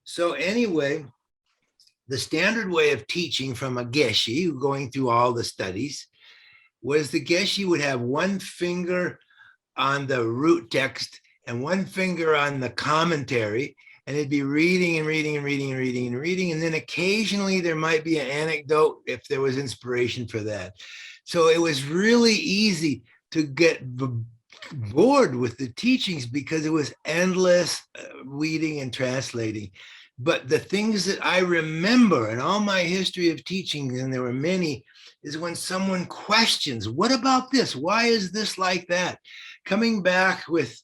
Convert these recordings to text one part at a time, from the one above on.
So anyway, the standard way of teaching from a geshe, going through all the studies, was the geshe would have one finger on the root text and one finger on the commentary, and it'd be reading and reading and reading and reading and reading. And then occasionally there might be an anecdote if there was inspiration for that. So it was really easy to get bored with the teachings because it was endless reading and translating. But the things that I remember in all my history of teaching, and there were many, is when someone questions, what about this? Why is this like that? Coming back with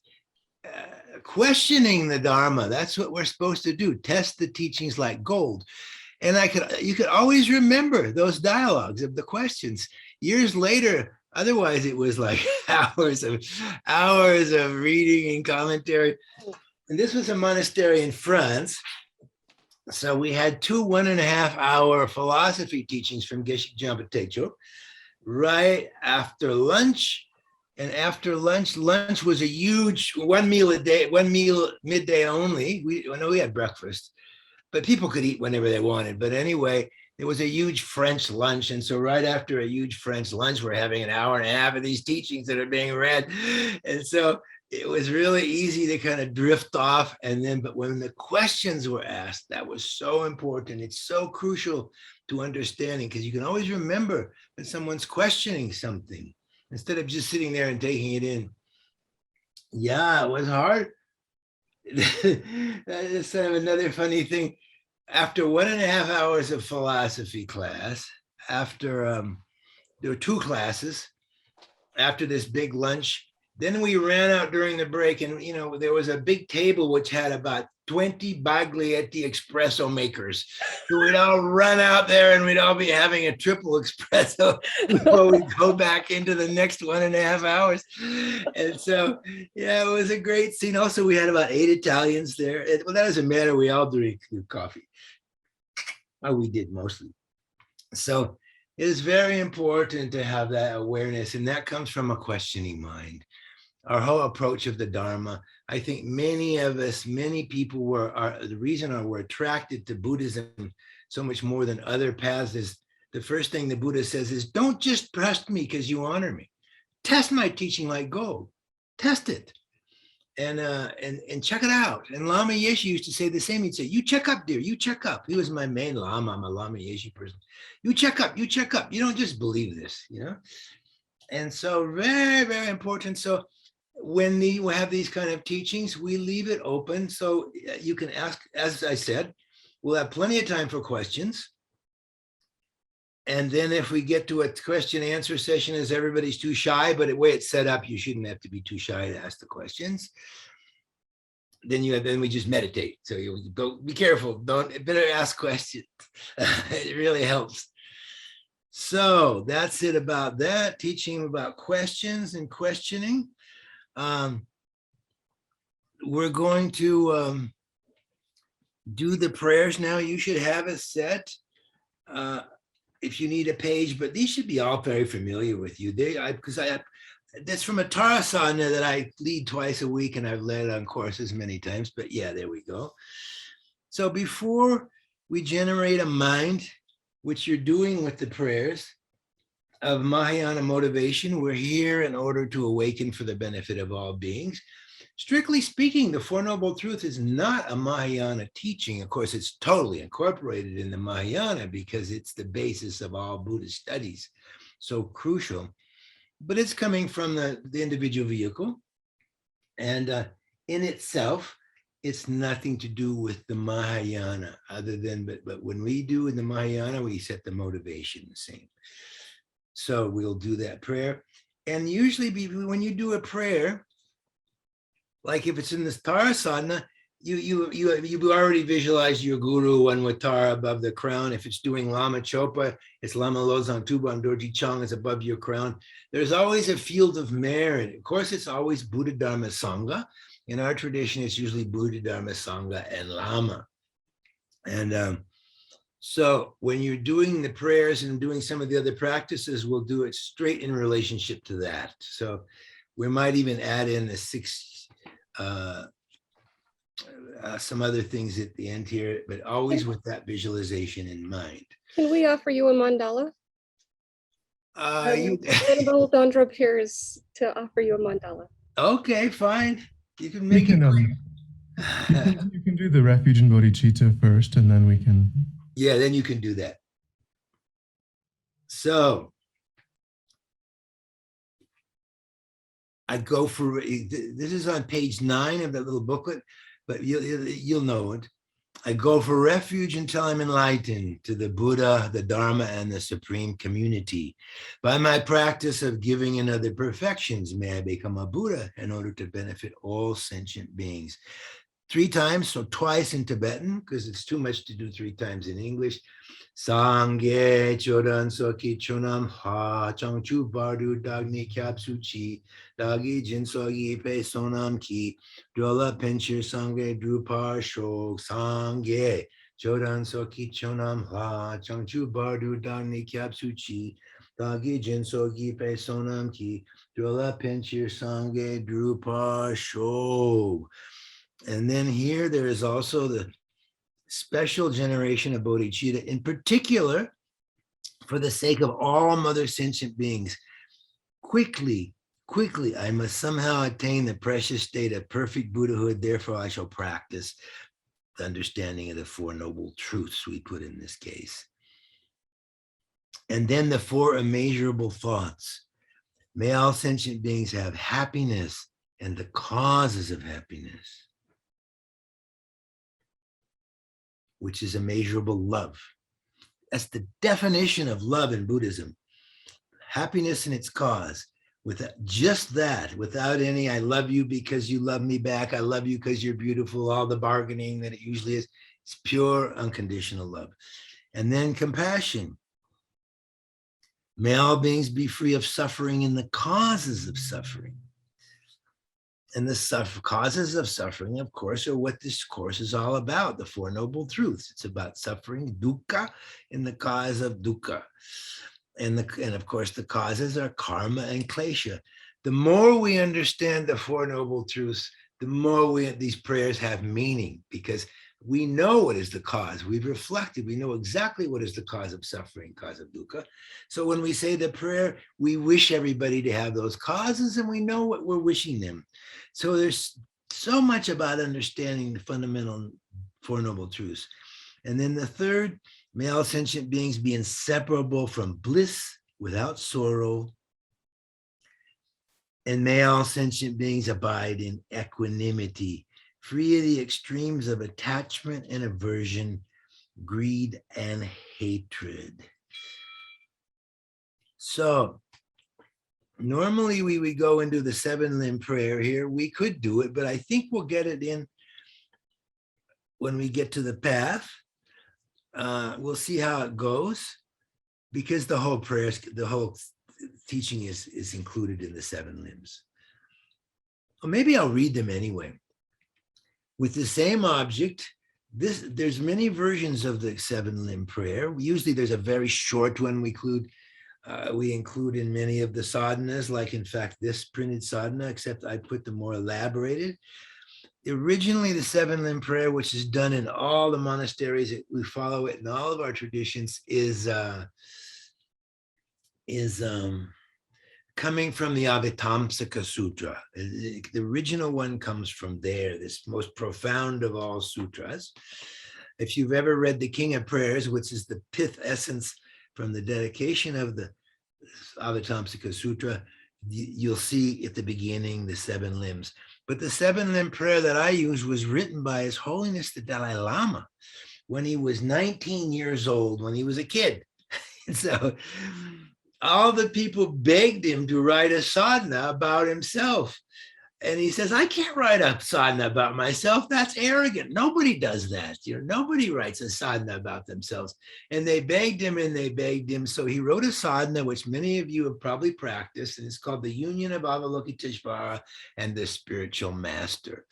questioning the Dharma. That's what we're supposed to do. Test the teachings like gold. And you could always remember those dialogues of the questions. Years later, otherwise it was like hours of reading and commentary. And this was a monastery in France. So we had 2 1.5-hour philosophy teachings from Geshe Jampa Techo right after lunch. And after lunch was a huge one meal a day, one meal midday only. We had breakfast, but people could eat whenever they wanted. But anyway, there was a huge French lunch. And so right after a huge French lunch, we're having an hour and a half of these teachings that are being read. And so it was really easy to kind of drift off. But when the questions were asked, that was so important. It's so crucial to understanding, because you can always remember when someone's questioning something instead of just sitting there and taking it in. Yeah, it was hard. That is sort of another funny thing. After 1.5 hours of philosophy class, after there were 2 classes, after this big lunch, then we ran out during the break, and there was a big table which had about 20 Baglietti espresso makers. So we'd all run out there and we'd all be having a triple espresso before we go back into the next 1.5 hours. And so, yeah, it was a great scene. Also, we had about 8 Italians there. Well, that doesn't matter. We all drink coffee. Oh, we did mostly. So it is very important to have that awareness, and that comes from a questioning mind. Our whole approach of the Dharma, I think many of us, many people the reason we're attracted to Buddhism so much more than other paths is the first thing the Buddha says is, don't just trust me because you honor me. Test my teaching like gold. Test it. And check it out. And Lama Yeshe used to say the same. He'd say, you check up, dear, you check up. He was my main Lama. I'm a Lama Yeshe person. You check up, you check up. You don't just believe this, And so very, very important. So when we have these kind of teachings, we leave it open. So you can ask, as I said, we'll have plenty of time for questions. And then if we get to a question answer session, as everybody's too shy, but the way it's set up, you shouldn't have to be too shy to ask the questions. Then we just meditate. So you go, be careful, better ask questions. It really helps. So that's it about that, teaching about questions and questioning. We're going to do the prayers now. You should have it set if you need a page, but these should be all very familiar with you. That's from a Tarasana that I lead twice a week, and I've led on courses many times, but yeah, there we go. So before we generate a mind, which you're doing with the prayers of Mahayana motivation, we're here in order to awaken for the benefit of all beings. Strictly speaking, the Four Noble Truths is not a Mahayana teaching. Of course, it's totally incorporated in the Mahayana because it's the basis of all Buddhist studies. So crucial. But it's coming from the individual vehicle. And in itself, it's nothing to do with the Mahayana other than, but when we do in the Mahayana, we set the motivation the same. So we'll do that prayer. And usually when you do a prayer, like if it's in this Tarasana, you've already visualized your guru, one with Tara above the crown. If it's doing Lama Chopa, it's Lama Lozang Tuban Dorji Chang is above your crown. There's always a field of merit. Of course, it's always Buddha, Dharma, Sangha. In our tradition, it's usually Buddha, Dharma, Sangha, and Lama. And so when you're doing the prayers and doing some of the other practices, we'll do it straight in relationship to that. So we might even add in the 6 some other things at the end here, but always with that visualization in mind. Can we offer you a mandala? You Annabelle Dondra appears to offer you a mandala. okay? Fine. You can We make can, it. you can do the refuge and bodhicitta first, and then we can. Yeah, then you can do that. So I go for this is on page 9 of that little booklet, but you'll know it. I go for refuge until I'm enlightened to the Buddha, the Dharma, and the Supreme Community. By my practice of giving and other perfections, may I become a Buddha in order to benefit all sentient beings. 3 times, so twice in Tibetan, because it's too much to do 3 times in English. Sangye chodan soki chunam ha changchu bardu dagni kyapsu chi dagi jinsogi pe sonam ki dola penchir sangye drupar shok sangye chodan soki chunam ha changchu bardu dagni kyapsu chi dagi jinsogi pe sonam ki dola penchir sangye drupar shok. And then here there is also the special generation of bodhicitta, in particular, for the sake of all mother sentient beings. Quickly, I must somehow attain the precious state of perfect Buddhahood. Therefore, I shall practice the understanding of the 4 noble truths we put in this case. And then the 4 immeasurable thoughts. May all sentient beings have happiness and the causes of happiness, which is immeasurable love. That's the definition of love in Buddhism. Happiness and its cause. With just that, without any, I love you because you love me back, I love you because you're beautiful, all the bargaining that it usually is. It's pure, unconditional love. And then compassion. May all beings be free of suffering and the causes of suffering. And the causes of suffering, of course, are what this course is all about, the 4 noble truths. It's about suffering, dukkha, and the cause of dukkha. And of course, the causes are karma and klesha. The more we understand the 4 noble truths, the more these prayers have meaning, because we know what is the cause. We've reflected. We know exactly what is the cause of suffering, cause of dukkha. So when we say the prayer, we wish everybody to have those causes, and we know what we're wishing them. So there's so much about understanding the fundamental 4 noble truths. And then the third, may all sentient beings be inseparable from bliss without sorrow. And may all sentient beings abide in equanimity, free of the extremes of attachment and aversion, greed and hatred. So normally we would go into the 7-limb prayer here. We could do it, but I think we'll get it in when we get to the path. We'll see how it goes, because the whole prayer, the whole teaching is included in the 7 limbs. Or maybe I'll read them anyway. With the same object, there's many versions of the 7-limb prayer. Usually there's a very short one we include in many of the sadhanas, like in fact this printed sadhana, except I put the more elaborated. Originally, the 7-limb prayer, which is done in all the monasteries, we follow it in all of our traditions, is coming from the Avatamsaka Sutra. The original one comes from there, this most profound of all sutras. If you've ever read the King of Prayers, which is the pith essence from the dedication of the Avatamsaka Sutra, you'll see at the beginning the 7 limbs. But the 7-limb prayer that I use was written by His Holiness the Dalai Lama when he was 19 years old, when he was a kid. And so all the people begged him to write a sadhana about himself. And he says, I can't write a sadhana about myself. That's arrogant. Nobody does that. Nobody writes a sadhana about themselves. And they begged him and they begged him. So he wrote a sadhana, which many of you have probably practiced, and it's called The Union of Avalokiteshvara and the Spiritual Master.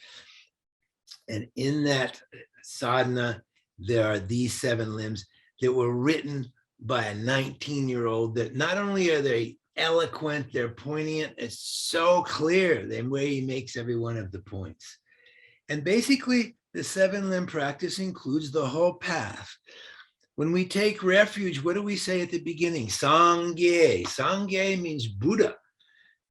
And in that sadhana, there are these 7 limbs that were written by a 19-year-old, that not only are they eloquent, they're poignant, it's so clear the way he makes every one of the points. And basically, The 7-limb practice includes the whole path. When we take refuge, what do we say at the beginning? Sangye. Sangye means Buddha.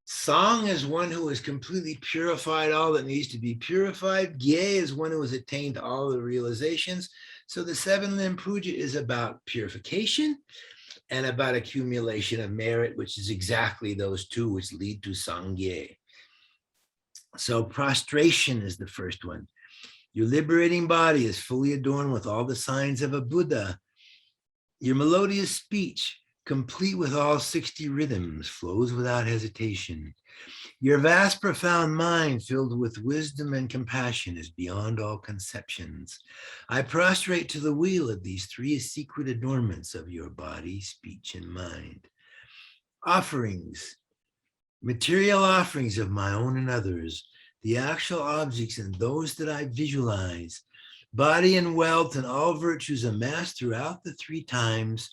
Sang is one who has completely purified all that needs to be purified. Gye is one who has attained all the realizations. So the 7-limb puja is about purification and about accumulation of merit, which is exactly those two which lead to Sangye. So prostration is the first one. Your liberating body is fully adorned with all the signs of a Buddha. Your melodious speech, complete with all 60 rhythms, flows without hesitation. Your vast, profound mind, filled with wisdom and compassion, is beyond all conceptions. I prostrate to the wheel of these 3 secret adornments of your body, speech, and mind. Offerings, material offerings of my own and others, the actual objects and those that I visualize, body and wealth and all virtues amassed throughout the 3 times,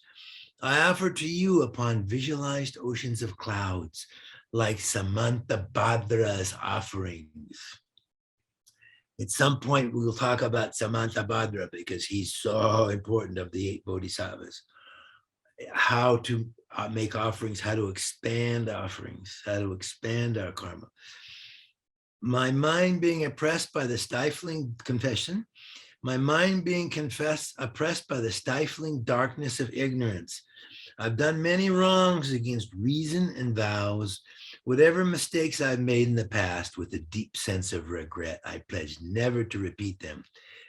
I offer to you upon visualized oceans of clouds, like Samantabhadra's offerings. At some point, we will talk about Samantabhadra because he's so important of the 8 bodhisattvas. How to make offerings, how to expand offerings, how to expand our karma. My mind being oppressed by the stifling confession, my mind being oppressed by the stifling darkness of ignorance. I've done many wrongs against reason and vows. Whatever mistakes I've made in the past, with a deep sense of regret, I pledge never to repeat them.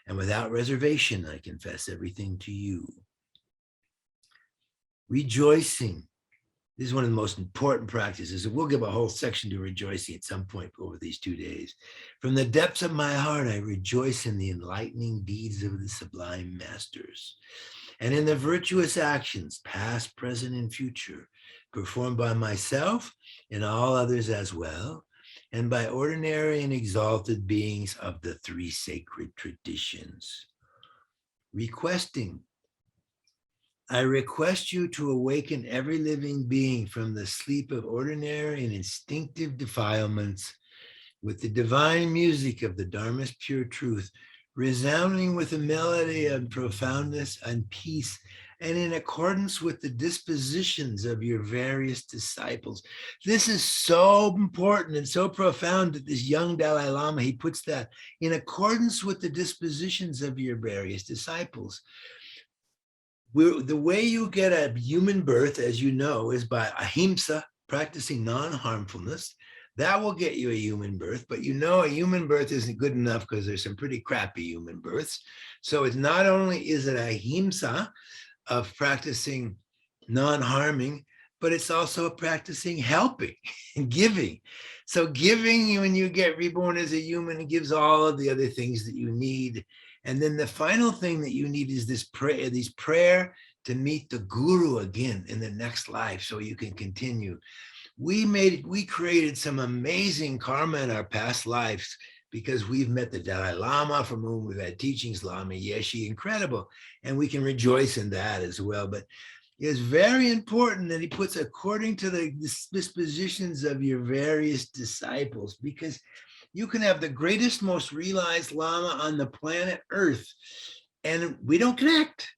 And without reservation, I confess everything to you. Rejoicing. This is one of the most important practices. We'll give a whole section to rejoicing at some point over these 2 days. From the depths of my heart, I rejoice in the enlightening deeds of the sublime masters, and in the virtuous actions, past, present, and future, performed by myself and all others as well, and by ordinary and exalted beings of the 3 sacred traditions. Requesting. I request you to awaken every living being from the sleep of ordinary and instinctive defilements with the divine music of the Dharma's pure truth, resounding with a melody of profoundness and peace, and in accordance with the dispositions of your various disciples. This is so important and so profound that this young Dalai Lama, he puts that in accordance with the dispositions of your various disciples. The way you get a human birth, as you know, is by ahimsa, practicing non-harmfulness. That will get you a human birth, but you know a human birth isn't good enough because there's some pretty crappy human births. So it's not only is it ahimsa of practicing non-harming, but it's also practicing helping and giving. So giving, when you get reborn as a human, gives all of the other things that you need. And then the final thing that you need is this prayer to meet the guru again in the next life so you can continue. We created some amazing karma in our past lives because we've met the Dalai Lama, from whom we've had teachings, Lama Yeshe, incredible. And we can rejoice in that as well. But it's very important that he puts according to the dispositions of your various disciples, because you can have the greatest, most realized Lama on the planet Earth, and we don't connect,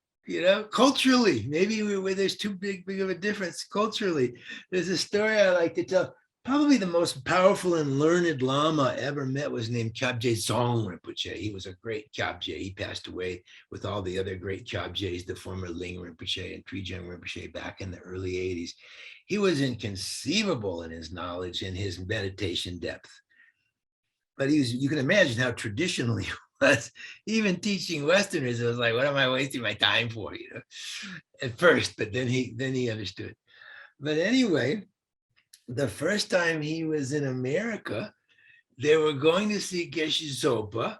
culturally. Maybe there's too big of a difference culturally. There's a story I like to tell. Probably the most powerful and learned Lama I ever met was named Kyabje Dzong Rinpoche. He was a great Kyabje. He passed away with all the other great Kyabjes, the former Ling Rinpoche and Trijang Rinpoche back in the early 80s. He was inconceivable in his knowledge and his meditation depth. But you can imagine how traditional he was. Even teaching Westerners, it was like, what am I wasting my time for, at first, but then he understood. But anyway, the first time he was in America, they were going to see Geshe Zopa,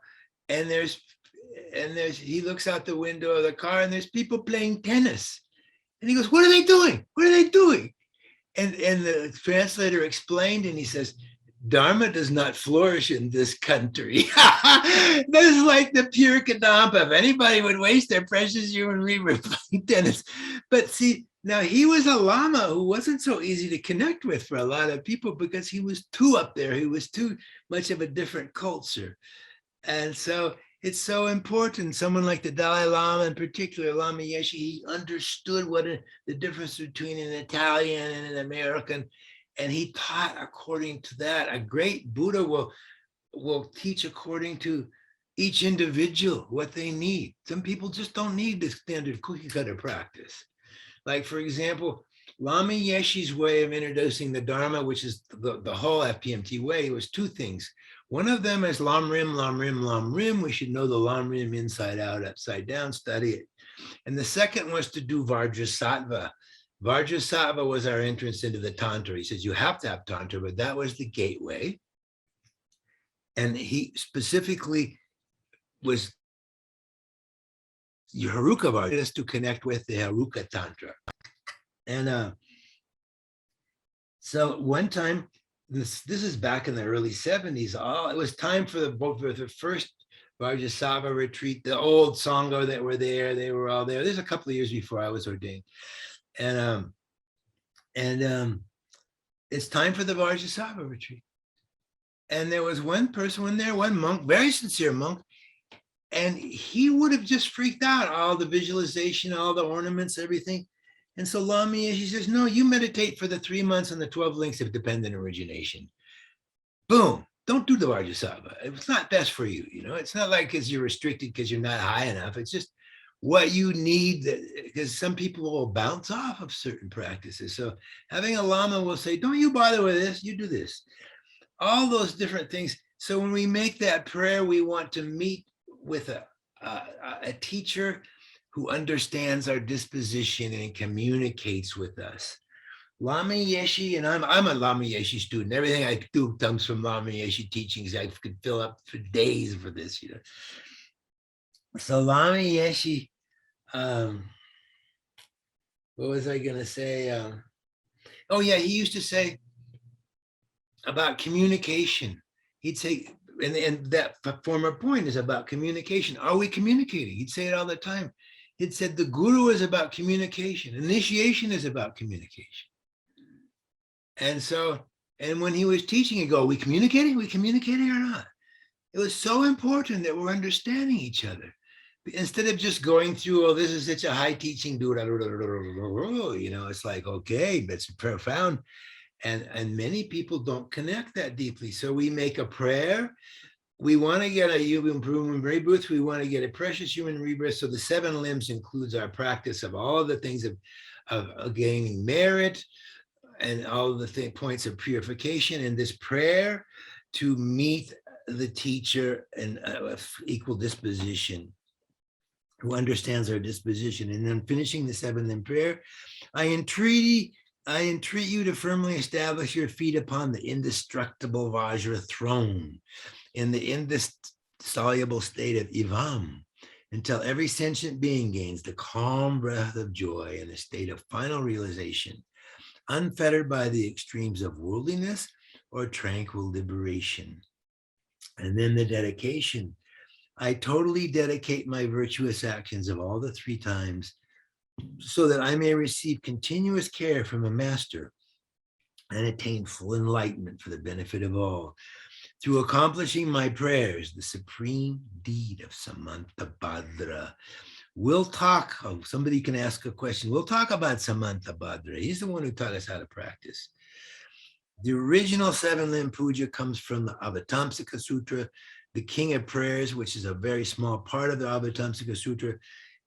and he looks out the window of the car and there's people playing tennis. And he goes, what are they doing? What are they doing? And the translator explained, and he says, Dharma does not flourish in this country. This is like the pure Kadampa. If anybody would waste their precious human being playing tennis. But see, now he was a Lama who wasn't so easy to connect with for a lot of people because he was too up there. He was too much of a different culture. And so It's so important. Someone like the Dalai Lama, in particular, Lama Yeshe, he understood the difference between an Italian and an American, and he taught according to that. A great Buddha will teach according to each individual what they need. Some people just don't need the standard cookie cutter practice. Like, for example, Lama Yeshe's way of introducing the Dharma, which is the whole FPMT way, was two things. One of them is Lam Rim, Lam Rim, Lam Rim. We should know the Lam Rim inside out, upside down, study it. And the second was to do Vajrasattva. Vajrasattva was our entrance into the Tantra. He says, you have to have Tantra, but that was the gateway. And he specifically was Haruka Vajra to connect with the Haruka Tantra. And so one time, this is back in the early 70s. It was time for the first Vajrasattva retreat. The old Sangha that were there, they were all there. There's a couple of years before I was ordained, and it's time for the Vajrasattva retreat. And there was one person there, one monk, very sincere monk, and he would have just freaked out. All the visualization, all the ornaments, everything. And so Lama Yeshe says, no, you meditate for the 3 months on the 12 links of dependent origination. Boom. Don't do the Vajrasattva. It's not best for you. It's not like because you're restricted because you're not high enough. It's just what you need, because some people will bounce off of certain practices. So having a Lama will say, don't you bother with this, you do this. All those different things. So when we make that prayer, we want to meet with a teacher who understands our disposition and communicates with us. Lama Yeshe, and I'm a Lama Yeshe student. Everything I do comes from Lama Yeshe teachings. I could fill up for days for this, So Lama Yeshe, what was I gonna say? Oh yeah, he used to say about communication. He'd say, and that former point is about communication. Are we communicating? He'd say it all the time. It said the guru is about communication. Initiation is about communication. And so, and when he was teaching, he'd go, are we communicating? Are we communicating or not? It was so important that we're understanding each other. Instead of just going through, oh, this is such a high teaching, dude. It's like, okay, that's profound. And many people don't connect that deeply. So we make a prayer. We want to get a human rebirth. We want to get a precious human rebirth. So the 7 limbs includes our practice of all the things of gaining merit and all the points of purification, and this prayer to meet the teacher and equal disposition, who understands our disposition. And then finishing the 7 limb prayer, I entreat you to firmly establish your feet upon the indestructible Vajra throne in the indissoluble state of Ivam, until every sentient being gains the calm breath of joy in a state of final realization, unfettered by the extremes of worldliness or tranquil liberation. And then the dedication. I totally dedicate my virtuous actions of all the 3 times so that I may receive continuous care from a master and attain full enlightenment for the benefit of all. Through accomplishing my prayers, the supreme deed of Samantabhadra. We'll talk, somebody can ask a question. We'll talk about Samantabhadra. He's the one who taught us how to practice. The original 7 limb puja comes from the Avatamsaka Sutra, the King of Prayers, which is a very small part of the Avatamsaka Sutra.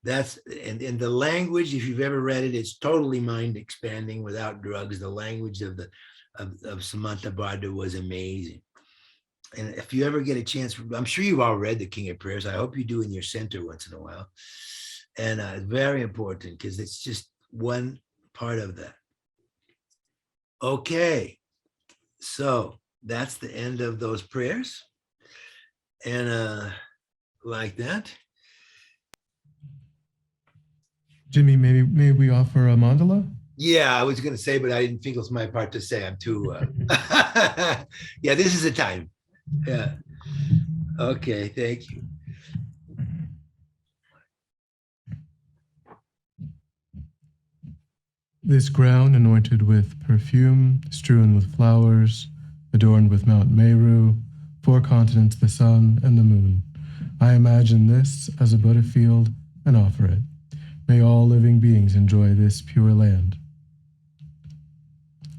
That's, and in the language, if you've ever read it, it's totally mind expanding without drugs. The language of Samantabhadra was amazing. And if you ever get a chance, I'm sure you've all read the King of Prayers. I hope you do in your center once in a while. And it's very important because it's just one part of that. Okay, so that's the end of those prayers. And like that. Jimi, maybe we offer a mandala? Yeah, I was going to say, but I didn't think it was my part to say. I'm too, yeah, this is the time. Yeah. Okay, thank you. This ground anointed with perfume, strewn with flowers, adorned with Mount Meru, 4 continents, the sun and the moon, I imagine this as a Buddha field and offer it. May all living beings enjoy this pure land.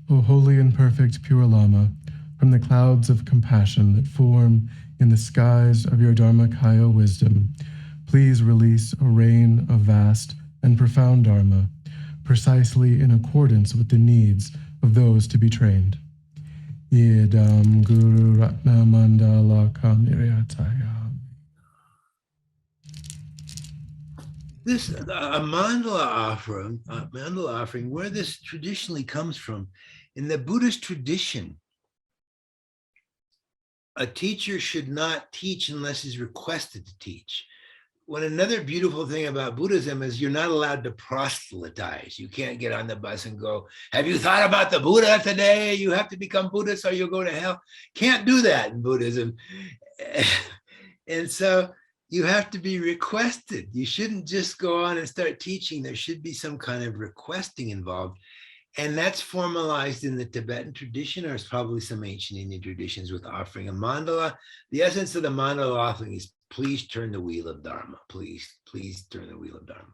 O holy and perfect pure Lama, from the clouds of compassion that form in the skies of your Dharmakaya wisdom, please release a rain of vast and profound Dharma, precisely in accordance with the needs of those to be trained. Yedam Guru Ratna Mandala Kamiriataya. This a mandala offering, where this traditionally comes from, in the Buddhist tradition, a teacher should not teach unless he's requested to teach. What another beautiful thing about Buddhism is you're not allowed to proselytize. You can't get on the bus and go, have you thought about the Buddha today? You have to become Buddhist or you'll go to hell. Can't do that in Buddhism. And so you have to be requested. You shouldn't just go on and start teaching. There should be some kind of requesting involved. And that's formalized in the Tibetan tradition, or it's probably some ancient Indian traditions with offering a mandala. The essence of the mandala offering is, please turn the wheel of Dharma. Please turn the wheel of Dharma.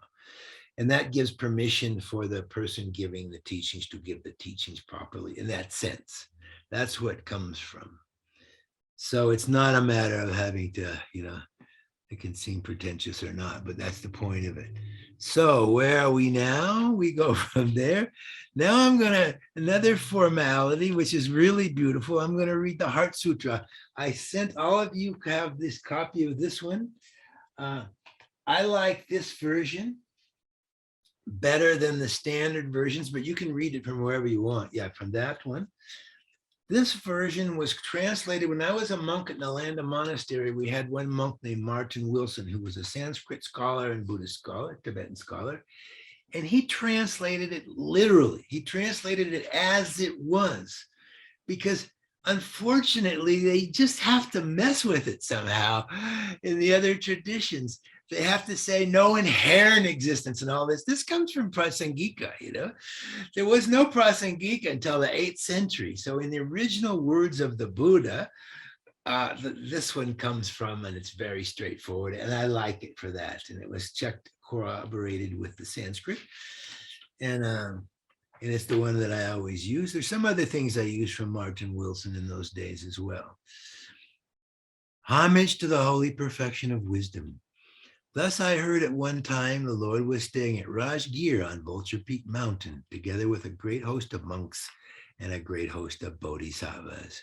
And that gives permission for the person giving the teachings to give the teachings properly in that sense. That's what it comes from. So it's not a matter of having to, it can seem pretentious or not, but that's the point of it. So where are we now? We go from there. Now I'm another formality, which is really beautiful. I'm going to read the Heart Sutra. I sent all of you have this copy of this one. I like this version better than the standard versions, but you can read it from wherever you want. Yeah, from that one. This version was translated when I was a monk at Nalanda Monastery. We had one monk named Martin Wilson, who was a Sanskrit scholar and Buddhist scholar, Tibetan scholar. And he translated it literally. He translated it as it was, because unfortunately, they just have to mess with it somehow in the other traditions. They have to say no inherent existence and all this. This comes from Prasangika, There was no Prasangika until the 8th century. So in the original words of the Buddha, this one comes from, and it's very straightforward, and I like it for that. And it was checked, corroborated with the Sanskrit. And it's the one that I always use. There's some other things I use from Martin Wilson in those days as well. Homage to the holy perfection of wisdom. Thus I heard at one time the Lord was staying at Rajgir on Vulture Peak Mountain, together with a great host of monks and a great host of bodhisattvas.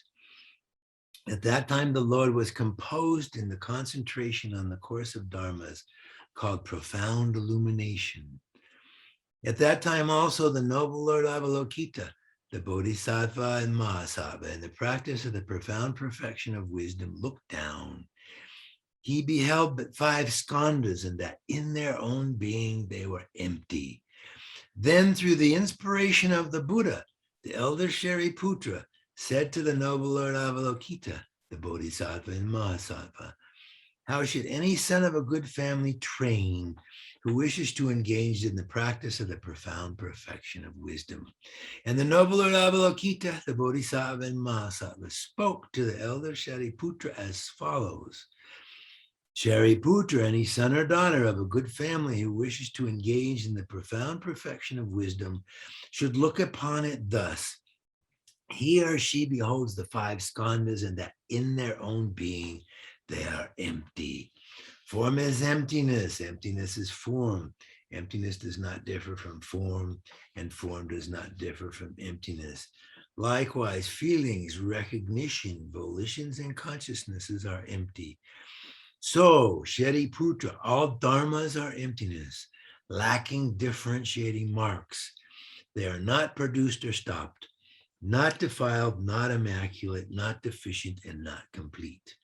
At that time, the Lord was composed in the concentration on the course of dharmas called profound illumination. At that time also, the noble Lord Avalokita, the Bodhisattva and Mahasattva, in the practice of the profound perfection of wisdom, looked down. He beheld but 5 skandhas, and that in their own being they were empty. Then through the inspiration of the Buddha, the elder Shariputra said to the noble Lord Avalokita, the Bodhisattva and Mahasattva, how should any son of a good family train who wishes to engage in the practice of the profound perfection of wisdom? And the noble Lord Avalokita, the Bodhisattva and Mahasattva, spoke to the elder Shariputra as follows. Shariputra, any son or daughter of a good family who wishes to engage in the profound perfection of wisdom should look upon it thus. He or she beholds the 5 skandhas, and that in their own being they are empty. Form is emptiness. Emptiness is form. Emptiness does not differ from form, and form does not differ from emptiness. Likewise, feelings, recognition, volitions, and consciousnesses are empty. So, Shariputra, all dharmas are emptiness, lacking differentiating marks. They are not produced or stopped, not defiled, not immaculate, not deficient, and not complete.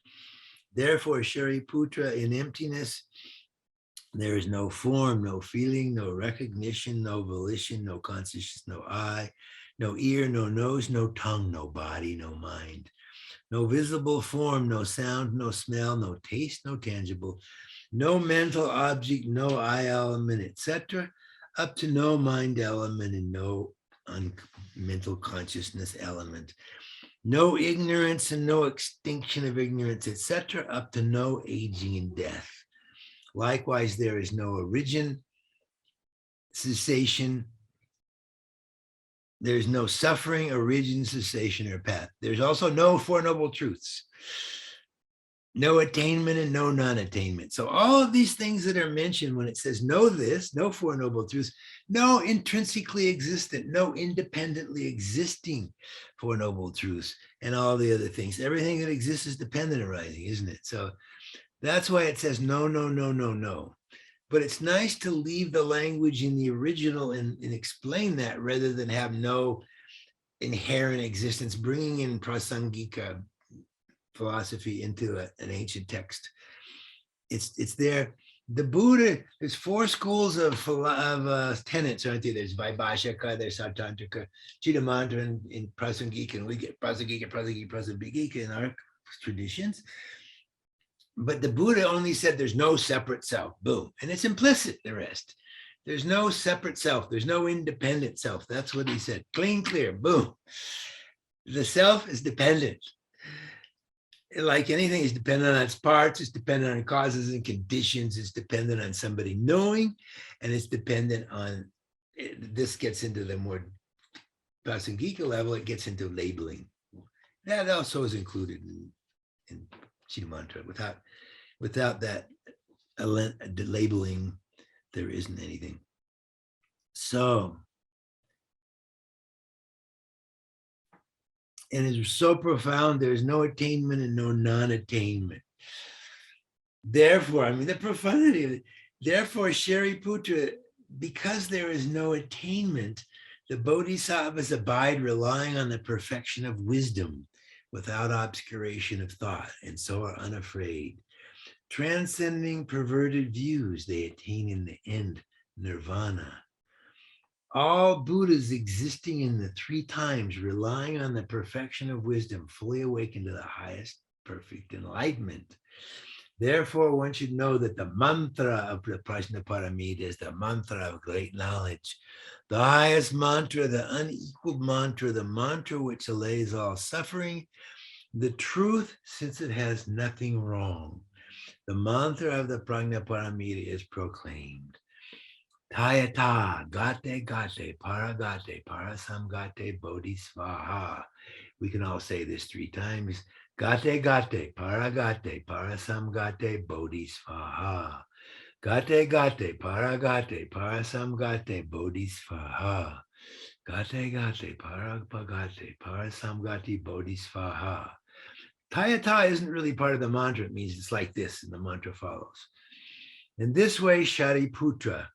Therefore, Shariputra, in emptiness, there is no form, no feeling, no recognition, no volition, no consciousness, no eye, no ear, no nose, no tongue, no body, no mind. No visible form, no sound, no smell, no taste, no tangible, no mental object, no eye element, etc., up to no mind element and no mental consciousness element. no ignorance and no extinction of ignorance, etc., up to no aging and death. Likewise, there is no origin, cessation. There's no suffering, origin, cessation, or path. There's also no Four Noble Truths, no attainment and no non-attainment. So all of these things that are mentioned when it says know this, no Four Noble Truths, no intrinsically existent, no independently existing Four Noble Truths, and all the other things. Everything that exists is dependent arising, isn't it? So that's why it says no, no, no, no, no. But it's nice to leave the language in the original and explain that rather than have no inherent existence, bringing in prasangika philosophy into an ancient text. It's there. The Buddha, there's four schools of tenets, aren't there? There's Vaibhashika, there's Sautrantika, Chittamantra, and Prasangika, and we get Prasangika in our traditions. But the Buddha only said there's no separate self, boom. And it's implicit, the rest. There's no separate self. There's no independent self. That's what he said, clean, clear, boom. The self is dependent. Like anything, is dependent on its parts, it's dependent on causes and conditions, it's dependent on somebody knowing, and it's dependent on, this gets into the more Prasangika level, it gets into labeling. That also is included in Chittamantra. Without that labeling, there isn't anything. So, and it's so profound, there's no attainment and no non-attainment. Therefore, I mean, the profundity of it, therefore, Shariputra, because there is no attainment, the bodhisattvas abide relying on the perfection of wisdom without obscuration of thought, and so are unafraid. Transcending perverted views, they attain in the end nirvana. All Buddhas existing in the three times, relying on the perfection of wisdom, fully awakened to the highest perfect enlightenment. Therefore, one should know that the mantra of the Prajnaparamita is the mantra of great knowledge. The highest mantra, the unequaled mantra, the mantra which allays all suffering, the truth, since it has nothing wrong. The mantra of the Prajnaparamita is proclaimed. Tayata, gate, paragate, parasamgate, bodhisvaha. We can all say this three times. Gate, paragate, parasamgate, bodhisvaha. Gate, paragate, parasamgate, bodhisvaha. Gate, paragate, parasamgate, bodhisvaha. Tayata isn't really part of the mantra. It means it's like this, and the mantra follows. In this way, Shariputra,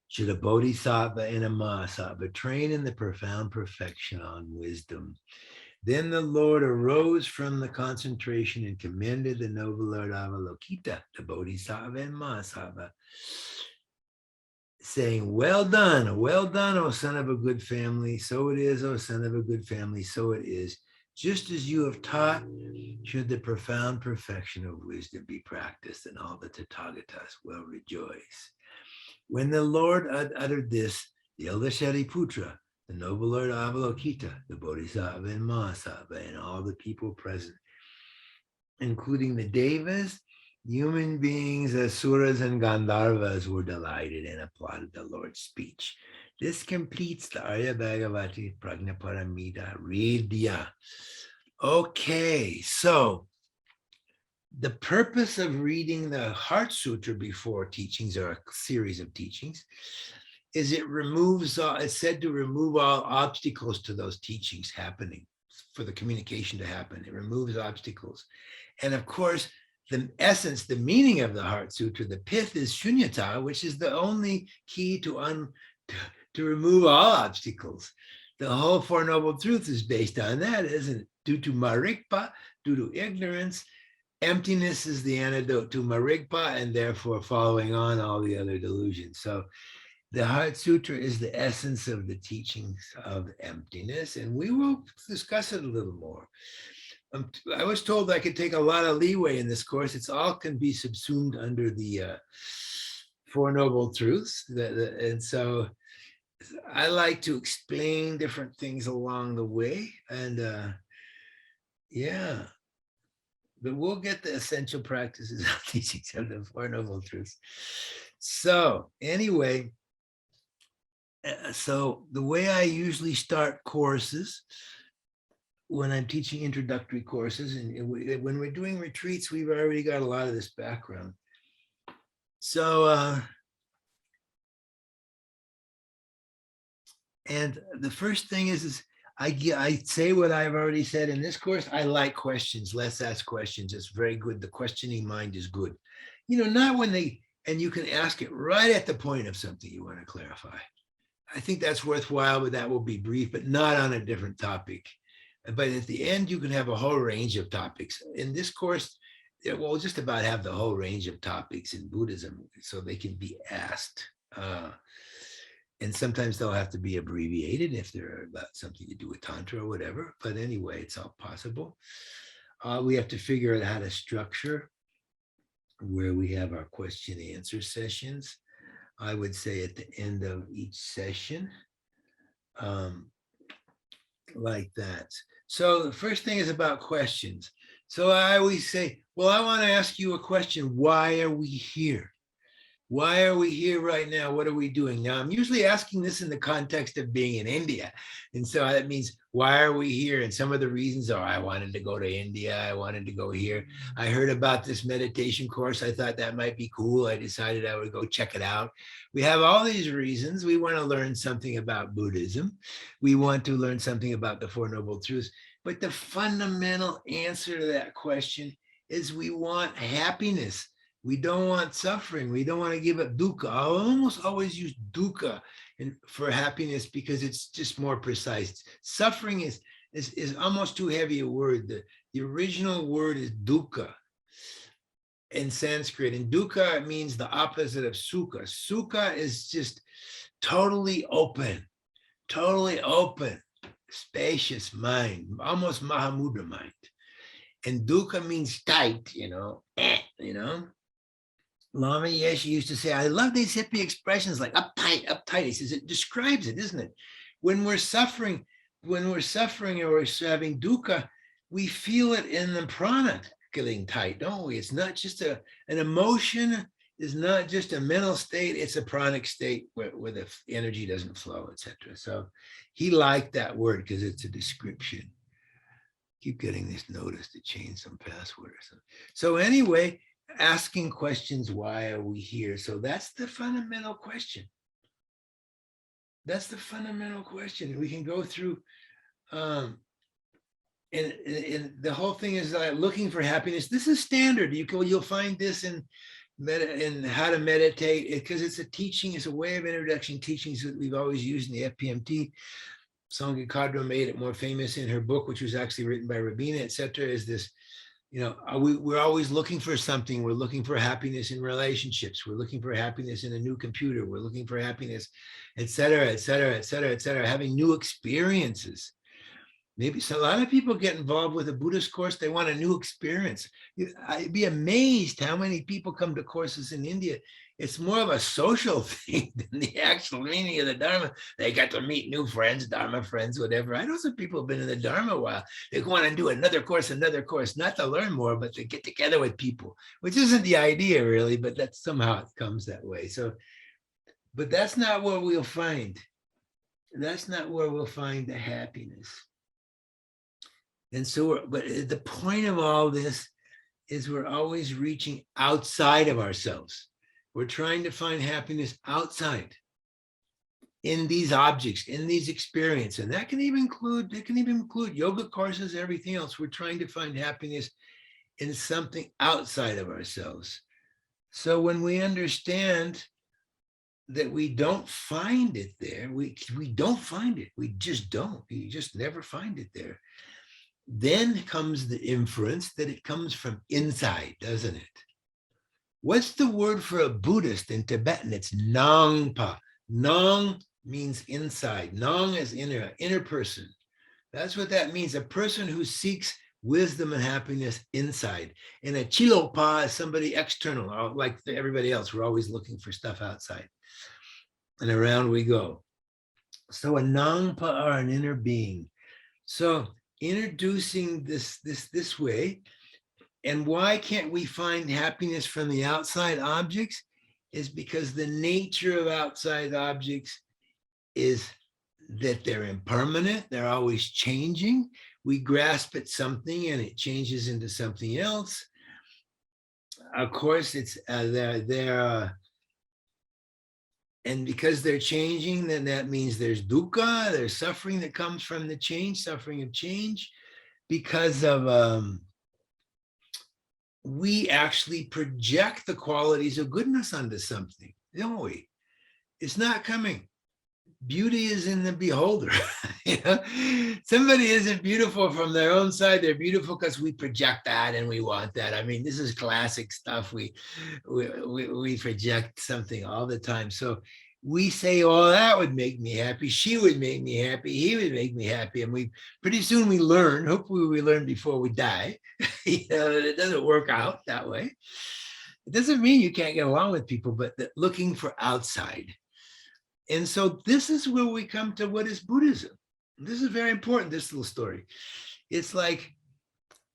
should a bodhisattva and a mahasattva train in the profound perfection on wisdom. Then the Lord arose from the concentration and commended the noble Lord Avalokita, the bodhisattva and mahasattva, saying, well done, O son of a good family. So it is, O son of a good family, so it is. Just as you have taught, should the profound perfection of wisdom be practiced, and all the Tathagatas will rejoice. When the Lord uttered this, the elder Shariputra, the noble Lord Avalokita, the Bodhisattva and Mahasattva, and all the people present, including the Devas, human beings, Asuras, and Gandharvas, were delighted and applauded the Lord's speech. This completes the Arya Bhagavati Prajnaparamita Ridya. Okay, so the purpose of reading the Heart Sutra before teachings, or a series of teachings, is it removes, it's said to remove all obstacles to those teachings happening, for the communication to happen. It removes obstacles. And of course, the essence, the meaning of the Heart Sutra, the pith is shunyata, which is the only key to remove all obstacles. The whole Four Noble Truths is based on that, isn't it? Due to marikpa, due to ignorance, emptiness is the antidote to marikpa, and therefore following on all the other delusions. So the Heart Sutra is the essence of the teachings of emptiness, and we will discuss it a little more. I was told I could take a lot of leeway in this course. It's all can be subsumed under the Four Noble Truths. And so I like to explain different things along the way. And Yeah. But we'll get the essential practices of teachings of the Four Noble Truths. So anyway, so the way I usually start courses when I'm teaching introductory courses, and when we're doing retreats, we've already got a lot of this background. So, and the first thing is I say what I've already said in this course. I like questions. Let's ask questions. It's very good. The questioning mind is good. Not when and you can ask it right at the point of something you want to clarify. I think that's worthwhile, but that will be brief, but not on a different topic. But at the end, you can have a whole range of topics. In this course, we'll just about have the whole range of topics in Buddhism, so they can be asked. And sometimes they'll have to be abbreviated if they're about something to do with Tantra or whatever. But anyway, it's all possible. We have to figure out how to structure where we have our question and answer sessions. I would say at the end of each session, like that. So the first thing is about questions. So I always say, well, I want to ask you a question. Why are we here? Why are we here right now? What are we doing? Now, I'm usually asking this in the context of being in India. And so that means, why are we here? And some of the reasons are, I wanted to go to India. I wanted to go here. I heard about this meditation course. I thought that might be cool. I decided I would go check it out. We have all these reasons. We want to learn something about Buddhism. We want to learn something about the Four Noble Truths. But the fundamental answer to that question is we want happiness. We don't want suffering. We don't want to give up dukkha. I almost always use dukkha for happiness because it's just more precise. Suffering is almost too heavy a word. The original word is dukkha in Sanskrit, and dukkha means the opposite of sukha. Sukha is just totally open, spacious mind, almost Mahamudra mind. And dukkha means tight, Lama Yeshe used to say, I love these hippie expressions like uptight. He says, it describes it, isn't it? When we're suffering or we're having dukkha, we feel it in the prana getting tight, don't we? It's not just an emotion, is not just a mental state, it's a pranic state where the energy doesn't flow, etc. So he liked that word because it's a description. Keep getting this notice to change some password or something. So anyway, asking questions, why are we here? So that's the fundamental question. That's the fundamental question. We can go through, and the whole thing is looking for happiness. This is standard. You'll find this in how to meditate, because it's a teaching, it's a way of introduction teachings that we've always used in the FPMT. Sangha Kadra made it more famous in her book, which was actually written by Rabina, etc. Is this, we're always looking for something. We're looking for happiness in relationships. We're looking for happiness in a new computer. We're looking for happiness, etc., having new experiences. Maybe so. A lot of people get involved with a Buddhist course. They want a new experience. I'd be amazed how many people come to courses in India. It's more of a social thing than the actual meaning of the Dharma. They got to meet new friends, Dharma friends, whatever. I know some people have been in the Dharma a while. They want to do another course, not to learn more, but to get together with people, which isn't the idea really, but that's somehow it comes that way. So, but that's not where we'll find. That's not where we'll find the happiness. And so, but the point of all this is we're always reaching outside of ourselves. We're trying to find happiness outside, in these objects, in these experiences. And that can even include yoga courses, everything else. We're trying to find happiness in something outside of ourselves. So when we understand that we don't find it there, we don't find it. We just don't. You just never find it there. Then comes the inference that it comes from inside, doesn't it? What's the word for a Buddhist in Tibetan? It's Nangpa. Nang means inside. Nang is inner person. That's what that means. A person who seeks wisdom and happiness inside. And a Chilopa is somebody external, like everybody else. We're always looking for stuff outside. And around we go. So a Nangpa are an inner being. So introducing this way. And why can't we find happiness from the outside objects? Is because the nature of outside objects is that they're impermanent, they're always changing. We grasp at something and it changes into something else. Of course, it's and because they're changing, then that means there's dukkha, there's suffering that comes from the change, suffering of change, because of we actually project the qualities of goodness onto something, don't we? It's not coming. Beauty is in the beholder. You know? Somebody isn't beautiful from their own side. They're beautiful because we project that and we want that. I mean, this is classic stuff. We project something all the time. So we say, oh, that would make me happy. She would make me happy. He would make me happy. And we pretty soon we learn, hopefully we learn before we die, you know, that it doesn't work out that way. It doesn't mean you can't get along with people, but looking for outside. And so this is where we come to what is Buddhism. This is very important, this little story. It's like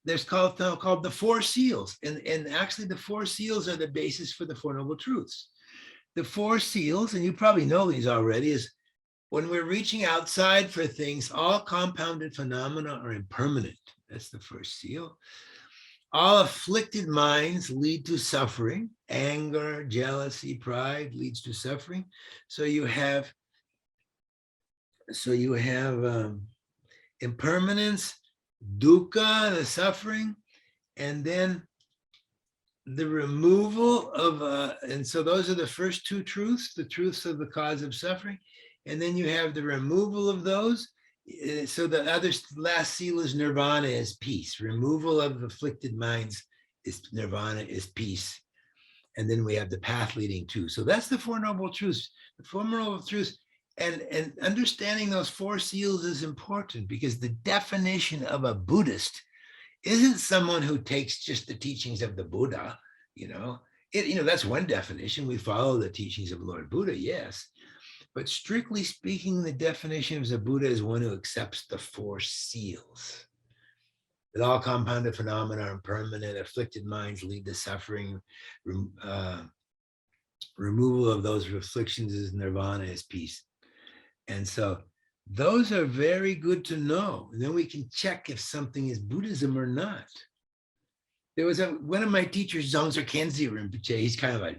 there's called the Four Seals. And actually the Four Seals are the basis for the Four Noble Truths. The Four Seals, and you probably know these already, is when we're reaching outside for things, all compounded phenomena are impermanent. That's the first seal. All afflicted minds lead to suffering. Anger, jealousy, pride leads to suffering. So you have impermanence, dukkha, the suffering, and then the removal of, and so those are the first two truths, the truths of the cause of suffering. And then you have the removal of those. So the other last seal is nirvana, is peace. Removal of afflicted minds is nirvana, is peace. And then we have the path leading to. So that's the Four Noble Truths. The Four Noble Truths. And understanding those four seals is important, because the definition of a Buddhist isn't someone who takes just the teachings of the Buddha, you know. That's one definition. We follow the teachings of Lord Buddha, yes. But strictly speaking, the definition of a Buddha is one who accepts the four seals. That all compounded phenomena are impermanent, afflicted minds lead to suffering, removal of those afflictions is nirvana, is peace. And so those are very good to know. And then we can check if something is Buddhism or not. There was one of my teachers, Zongzer Khyentse Rinpoche, he's kind of a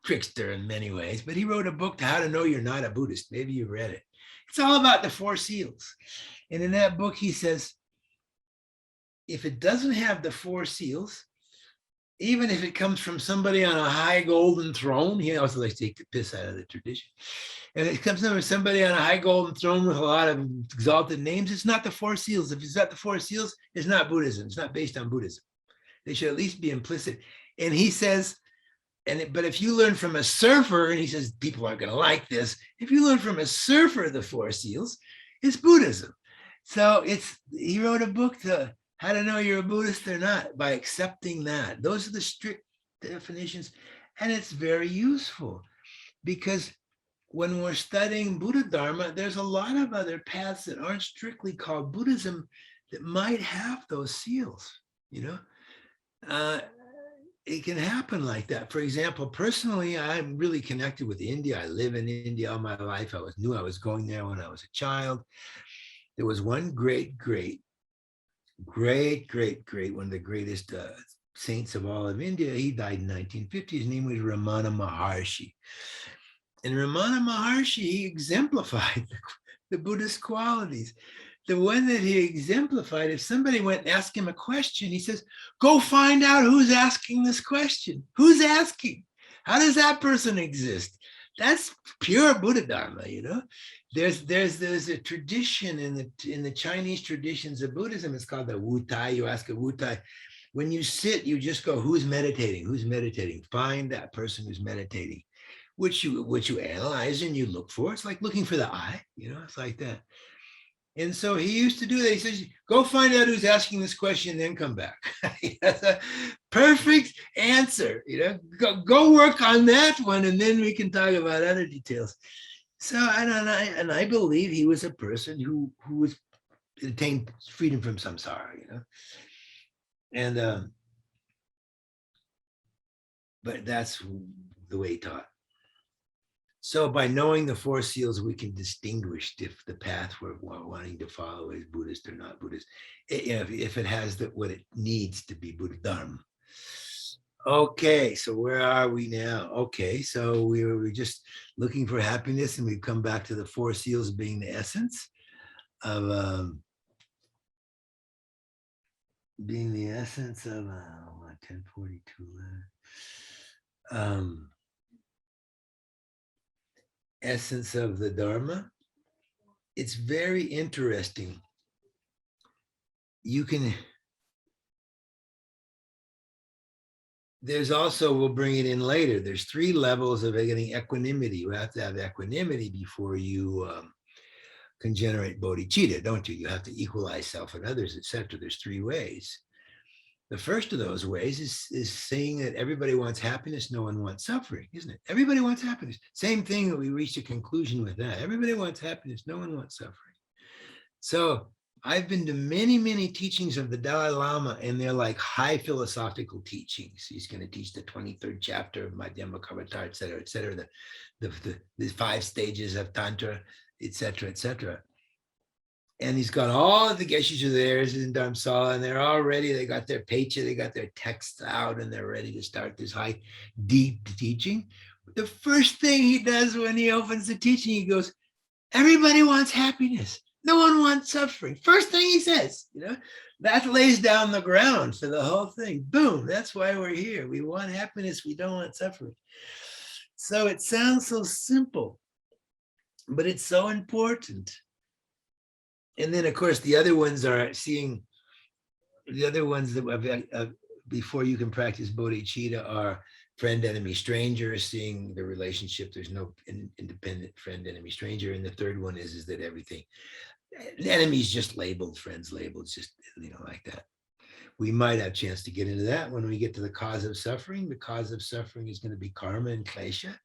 trickster in many ways, but he wrote a book, How to Know You're Not a Buddhist. Maybe you read it. It's all about the four seals. And in that book, he says, if it doesn't have the four seals, even if it comes from somebody on a high golden throne, he also likes to take the piss out of the tradition. And it comes from somebody on a high golden throne with a lot of exalted names, it's not the four seals. If it's not the four seals, it's not Buddhism. It's not based on Buddhism. They should at least be implicit. And he says, but if you learn from a surfer, and he says, people aren't going to like this. If you learn from a surfer the four seals, it's Buddhism. So he wrote a book to How to Know You're a Buddhist or Not, by accepting that. Those are the strict definitions. And it's very useful, because when we're studying Buddha Dharma, there's a lot of other paths that aren't strictly called Buddhism that might have those seals, you know. It can happen like that. For example, personally, I'm really connected with India. I live in India all my life. Knew I was going there when I was a child. There was one great, one of the greatest saints of all of India. He died in 1950. His name was Ramana Maharshi. And Ramana Maharshi, he exemplified the Buddhist qualities. The one that he exemplified, if somebody went and asked him a question, he says, go find out who's asking this question. Who's asking? How does that person exist? That's pure Buddha Dharma, you know. There's a tradition in the Chinese traditions of Buddhism. It's called the Wu Tai. You ask a Wu Tai. When you sit, you just go, who's meditating? Who's meditating? Find that person who's meditating, which you analyze and you look for. It's like looking for the eye, you know, it's like that. And so he used to do that. He says, go find out who's asking this question, then come back. That's a perfect answer. You know, go work on that one, and then we can talk about other details. So I believe he was a person who was attain freedom from samsara, and but that's the way he taught. So by knowing the four seals, we can distinguish if the path we're wanting to follow is Buddhist or not Buddhist, if it has what it needs to be Buddha Dharma. Okay, so where are we now? Okay, so we were just looking for happiness, and we've come back to the four seals being the essence of being the essence of 1042. Essence of the Dharma. It's very interesting. There's also, we'll bring it in later, there's 3 levels of getting equanimity. You have to have equanimity before you can generate bodhicitta, don't you? You have to equalize self and others, etc. There's 3 ways. The first of those ways is saying that everybody wants happiness, no one wants suffering, isn't it? Everybody wants happiness. Same thing that we reached a conclusion with that. Everybody wants happiness, no one wants suffering. So I've been to many, many teachings of the Dalai Lama, and they're like high philosophical teachings. He's going to teach the 23rd chapter of Madhyamakavatara, et cetera, the 5 stages of Tantra, et cetera, et cetera. And he's got all of the geshes of theirs in Dharamsala, and they're all ready. They got their pecha, they got their texts out, and they're ready to start this high, deep teaching. The first thing he does when he opens the teaching, he goes, everybody wants happiness. No one wants suffering. First thing he says, that lays down the ground for the whole thing. Boom, that's why we're here. We want happiness, we don't want suffering. So it sounds so simple, but it's so important. And then, of course, the other ones are seeing, the other ones that before you can practice bodhicitta are friend, enemy, stranger, seeing the relationship. There's no independent friend, enemy, stranger. And the third one is that everything, enemies just labeled, friends labeled, just, like that. We might have a chance to get into that when we get to the cause of suffering. The cause of suffering is going to be karma and klesha.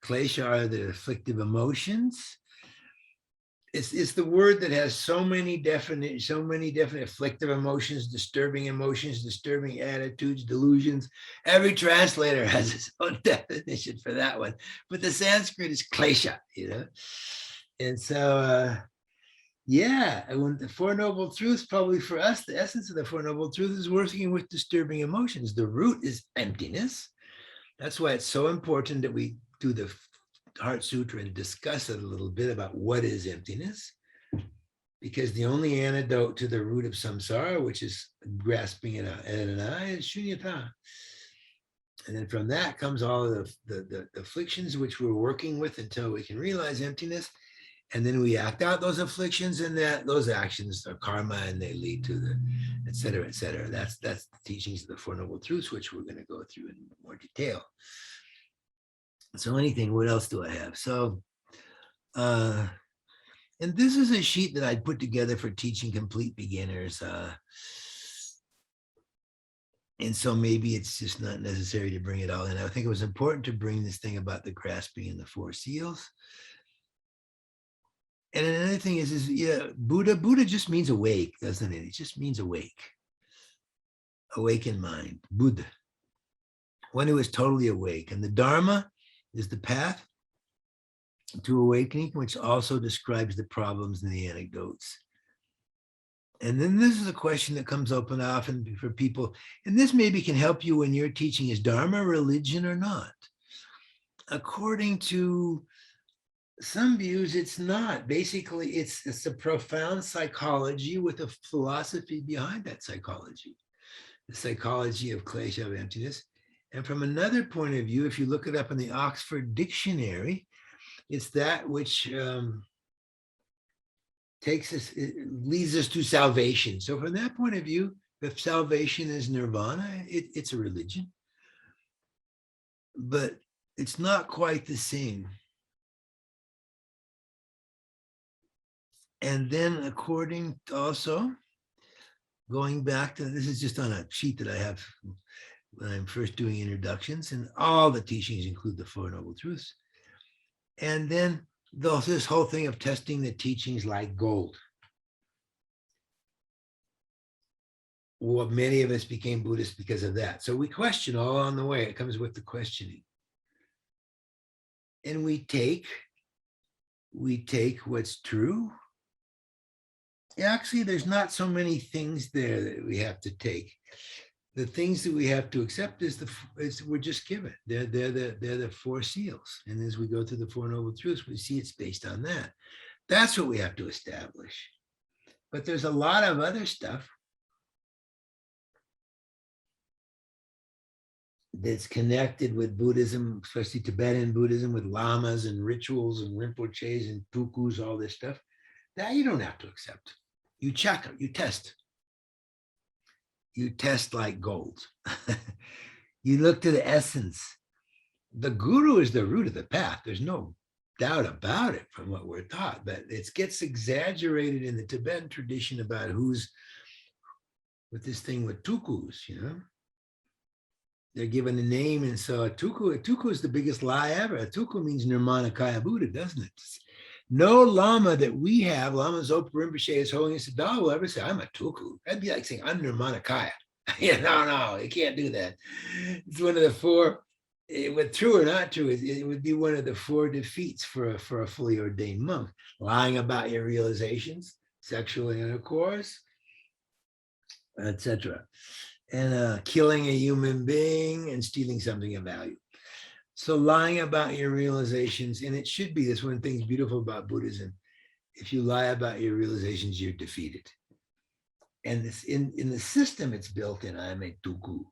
Klesha are the afflictive emotions. It's the word that has so many definite afflictive emotions, disturbing attitudes, delusions. Every translator has its own definition for that one, but the Sanskrit is klesha, And so, and when the Four Noble Truths, probably for us, the essence of the Four Noble Truths is working with disturbing emotions. The root is emptiness. That's why it's so important that we do the Heart Sutra and discuss it a little bit about what is emptiness, because the only antidote to the root of samsara, which is grasping at an eye, is shunyata. And then from that comes all of the afflictions which we're working with until we can realize emptiness. And then we act out those afflictions, and those actions are karma, and they lead to the et cetera, et cetera. That's the teachings of the Four Noble Truths, which we're going to go through in more detail. So what else do I have? So, and this is a sheet that I put together for teaching complete beginners. And so maybe it's just not necessary to bring it all in. I think it was important to bring this thing about the grasping and the 4 seals. And another thing is Buddha just means awake, doesn't it? It just means awake. Awake in mind, Buddha. One who is totally awake. And the Dharma is the path to awakening, which also describes the problems and the anecdotes. And then this is a question that comes up and often for people, and this maybe can help you when you're teaching, is Dharma religion or not? According to some views, it's not. Basically, it's a profound psychology with a philosophy behind that psychology, the psychology of klesha, of emptiness. And from another point of view, if you look it up in the Oxford Dictionary, it's that which leads us to salvation. So from that point of view, if salvation is nirvana, it's a religion. But it's not quite the same. And then according also, going back to, this is just on a sheet that I have when I'm first doing introductions, and all the teachings include the Four Noble Truths. And then this whole thing of testing the teachings like gold. well, many of us became Buddhists because of that. So we question all along the way. It comes with the questioning. And we take what's true. Actually, there's not so many things there that we have to take. The things that we have to accept is we're just given. They're the four seals. And as we go through the Four Noble Truths, we see it's based on that. That's what we have to establish. But there's a lot of other stuff that's connected with Buddhism, especially Tibetan Buddhism, with lamas and rituals and rinpoches and tukus, all this stuff, that you don't have to accept. You check, you test. You test like gold. You look to the essence. The guru is the root of the path. There's no doubt about it from what we're taught, but it gets exaggerated in the Tibetan tradition about who's with this thing with tukus, you know. They're given a name, and so a tuku is the biggest lie ever. A tuku means Nirmanakaya Buddha, doesn't it? No lama that we have, Lama Zopa Rinpoche, His Holiness the Dalai, will ever say, I'm a tuku. That'd be like saying, I'm Nirmanakaya. No, you can't do that. It's one of the four, true or not true, it would be one of the four defeats for a fully ordained monk. Lying about your realizations, sexual intercourse, etc. And killing a human being and stealing something of value. So lying about your realizations, and it should be, that's one of the things beautiful about Buddhism. If you lie about your realizations, you're defeated. And this in the system it's built in, I'm a tuku.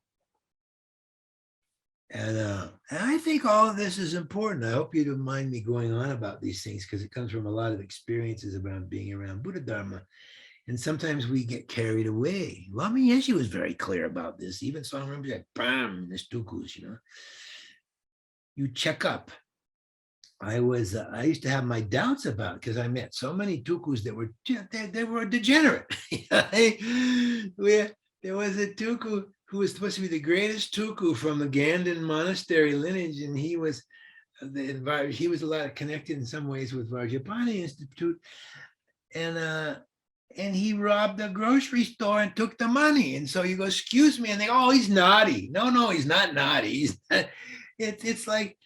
And I think all of this is important. I hope you don't mind me going on about these things because it comes from a lot of experiences around being around Buddha Dharma. And sometimes we get carried away. Lama Yeshe was very clear about this. Even Song Rinpoche, like, bam, this tukus, you know. You check up. I used to have my doubts about it because I met so many tukus that were they were degenerate. There was a tuku who was supposed to be the greatest tuku from the Ganden monastery lineage, and he was a lot connected in some ways with Vajrapani Institute, and he robbed a grocery store and took the money. And so you go, excuse me, and they go, oh, he's naughty. No, he's not naughty. It's like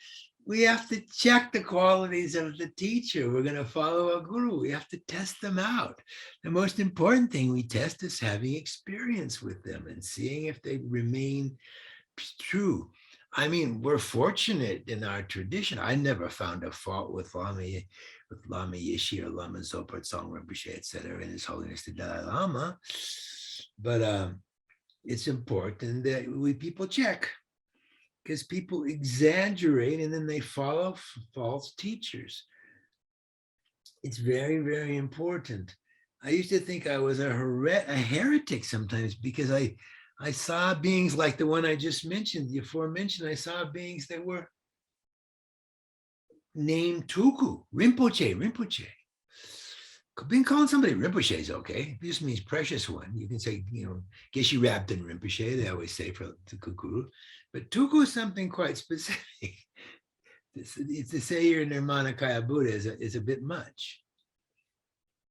we have to check the qualities of the teacher. We're going to follow a guru. We have to test them out. The most important thing we test is having experience with them and seeing if they remain true. I mean, we're fortunate in our tradition. I never found a fault with Lama Yeshe or Lama Zopa, Tsong Rinpoche, etc., and His Holiness the Dalai Lama. But it's important that people check, because people exaggerate and then they follow false teachers. It's very, very important. I used to think I was a heretic sometimes because I saw beings like the one I just mentioned, the aforementioned. I saw beings that were named Tuku, Rinpoche. Being calling somebody Rinpoche is okay. It just means precious one. You can say, Geshe Rabden Rinpoche, they always say for the Kukuru. But Tuku is something quite specific. It's to say you're Nirmanakaya Buddha is a bit much.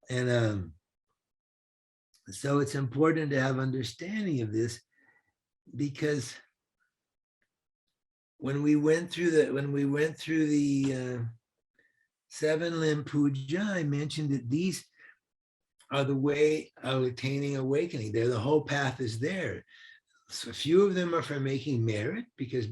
And so it's important to have understanding of this, because when we went through the 7 limb puja, I mentioned that these are the way of attaining awakening. The whole path is there. So a few of them are for making merit, because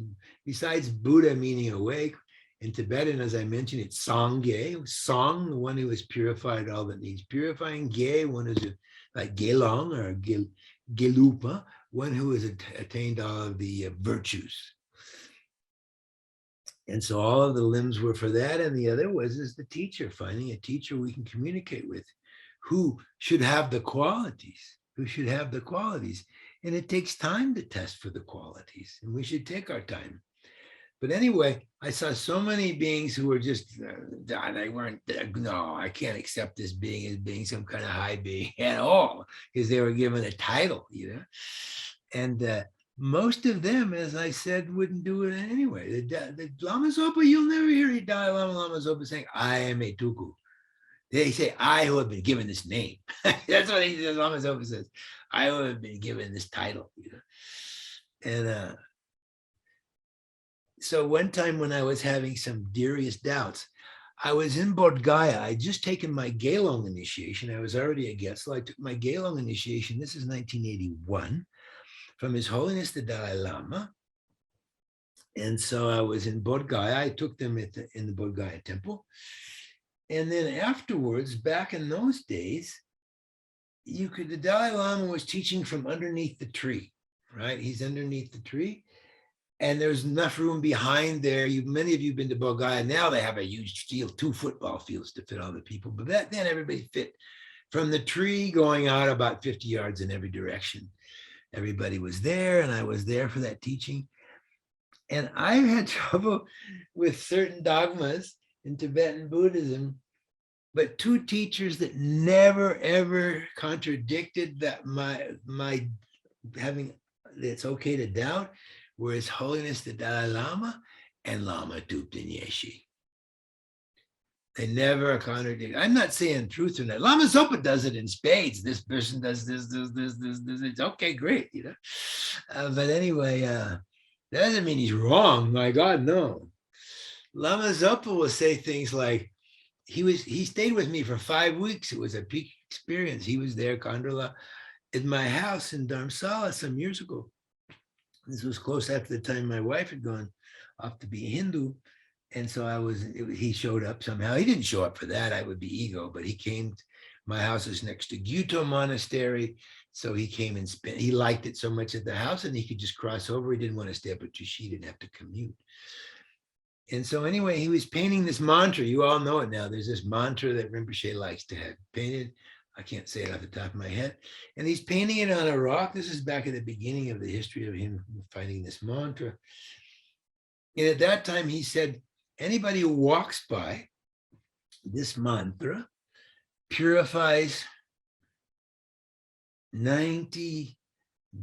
besides Buddha meaning awake, in Tibetan, as I mentioned, it's Sangye. Song, the one who has purified all that needs purifying. Ge, one who's like Gelong or Gelupa, one who has attained all of the virtues. And so all of the limbs were for that. And the other is the teacher, finding a teacher we can communicate with, who should have the qualities, And it takes time to test for the qualities, and we should take our time. But anyway, I saw so many beings who were just, they weren't, no, I can't accept this being as being some kind of high being at all, because they were given a title, And most of them, as I said, wouldn't do it anyway. The Lama Zopa, you'll never hear Dalai Lama Zopa saying, I am a tuku. They say, I who have been given this name. That's what he says. Lama Zopa says, I who have been given this title. And so one time when I was having some serious doubts, I was in Bodh Gaya. I'd just taken my Gelong initiation. I was already a guest, so I took my Gelong initiation. This is 1981 from His Holiness the Dalai Lama. And so I was in Bodh Gaya. I took them in the Bodh Gaya temple. And then afterwards, back in those days, the Dalai Lama was teaching from underneath the tree, right? He's underneath the tree. And there's enough room behind there. Many of you have been to Bodh Gaya. Now they have a huge field, 2 football fields to fit all the people. But back then, everybody fit from the tree going out about 50 yards in every direction. Everybody was there, and I was there for that teaching. And I had trouble with certain dogmas in Tibetan Buddhism, but 2 teachers that never, ever contradicted that my having it's okay to doubt were His Holiness the Dalai Lama and Lama Thupten Yeshe. They never contradict. I'm not saying truth or not. Lama Zopa does it in spades. This person does this. It's okay, great, But anyway, that doesn't mean he's wrong. My God, no. Lama Zopa will say things like, he stayed with me for 5 weeks. It was a peak experience. He was there, Kandala, in my house in Dharamsala some years ago. This was close after the time my wife had gone off to be a Hindu. And so he showed up somehow. He didn't show up for that. I would be ego, but he came. My house is next to Gyuto Monastery. So he came and he liked it so much at the house, and he could just cross over. He didn't want to stay up at Tushi, didn't have to commute. And so anyway, he was painting this mantra. You all know it now. There's this mantra that Rinpoche likes to have painted. I can't say it off the top of my head. And he's painting it on a rock. This is back at the beginning of the history of him finding this mantra. And at that time, he said, anybody who walks by this mantra purifies 90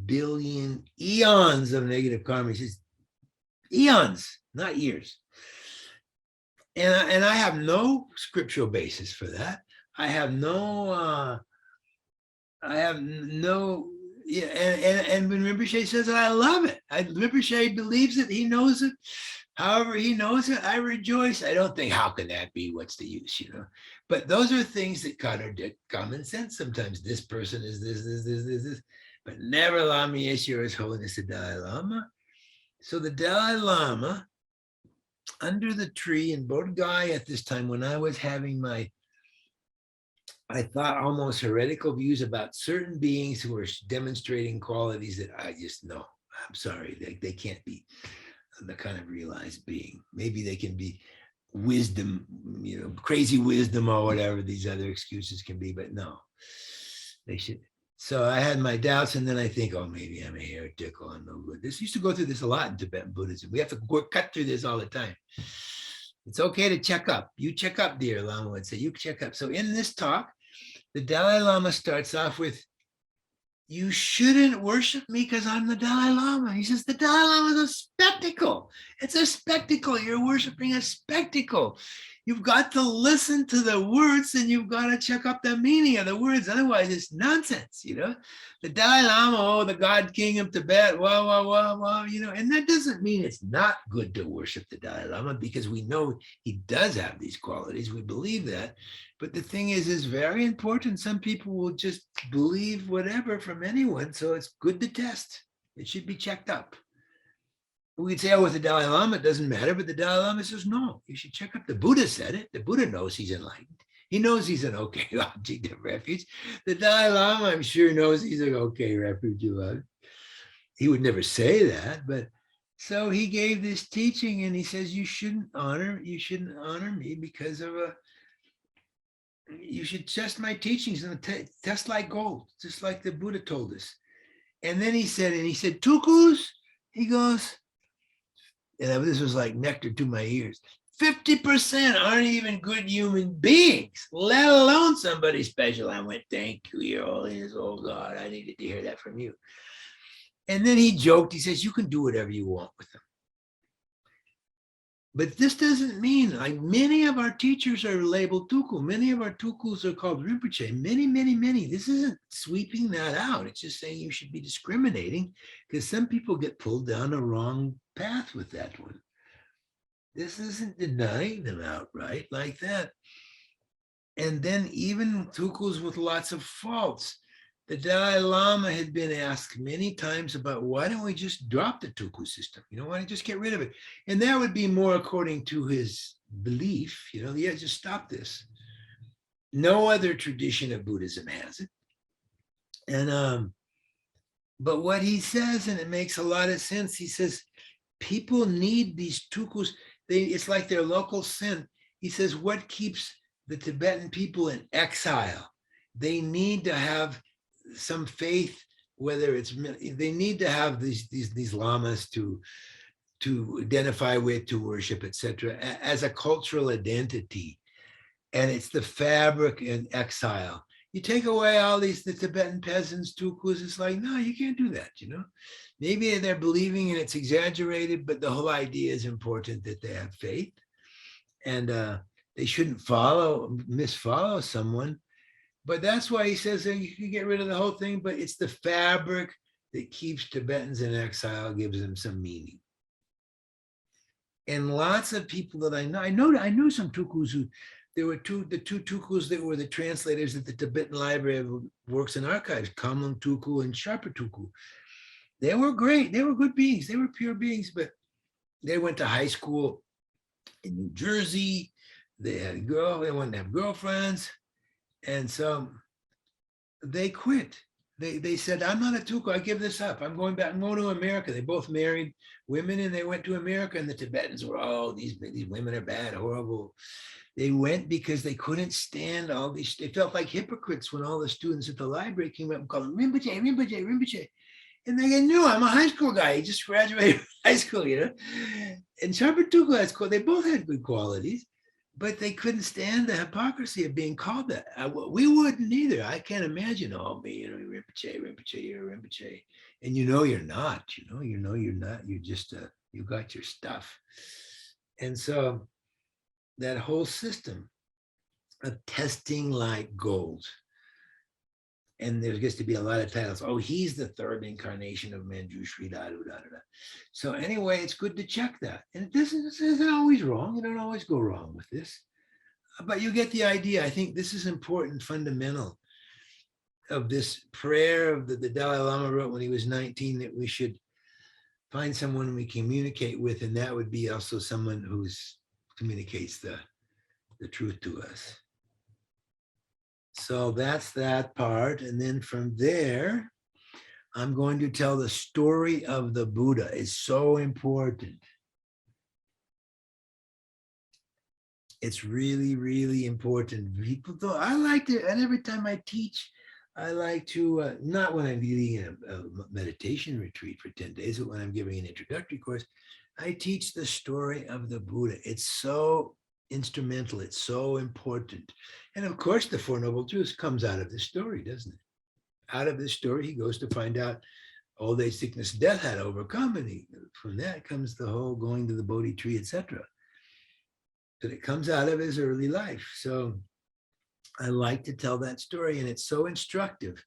billion eons of negative karma. He says, eons, not years. And I have no scriptural basis for that. I have no, yeah, and when Rinpoche says it, I love it. Rinpoche believes it, he knows it. However he knows it, I rejoice. I don't think, how can that be? What's the use, But those are things that contradict common sense. Sometimes this person is this, but never Lama Yeshe or His Holiness the Dalai Lama. So the Dalai Lama, under the tree in Bodh Gaya at this time, when I was having I thought almost heretical views about certain beings who were demonstrating qualities that I just know. I'm sorry, they can't be the kind of realized being. Maybe they can be wisdom, crazy wisdom or whatever these other excuses can be, but no, they should. So I had my doubts, and then I think, oh, maybe I'm a heretic, I'm no good. This used to go through this a lot in Tibetan Buddhism. We have to cut through this all the time. It's okay to check up. You check up, dear Lama would say, you check up. So in this talk, the Dalai Lama starts off with, you shouldn't worship me because I'm the Dalai Lama. He says, the Dalai Lama is a spectacle. It's a spectacle. You're worshiping a spectacle. You've got to listen to the words, and you've got to check up the meaning of the words. Otherwise, it's nonsense, The Dalai Lama, the God King of Tibet, and that doesn't mean it's not good to worship the Dalai Lama, because we know he does have these qualities. We believe that. But the thing is very important. Some people will just believe whatever from anyone. So it's good to test. It should be checked up. We could say, oh, with the Dalai Lama, it doesn't matter. But the Dalai Lama says, no, you should check up. The Buddha said it. The Buddha knows he's enlightened. He knows he's an okay object of refuge. The Dalai Lama, I'm sure, knows he's an okay refuge of love. He would never say that. But so he gave this teaching, and he says, you shouldn't honor me because of you should test my teachings and test like gold, just like the Buddha told us. And then he said, Tukus, he goes, and this was like nectar to my ears, 50% aren't even good human beings, let alone somebody special. I went, thank you, Your Holiness. Oh God, I needed to hear that from you. And then he joked, he says, you can do whatever you want with them. But this doesn't mean, like, many of our teachers are labeled tuku. Many of our tukus are called Rinpoche. Many, many, many. This isn't sweeping that out. It's just saying you should be discriminating, because some people get pulled down a wrong path with that one. This isn't denying them outright like that. And then even tukus with lots of faults. The Dalai Lama had been asked many times about, why don't we just drop the tuku system? You know, why don't you just get rid of it? And that would be more according to his belief, you know, yeah, just stop this. No other tradition of Buddhism has it. And but what he says, and it makes a lot of sense, he says, people need these tukus. It's like their local sin. He says, what keeps the Tibetan people in exile? They need to have some faith, whether it's, they need to have these lamas to identify with, to worship, etc., as a cultural identity. And it's the fabric in exile. You take away all the Tibetan peasants, tukus, it's like, no, you can't do that, you know. Maybe they're believing and it's exaggerated, but the whole idea is important, that they have faith, and they shouldn't misfollow someone. But that's why he says that you can get rid of the whole thing, but it's the fabric that keeps Tibetans in exile, gives them some meaning. And lots of people that I know some tukus who, there were the two tukus that were the translators at the Tibetan Library of Works and Archives, Kamlung Tuku and Sharpa Tuku. They were great. They were good beings. They were pure beings, but they went to high school in New Jersey. They wanted to have girlfriends. And so they quit. They said, I'm not a tuku, I give this up. I'm going back, I'm going to America. They both married women and they went to America, and the Tibetans were, oh, these women are bad, horrible. They went because they couldn't stand all these, they felt like hypocrites when all the students at the library came up and called them Rinpoche, Rinpoche, Rinpoche. And they go, no, I'm a high school guy. He just graduated from high school, you know. And Sharpa Tuku has, they both had good qualities, but they couldn't stand the hypocrisy of being called that. We wouldn't either. I can't imagine, oh, me, you know, Rinpoche, Rinpoche, you're a Rinpoche. And you know you're not, you're not. You're just, you got your stuff. And so that whole system of testing like gold, and there gets to be a lot of titles. Oh, he's the third incarnation of Manjushri, da, da, da, da. So anyway, it's good to check that. And this isn't always wrong. You don't always go wrong with this. But you get the idea. I think this is important, fundamental of this prayer the Dalai Lama wrote when he was 19, that we should find someone we communicate with, and that would be also someone who communicates the truth to us. So that's that part. And then from there, I'm going to tell the story of the Buddha. It's so important. It's really, really important. People don't, I like to, and every time I teach, I like to, not when I'm leading a meditation retreat for 10 days, but when I'm giving an introductory course, I teach the story of the Buddha. It's so instrumental. It's so important. And of course, the Four Noble Truths comes out of this story, doesn't it? Out of this story, he goes to find out old age, sickness, death had overcome. And from that comes the whole going to the Bodhi tree, etc. But it comes out of his early life. So I like to tell that story, and it's so instructive.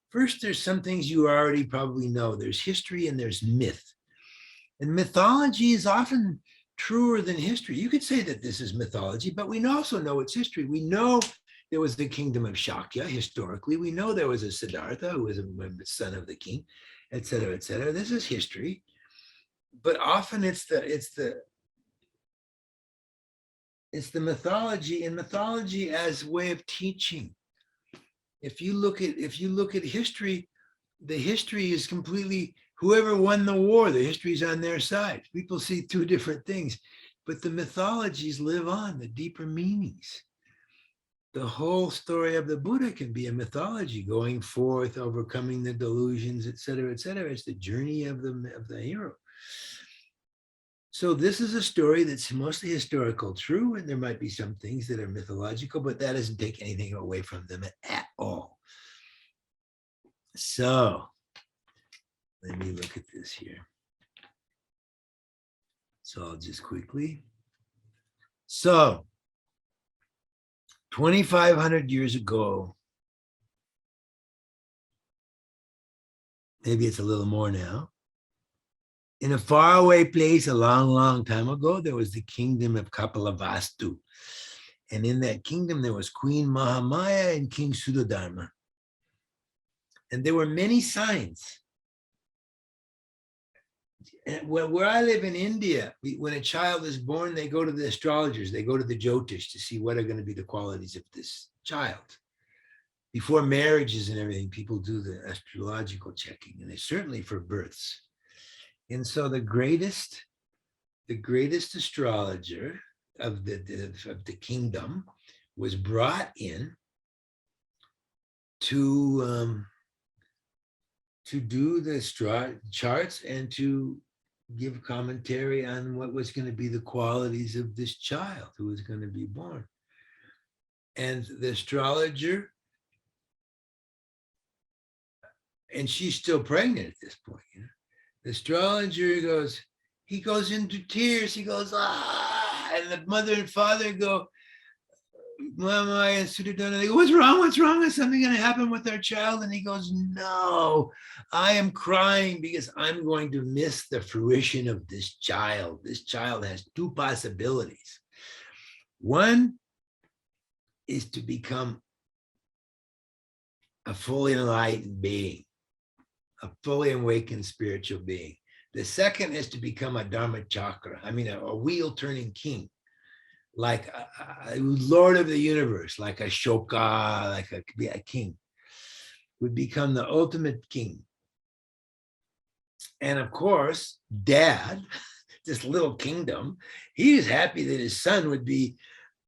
First, there's some things you already probably know. There's history and there's myth. And mythology is often truer than history. You could say that this is mythology, but we also know it's history. We know there was the kingdom of Shakya historically. We know there was a Siddhartha who was a son of the king, et cetera, et cetera. This is history. But often it's the mythology, and mythology as a way of teaching. If you look at history, the history is completely, whoever won the war, the history is on their side. People see two different things, but the mythologies live on, the deeper meanings. The whole story of the Buddha can be a mythology, going forth, overcoming the delusions, et cetera, et cetera. It's the journey of the hero. So this is a story that's mostly historical, true, and there might be some things that are mythological, but that doesn't take anything away from them at all. So let me look at this here. So I'll just quickly. So 2,500 years ago, maybe it's a little more now, in a faraway place a long, long time ago, there was the kingdom of Kapilavastu. And in that kingdom, there was Queen Mahamaya and King Suddhodama. And there were many signs. And where I live in India, when a child is born, they go to the astrologers, they go to the Jyotish to see what are going to be the qualities of this child. Before marriages and everything, people do the astrological checking, and it's certainly for births. And so the greatest astrologer of the kingdom was brought in to do the charts and to give commentary on what was going to be the qualities of this child who was going to be born. And the astrologer, and she's still pregnant at this point, you know. The astrologer goes into tears. He goes, ah, and the mother and father go, Mama and Suddhodana, they go, what's wrong? What's wrong? Is something going to happen with our child? And he goes, no, I am crying because I'm going to miss the fruition of this child. This child has two possibilities. One is to become a fully enlightened being, a fully awakened spiritual being. The second is to become a Dharma chakra, a wheel turning king, like a Lord of the universe, like Ashoka, like a king, would become the ultimate king. And of course, Dad, this little kingdom, he is happy that his son would be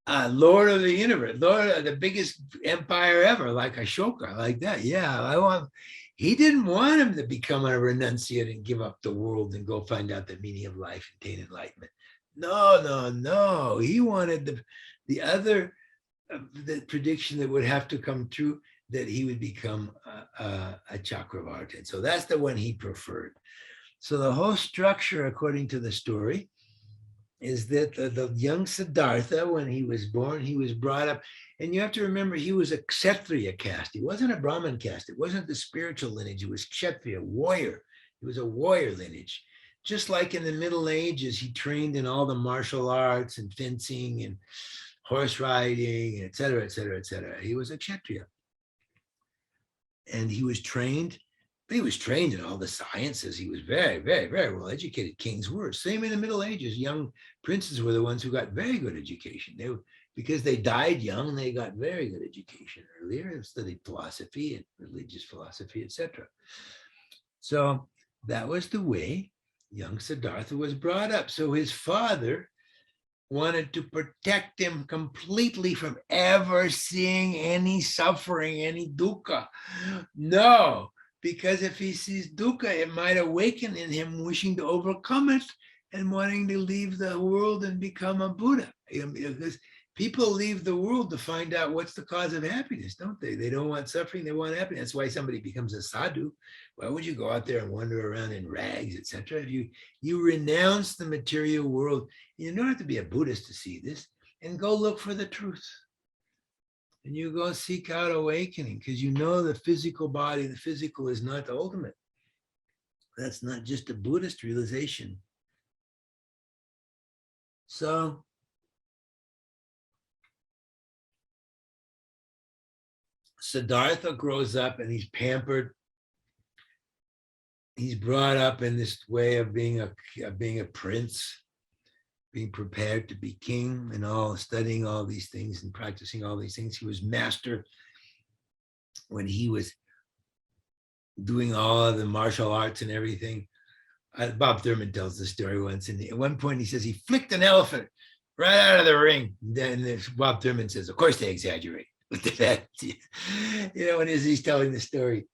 Lord of the universe, Lord of the biggest empire ever, like Ashoka, like that. Yeah, he didn't want him to become a renunciate and give up the world and go find out the meaning of life and attain enlightenment. No. He wanted the other, the prediction that would have to come true, that he would become a Chakravartin. And so that's the one he preferred. So the whole structure, according to the story, is that the young Siddhartha, when he was born, he was brought up, and you have to remember, he was a Kshatriya caste. He wasn't a Brahmin caste. It wasn't the spiritual lineage. It was Kshatriya, warrior. It was a warrior lineage. Just like in the Middle Ages, he trained in all the martial arts and fencing and horse riding, et cetera, et cetera, et cetera. He was a Kshatriya. And he was trained in all the sciences. He was very, very, very well educated. Kings were. Same in the Middle Ages. Young princes were the ones who got very good education. Because they died young, they got very good education earlier and studied philosophy and religious philosophy, etc. So that was the way young Siddhartha was brought up. So his father wanted to protect him completely from ever seeing any suffering, any dukkha. No, because if he sees dukkha, it might awaken in him wishing to overcome it and wanting to leave the world and become a Buddha. Because people leave the world to find out what's the cause of happiness, don't they? They don't want suffering, they want happiness. That's why somebody becomes a sadhu. Why would you go out there and wander around in rags, etc.? If you renounce the material world, you don't have to be a Buddhist to see this, and go look for the truth. And you go seek out awakening, because you know the physical body, the physical is not the ultimate. That's not just a Buddhist realization. So Siddhartha grows up and he's pampered. He's brought up in this way of being a prince, being prepared to be king, and all, studying all these things and practicing all these things. He was master when he was doing all of the martial arts and everything. Bob Thurman tells the story once, and at one point he says he flicked an elephant right out of the ring. Then Bob Thurman says, of course they exaggerate. When he's telling the story.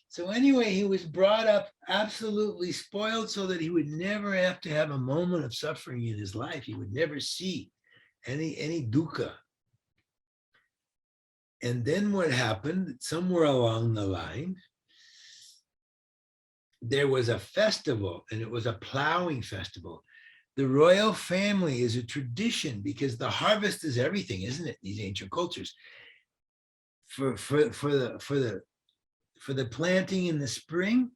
So anyway, he was brought up absolutely spoiled so that he would never have to have a moment of suffering in his life. He would never see any dukkha. And then what happened, somewhere along the line, there was a festival, and it was a plowing festival. The royal family is a tradition because the harvest is everything, isn't it? These ancient cultures. For the planting in the spring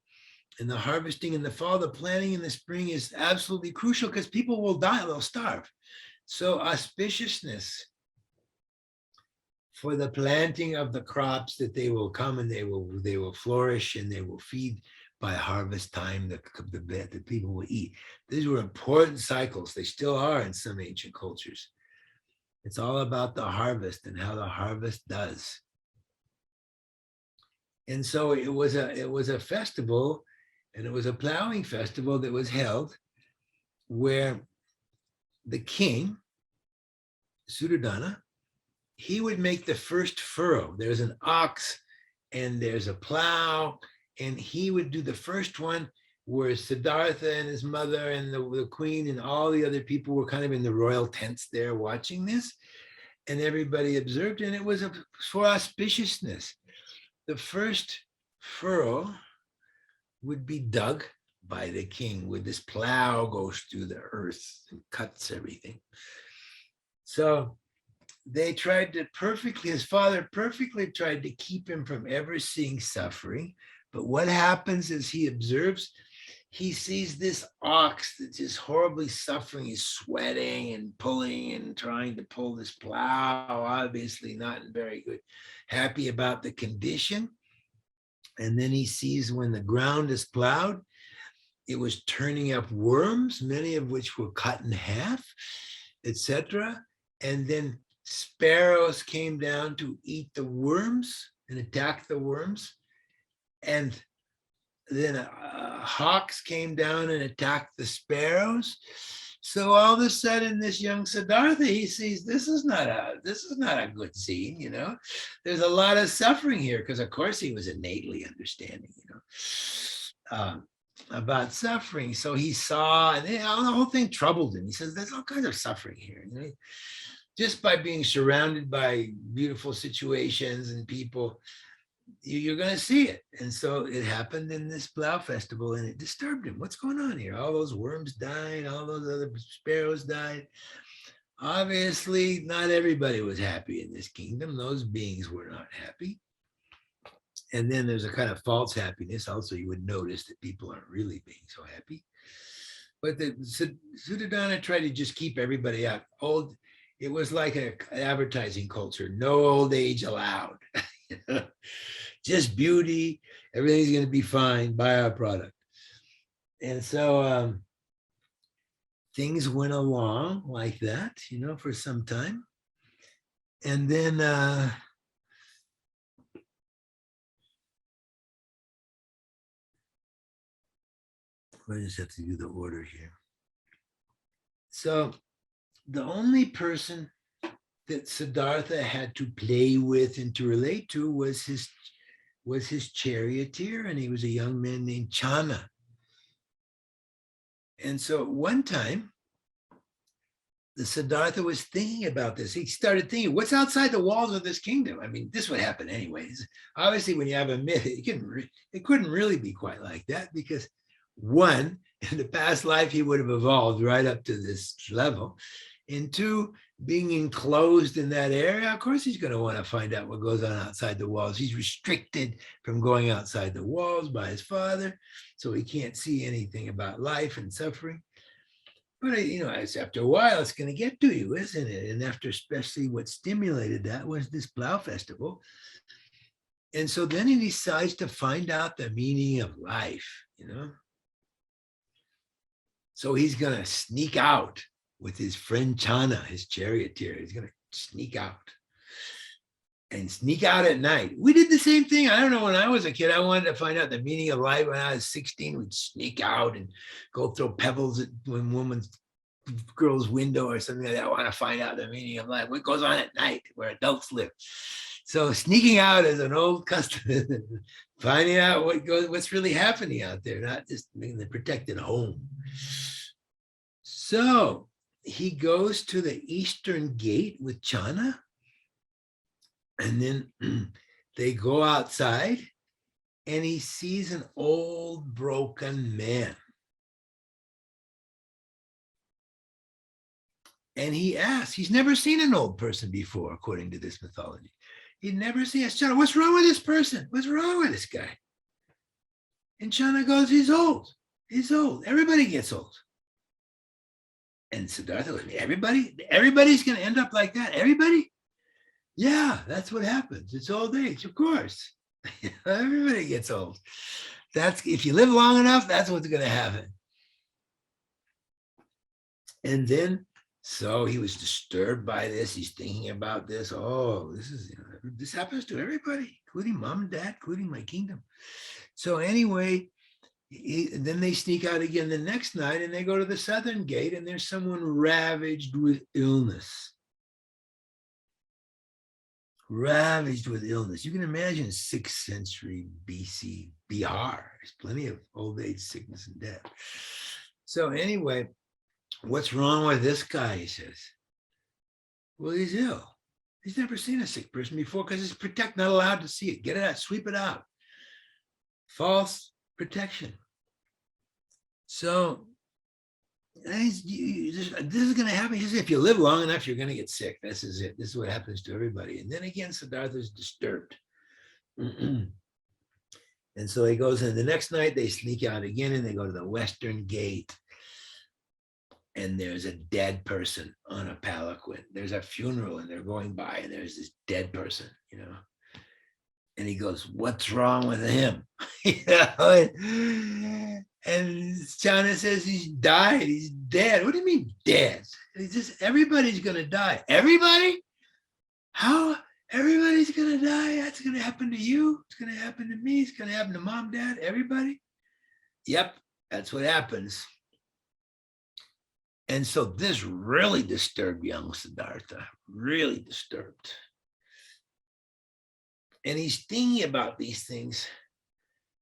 and the harvesting in the fall, the planting in the spring is absolutely crucial because people will die, they'll starve. So auspiciousness for the planting of the crops, that they will come and they will flourish and they will feed by harvest time, the people will eat. These were important cycles. They still are in some ancient cultures. It's all about the harvest and how the harvest does. And so it was a festival, and it was a plowing festival that was held where the king, Suddhodana, he would make the first furrow. There's an ox and there's a plow, and he would do the first one, where Siddhartha and his mother and the queen and all the other people were kind of in the royal tents there watching this, and everybody observed, and it was for auspiciousness. The first furrow would be dug by the king, with this plow goes through the earth and cuts everything. So they tried to his father perfectly tried to keep him from ever seeing suffering. But what happens is he observes, he sees this ox that's just horribly suffering. He's sweating and pulling and trying to pull this plow, obviously not very good, happy about the condition. And then he sees when the ground is plowed, it was turning up worms, many of which were cut in half, etc. And then sparrows came down to eat the worms and attack the worms. And then hawks came down and attacked the sparrows. So all of a sudden, this young Siddhartha, he sees this is not a good scene, you know. There's a lot of suffering here, because of course he was innately understanding, you know, about suffering. So he saw, and the whole thing troubled him. He says, "There's all kinds of suffering here." You know? Just by being surrounded by beautiful situations and people, you're going to see it. And so it happened in this plow festival, and it disturbed him. What's going on here? All those worms died, all those other sparrows died. Obviously, not everybody was happy in this kingdom. Those beings were not happy. And then there's a kind of false happiness. Also, you would notice that people aren't really being so happy. But the Suddhodana tried to just keep everybody out. It was like an advertising culture. No old age allowed. Just beauty. Everything's going to be fine. Buy our product. And so things went along like that, you know, for some time. And then I just have to do the order here. So the only person that Siddhartha had to play with and to relate to was his charioteer, and he was a young man named Chana. And so at one time, the Siddhartha was thinking about this. He started thinking, what's outside the walls of this kingdom? I mean, this would happen anyways. Obviously, when you have a myth, it couldn't really be quite like that, because one, in the past life, he would have evolved right up to this level. And two, being enclosed in that area, of course, he's going to want to find out what goes on outside the walls. He's restricted from going outside the walls by his father, so he can't see anything about life and suffering. But, you know, after a while, it's going to get to you, isn't it? And after, especially what stimulated that was this plow festival. And so then he decides to find out the meaning of life, you know. So he's going to sneak out with his friend Chana, his charioteer. He's going to sneak out at night. We did the same thing. I don't know, when I was a kid, I wanted to find out the meaning of life. When I was 16, we'd sneak out and go throw pebbles at one girl's window or something like that. I want to find out the meaning of life. What goes on at night where adults live. So sneaking out is an old custom, finding out what's really happening out there, not just in the protected home. So he goes to the eastern gate with Chana, and then they go outside, and he sees an old broken man. And he asked, he's never seen an old person before, according to this mythology. He'd never seen us. Chana, what's wrong with this person? What's wrong with this guy? And Chana goes, he's old. He's old. Everybody gets old. And Siddhartha goes, everybody's going to end up like that. Everybody? Yeah, that's what happens. It's old age, of course. Everybody gets old. That's if you live long enough, that's what's going to happen. And then, so he was disturbed by this. He's thinking about this. Oh, this happens to everybody, including mom and dad, including my kingdom. So anyway, then they sneak out again the next night and they go to the southern gate and there's someone ravaged with illness. Ravaged with illness. You can imagine 6th century BC Bihar. There's plenty of old age, sickness, and death. So anyway, what's wrong with this guy, he says. Well, he's ill. He's never seen a sick person before because he's not allowed to see it. Get it out, sweep it out. False protection. So this is going to happen. He says, if you live long enough, you're going to get sick. This is it. This is what happens to everybody. And then again, Siddhartha's disturbed. And so he goes in the next night, they sneak out again and they go to the western gate. And there's a dead person on a palanquin. There's a funeral and they're going by and there's this dead person, And he goes, what's wrong with him? And Chana says he's died, he's dead. What do you mean dead? He says, everybody's gonna die. Everybody? How? Everybody's gonna die? That's gonna happen to you. It's gonna happen to me. It's gonna happen to mom, dad, everybody? Yep, that's what happens. And so this really disturbed young Siddhartha, really disturbed. And he's thinking about these things.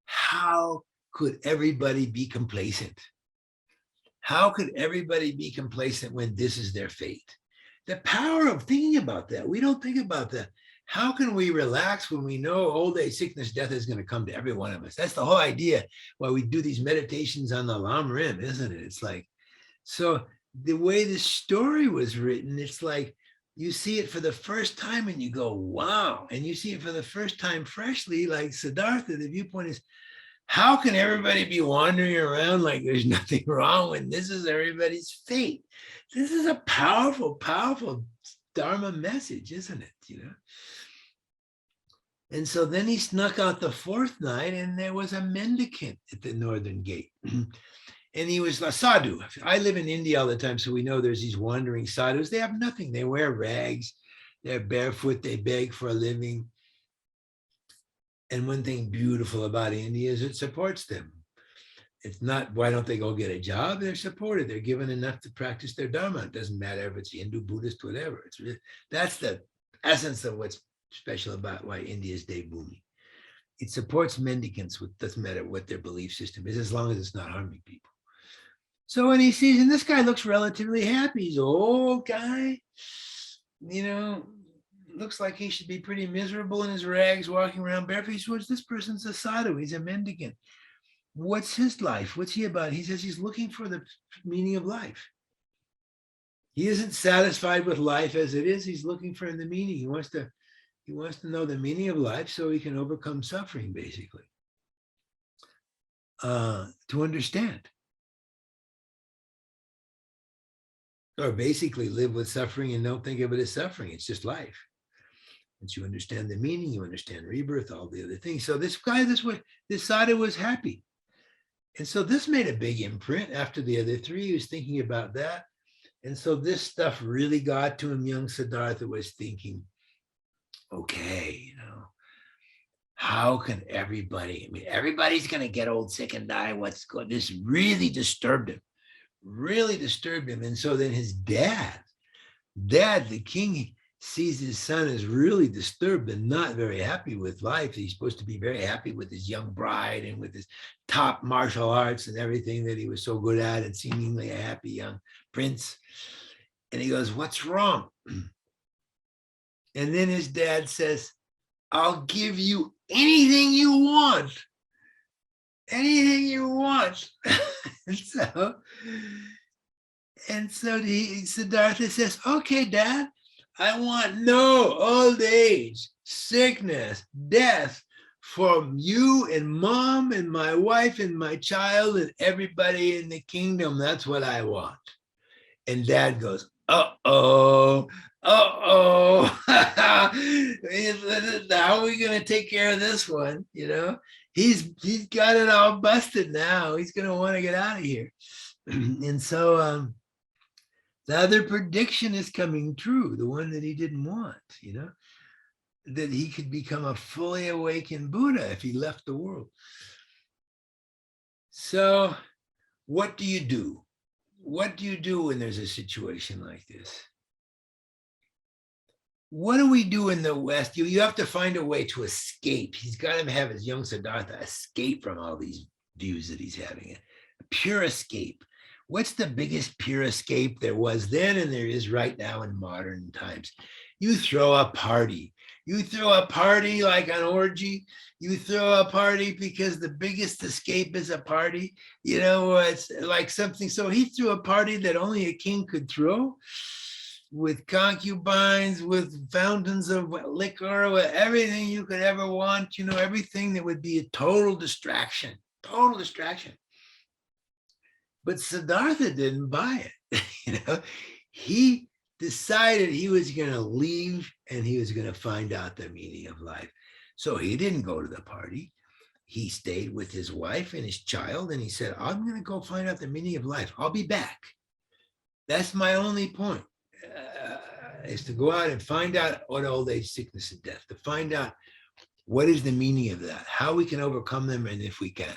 How could everybody be complacent? How could everybody be complacent when this is their fate? The power of thinking about that. We don't think about that. How can we relax when we know old age, sickness, death is going to come to every one of us? That's the whole idea why we do these meditations on the Lam Rim, isn't it? It's like, so the way this story was written, it's like you see it for the first time and you go, wow. And you see it for the first time freshly, like Siddhartha, the viewpoint is, how can everybody be wandering around like there's nothing wrong when this is everybody's fate? This is a powerful, powerful Dharma message, isn't it? And so then he snuck out the fourth night and there was a mendicant at the northern gate. And he was a sadhu. I live in India all the time, so we know there's these wandering sadhus. They have nothing. They wear rags. They're barefoot. They beg for a living. And one thing beautiful about India is it supports them. It's not, why don't they go get a job? They're supported. They're given enough to practice their Dharma. It doesn't matter if it's Hindu, Buddhist, whatever. It's really, that's the essence of what's special about why India is Devbhumi. It supports mendicants, with doesn't matter what their belief system is, as long as it's not harming people. So when he sees, and this guy looks relatively happy, he's an old guy, looks like he should be pretty miserable in his rags, walking around barefoot. He says, this person's a sadhu, he's a mendicant. What's his life? What's he about? He says he's looking for the meaning of life. He isn't satisfied with life as it is. He's looking for the meaning. He wants to know the meaning of life so he can overcome suffering, basically. To understand. Or basically live with suffering and don't think of it as suffering. It's just life. Once you understand the meaning, you understand rebirth, all the other things. So this guy, this sadhu was happy. And so this made a big imprint after the other three. He was thinking about that. And so this stuff really got to him. Young Siddhartha was thinking, okay, how can everybody, everybody's going to get old, sick, and die. This really disturbed him. And so then his dad, the king, sees his son is really disturbed and not very happy with life. He's supposed to be very happy with his young bride and with his top martial arts and everything that he was so good at, and seemingly a happy young prince. And he goes, what's wrong? And then his dad says, I'll give you anything you want. Anything you want. And so Siddhartha says, okay, Dad, I want no old age, sickness, death from you and Mom and my wife and my child and everybody in the kingdom. That's what I want. And Dad goes, uh-oh, uh-oh. How are we going to take care of this one? You know, he's got it all busted now. He's going to want to get out of here. And so the other prediction is coming true, the one that he didn't want, you know, that he could become a fully awakened Buddha if he left the world. So what do you do? What do you do when there's a situation like this? What do we do in the West? You have to find a way to escape. He's got to have his young Siddhartha escape from all these views that he's having, a pure escape. What's the biggest pure escape there was then and there is right now in modern times? You throw a party. You throw a party like an orgy. You throw a party because the biggest escape is a party. You know, it's like something. So he threw a party that only a king could throw, with concubines, with fountains of liquor, with everything you could ever want, you know, everything that would be a total distraction. But Siddhartha didn't buy it. You know, he decided he was going to leave and he was going to find out the meaning of life. So he didn't go to the party. He stayed with his wife and his child, and he said, I'm going to go find out the meaning of life. I'll be back. That's my only point, is to go out and find out what old age, sickness, and death, to find out what is the meaning of that, how we can overcome them, and if we can.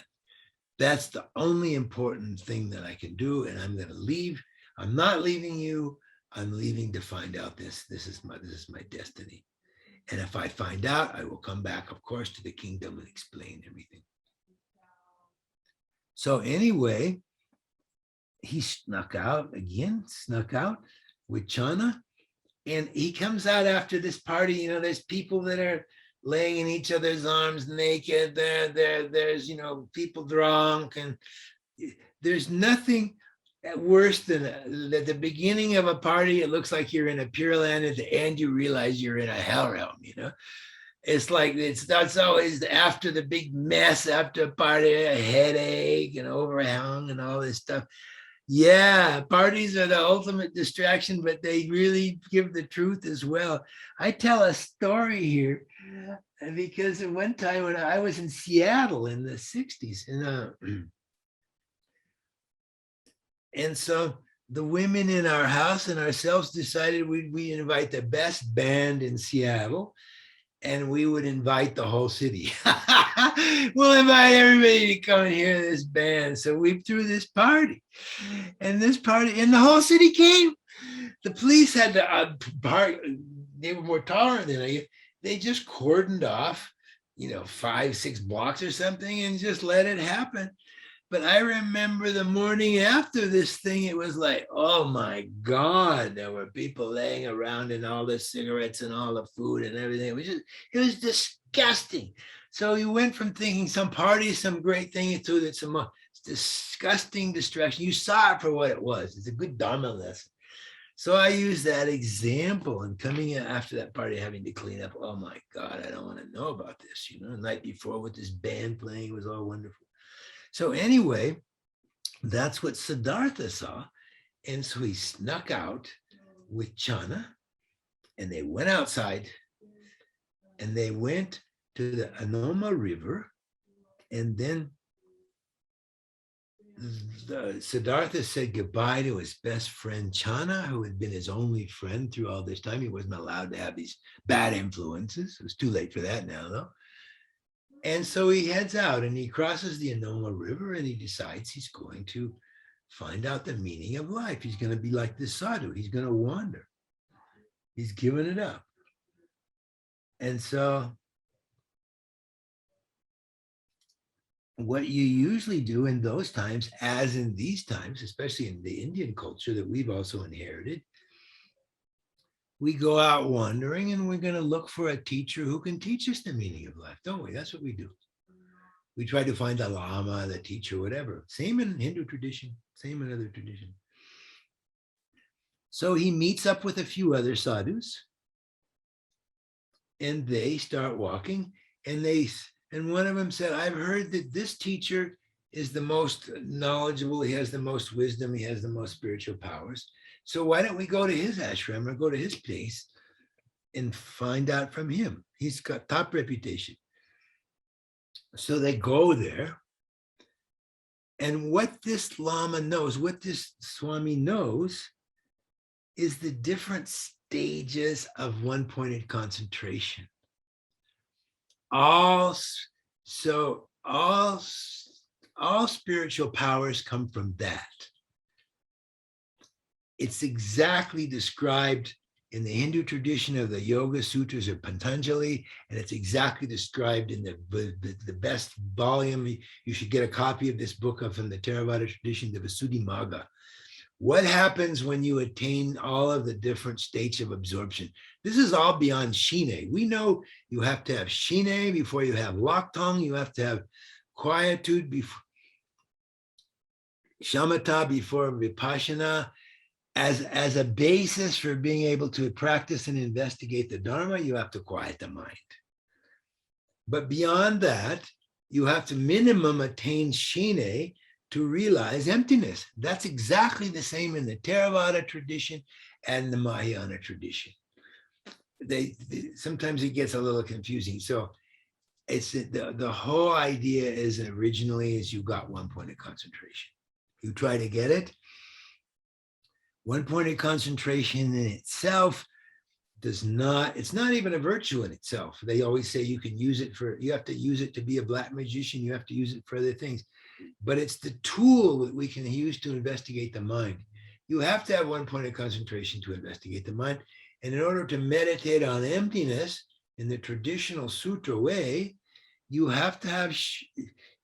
That's the only important thing that I can do, and I'm going to leave. I'm not leaving you. I'm leaving to find out this. This is my destiny. And if I find out, I will come back, of course, to the kingdom and explain everything. So anyway, he snuck out with Chana, and he comes out after this party. You know, there's people that are laying in each other's arms naked. There's, you know, people drunk, and there's nothing worse than at the beginning of a party, it looks like you're in a Pure Land. At the end, you realize you're in a hell realm, you know? It's like, that's always after the big mess, after a party, a headache and overhang and all this stuff. Yeah, parties are the ultimate distraction, but they really give the truth as well. I tell a story here because at one time when I was in Seattle in the 60s, and so the women in our house and ourselves decided we invite the best band in Seattle, and we would invite the whole city. We'll invite everybody to come and hear this band. So we threw this party, and the whole city came. The police had to they were more tolerant than I. They just cordoned off, 5-6 blocks or something, and just let it happen. But I remember the morning after this thing, it was like, oh my God, there were people laying around and all the cigarettes and all the food and everything. It was disgusting. So you went from thinking some party, some great thing, to that some disgusting distraction. You saw it for what it was. It's a good Dharma lesson. So I use that example, and coming in after that party, having to clean up. Oh my God, I don't want to know about this. The night before with this band playing, it was all wonderful. So anyway, that's what Siddhartha saw. And so he snuck out with Chana, and they went outside, and they went to the Anoma River, and then Siddhartha said goodbye to his best friend Chana, who had been his only friend through all this time. He wasn't allowed to have these bad influences. It was too late for that now, though. And so he heads out and he crosses the Anoma River, and he decides he's going to find out the meaning of life. He's going to be like this sadhu. He's going to wander. He's given it up. And so what you usually do in those times, as in these times, especially in the Indian culture that we've also inherited, we go out wandering, and we're going to look for a teacher who can teach us the meaning of life, don't we? That's what we do. We try to find the Lama, the teacher, whatever. Same in Hindu tradition, same in other tradition. So he meets up with a few other sadhus, and they start walking, and one of them said, I've heard that this teacher is the most knowledgeable, he has the most wisdom, he has the most spiritual powers. So why don't we go to his ashram or go to his place and find out from him? He's got top reputation. So they go there. And what this Lama knows, what this Swami knows, is the different stages of one-pointed concentration. All spiritual powers come from that. It's exactly described in the Hindu tradition of the Yoga Sutras of Patanjali, and it's exactly described in the best volume. You should get a copy of this book from the Theravada tradition, the Visuddhimagga. What happens when you attain all of the different states of absorption? This is all beyond Shine. We know you have to have Shine before you have Laktang. You have to have quietude before Shamatha, before Vipassana. As a basis for being able to practice and investigate the Dharma, you have to quiet the mind. But beyond that, you have to minimum attain Shine to realize emptiness. That's exactly the same in the Theravada tradition and the Mahayana tradition. Sometimes it gets a little confusing. So it's the whole idea is originally is you got one point of concentration. You try to get it. One point of concentration in itself it's not even a virtue in itself. They always say you have to use it to be a black magician, you have to use it for other things. But it's the tool that we can use to investigate the mind. You have to have one point of concentration to investigate the mind. And in order to meditate on emptiness in the traditional sutra way, you have to have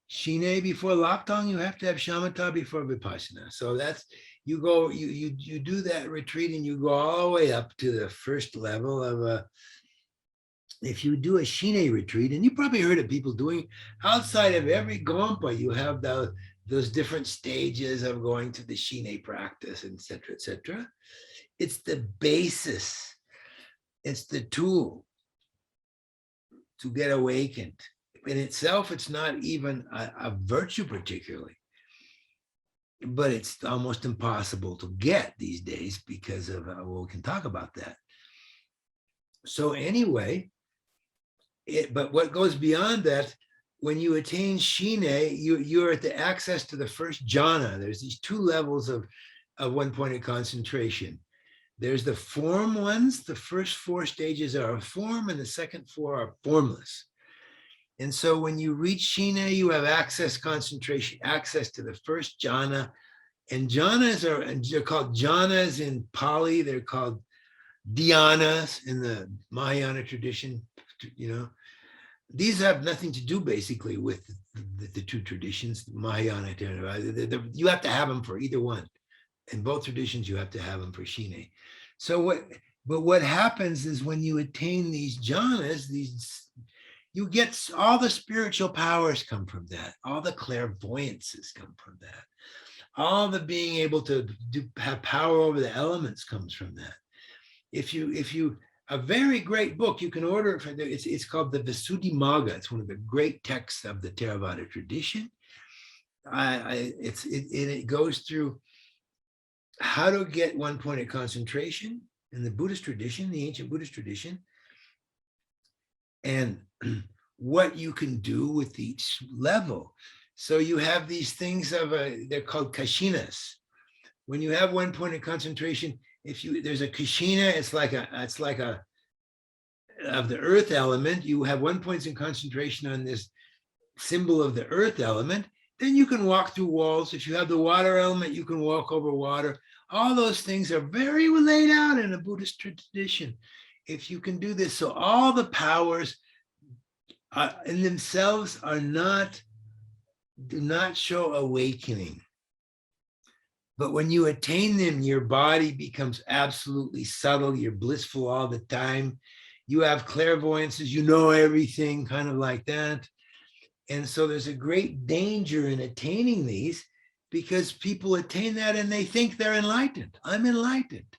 Shine before Laktang, you have to have Shamatha before Vipassana. So that's, you do that retreat and you go all the way up to the first level of if you do a Shine retreat, and you probably heard of people doing, outside of every Gompa, you have those different stages of going to the Shine practice, et cetera, et cetera. It's the basis. It's the tool to get awakened. In itself, it's not even a virtue particularly, but it's almost impossible to get these days because of, we can talk about that. So anyway, but what goes beyond that, when you attain Shine, you're at the access to the first jhana. There's these two levels of one-pointed concentration. There's the form ones. The first four stages are a form, and the second four are formless. And so when you reach Shine, you have access to the first jhana. And they're called jhanas in Pali. They're called dhyanas in the Mahayana tradition. These have nothing to do basically with the two traditions, Mahayana. You have to have them for either one. In both traditions, you have to have them for Shine. So what happens is when you attain these jhanas, you get all the spiritual powers come from that. All the clairvoyances come from that. All the being able to have power over the elements comes from that. If you a very great book, you can order it from it's called the Visuddhimagga. It's one of the great texts of the Theravada tradition. It goes through how to get one point of concentration in the Buddhist tradition, the ancient Buddhist tradition, and what you can do with each level. So you have these things they're called kashinas. When you have one point of concentration, there's a kashina, it's like a of the earth element. You have 1 point in concentration on this symbol of the earth element. Then you can walk through walls. If you have the water element, you can walk over water. All those things are very well laid out in a Buddhist tradition. If you can do this, so all the powers in themselves do not show awakening. But when you attain them, your body becomes absolutely subtle. You're blissful all the time. You have clairvoyances, you know everything, kind of like that. And so there's a great danger in attaining these because people attain that and they think they're enlightened. I'm enlightened.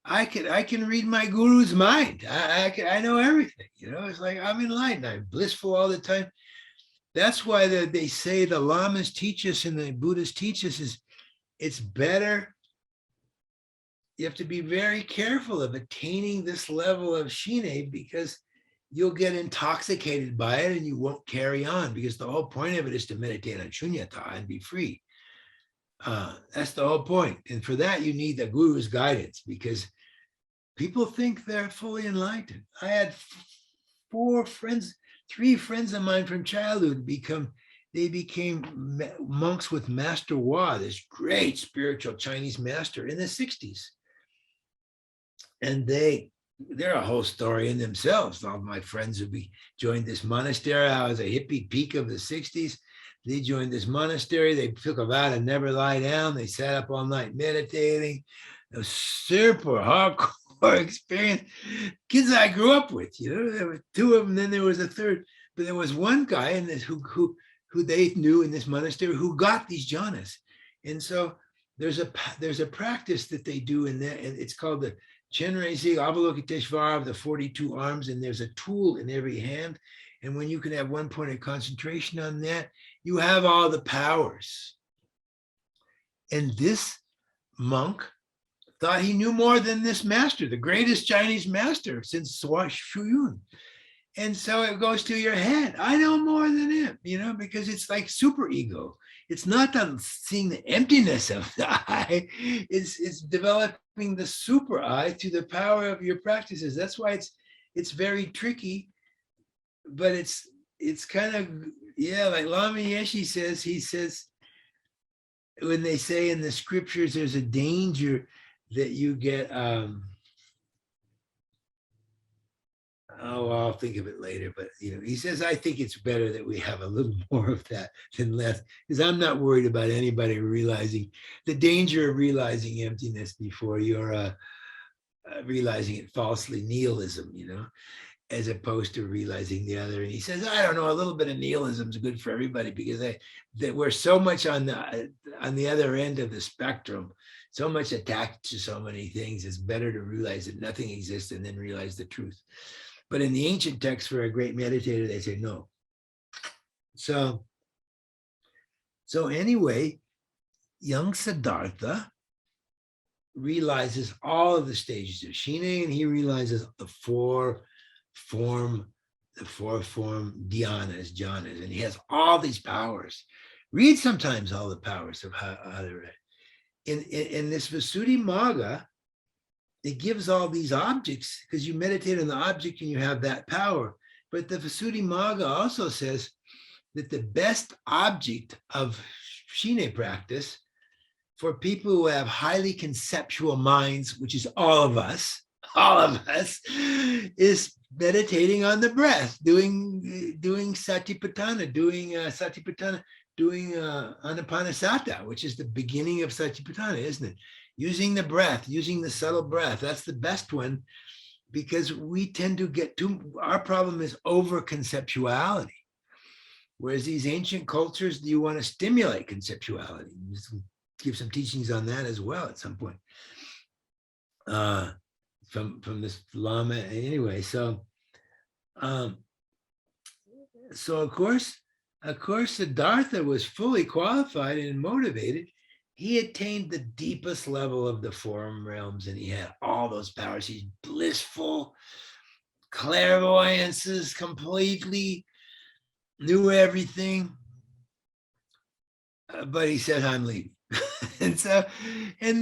I can read my guru's mind. I know everything. It's like I'm enlightened. I'm blissful all the time. That's why they say the lamas teach us and the Buddhists teach us is it's better. You have to be very careful of attaining this level of shine because you'll get intoxicated by it and you won't carry on, because the whole point of it is to meditate on shunyata and be free. That's the whole point. And for that, you need the guru's guidance, because people think they're fully enlightened. I had three friends of mine from childhood became monks with Master Hua, this great spiritual Chinese master in the 60s. And they're a whole story in themselves. All my friends who joined this monastery. I was a hippie peak of the 60s. They joined this monastery. They took a vow to never lie down. They sat up all night meditating. It was super hardcore experience. Kids I grew up with, there were two of them, then there was a third. But there was one guy in this who they knew in this monastery who got these jhanas. And so there's a practice that they do in that, and it's called the Chenrezig Avalokiteshvara of the 42 arms, and there's a tool in every hand. And when you can have one point of concentration on that, you have all the powers. And this monk thought he knew more than this master, the greatest Chinese master since Shuyun. And so it goes to your head. I know more than him, because it's like super ego. It's not seeing the emptiness of the I. It's developing the super I to the power of your practices. That's why it's very tricky, but it's kind of, like Lama Yeshe says, he says, when they say in the scriptures, there's a danger that you get, I'll think of it later, but he says, I think it's better that we have a little more of that than less, because I'm not worried about anybody realizing the danger of realizing emptiness before you're realizing it falsely, nihilism, as opposed to realizing the other. And he says, I don't know, a little bit of nihilism is good for everybody, because that we're so much on the other end of the spectrum, so much attached to so many things. It's better to realize that nothing exists and then realize the truth. But in the ancient texts for a great meditator, they say no. So anyway, young Siddhartha realizes all of the stages of shine, and he realizes the four form dhyanas, jhanas, and he has all these powers. Read sometimes all the powers of how they're read. In this Visuddhimagga, it gives all these objects, because you meditate on the object and you have that power. But the Visuddhimagga also says that the best object of shine practice for people who have highly conceptual minds, which is all of us, is meditating on the breath, doing satipatthana, doing anapanasati, which is the beginning of satipatthana, isn't it? Using the breath, using the subtle breath. That's the best one, because we tend to our problem is over conceptuality. Whereas these ancient cultures, do you want to stimulate conceptuality? Give some teachings on that as well at some point. From this Lama anyway. So of course, Siddhartha was fully qualified and motivated. He attained the deepest level of the form realms, and he had all those powers. He's blissful, clairvoyances, completely knew everything. But he said, I'm leaving. And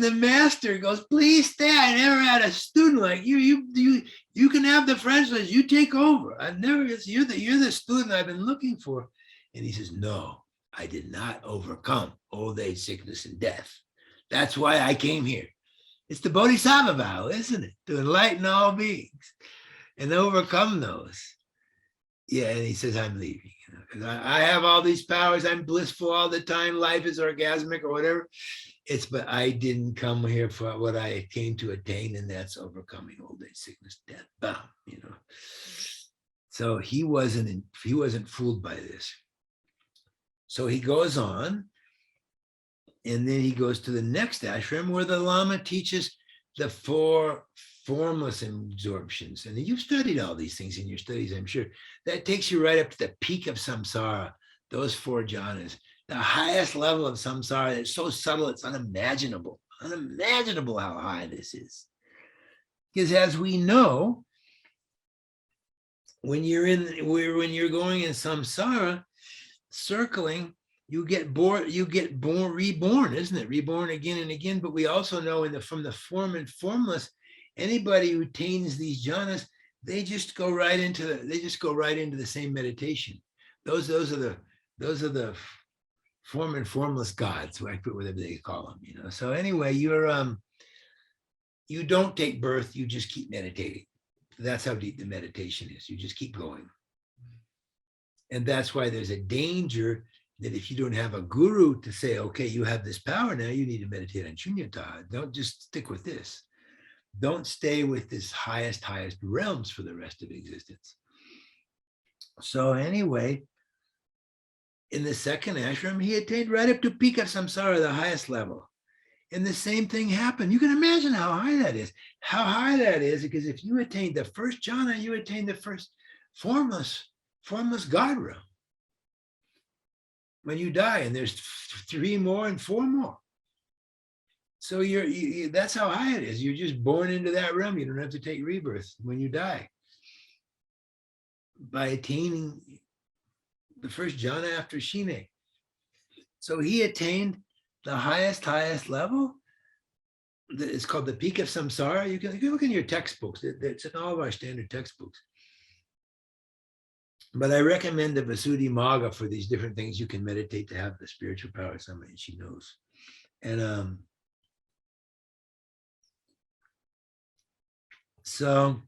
the master goes, please stay. I never had a student like you. You can have the French list. You take over. You're the student I've been looking for. And he says, no, I did not overcome old age, sickness, and death. That's why I came here. It's the Bodhisattva vow, isn't it? To enlighten all beings and overcome those. Yeah, and he says, I'm leaving. Because I have all these powers. I'm blissful all the time. Life is orgasmic or whatever. But I didn't come here for what I came to attain, and that's overcoming old age, sickness, death. Bam, So he wasn't fooled by this. So he goes on, and then he goes to the next ashram where the Lama teaches the four formless absorptions. And you've studied all these things in your studies, I'm sure. That takes you right up to the peak of samsara, those four jhanas, the highest level of samsara. It's so subtle, it's unimaginable. Unimaginable how high this is. Because as we know, when you're going in samsara, circling, you get reborn, isn't it? Reborn again and again. But we also know from the form and formless, anybody who attains these jhanas, they just go right into the same meditation. Those are the form and formless gods, whatever they call them, you know. So anyway, you don't take birth, you just keep meditating. That's how deep the meditation is. You just keep going. And that's why there's a danger that if you don't have a guru to say, okay, you have this power now, you need to meditate on shunyata. Don't just stick with this. Don't stay with this highest realms for the rest of existence. So anyway, in the second ashram, he attained right up to Peak of Samsara, the highest level. And the same thing happened. You can imagine how high that is. How high that is, because if you attain the first jhana, you attain the first formless God realm. When you die, and there's 3 more and 4 more. So that's how high it is. You're just born into that realm. You don't have to take rebirth when you die. By attaining the first jhana after Shine. So he attained the highest level. It's called the Peak of Samsara. You can look in your textbooks. It's in all of our standard textbooks. But I recommend the Visuddhimagga for these different things you can meditate to have the spiritual power of somebody she knows. And so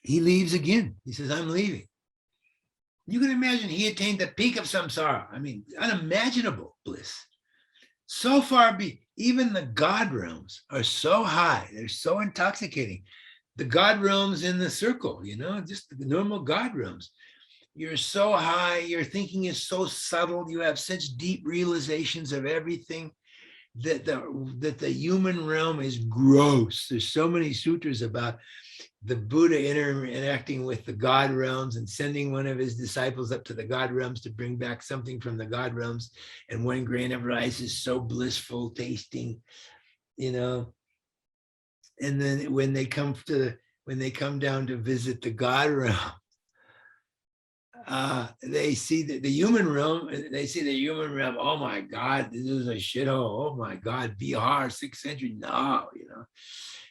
he leaves again. He says, I'm leaving. You can imagine he attained the peak of samsara. I mean, unimaginable bliss. So far, even the God realms are so high. They're so intoxicating. The God realms in the circle, you know, just the normal God realms. You're so high, your thinking is so subtle, you have such deep realizations of everything that the human realm is gross. There's so many sutras about the Buddha interacting with the God realms and sending one of his disciples up to the God realms to bring back something from the God realms. And one grain of rice is so blissful tasting, you know. And then when they come down to visit the God realm, they see the human realm. Oh my God, this is a shithole. Oh my God, Bihar, 6th century. No, you know,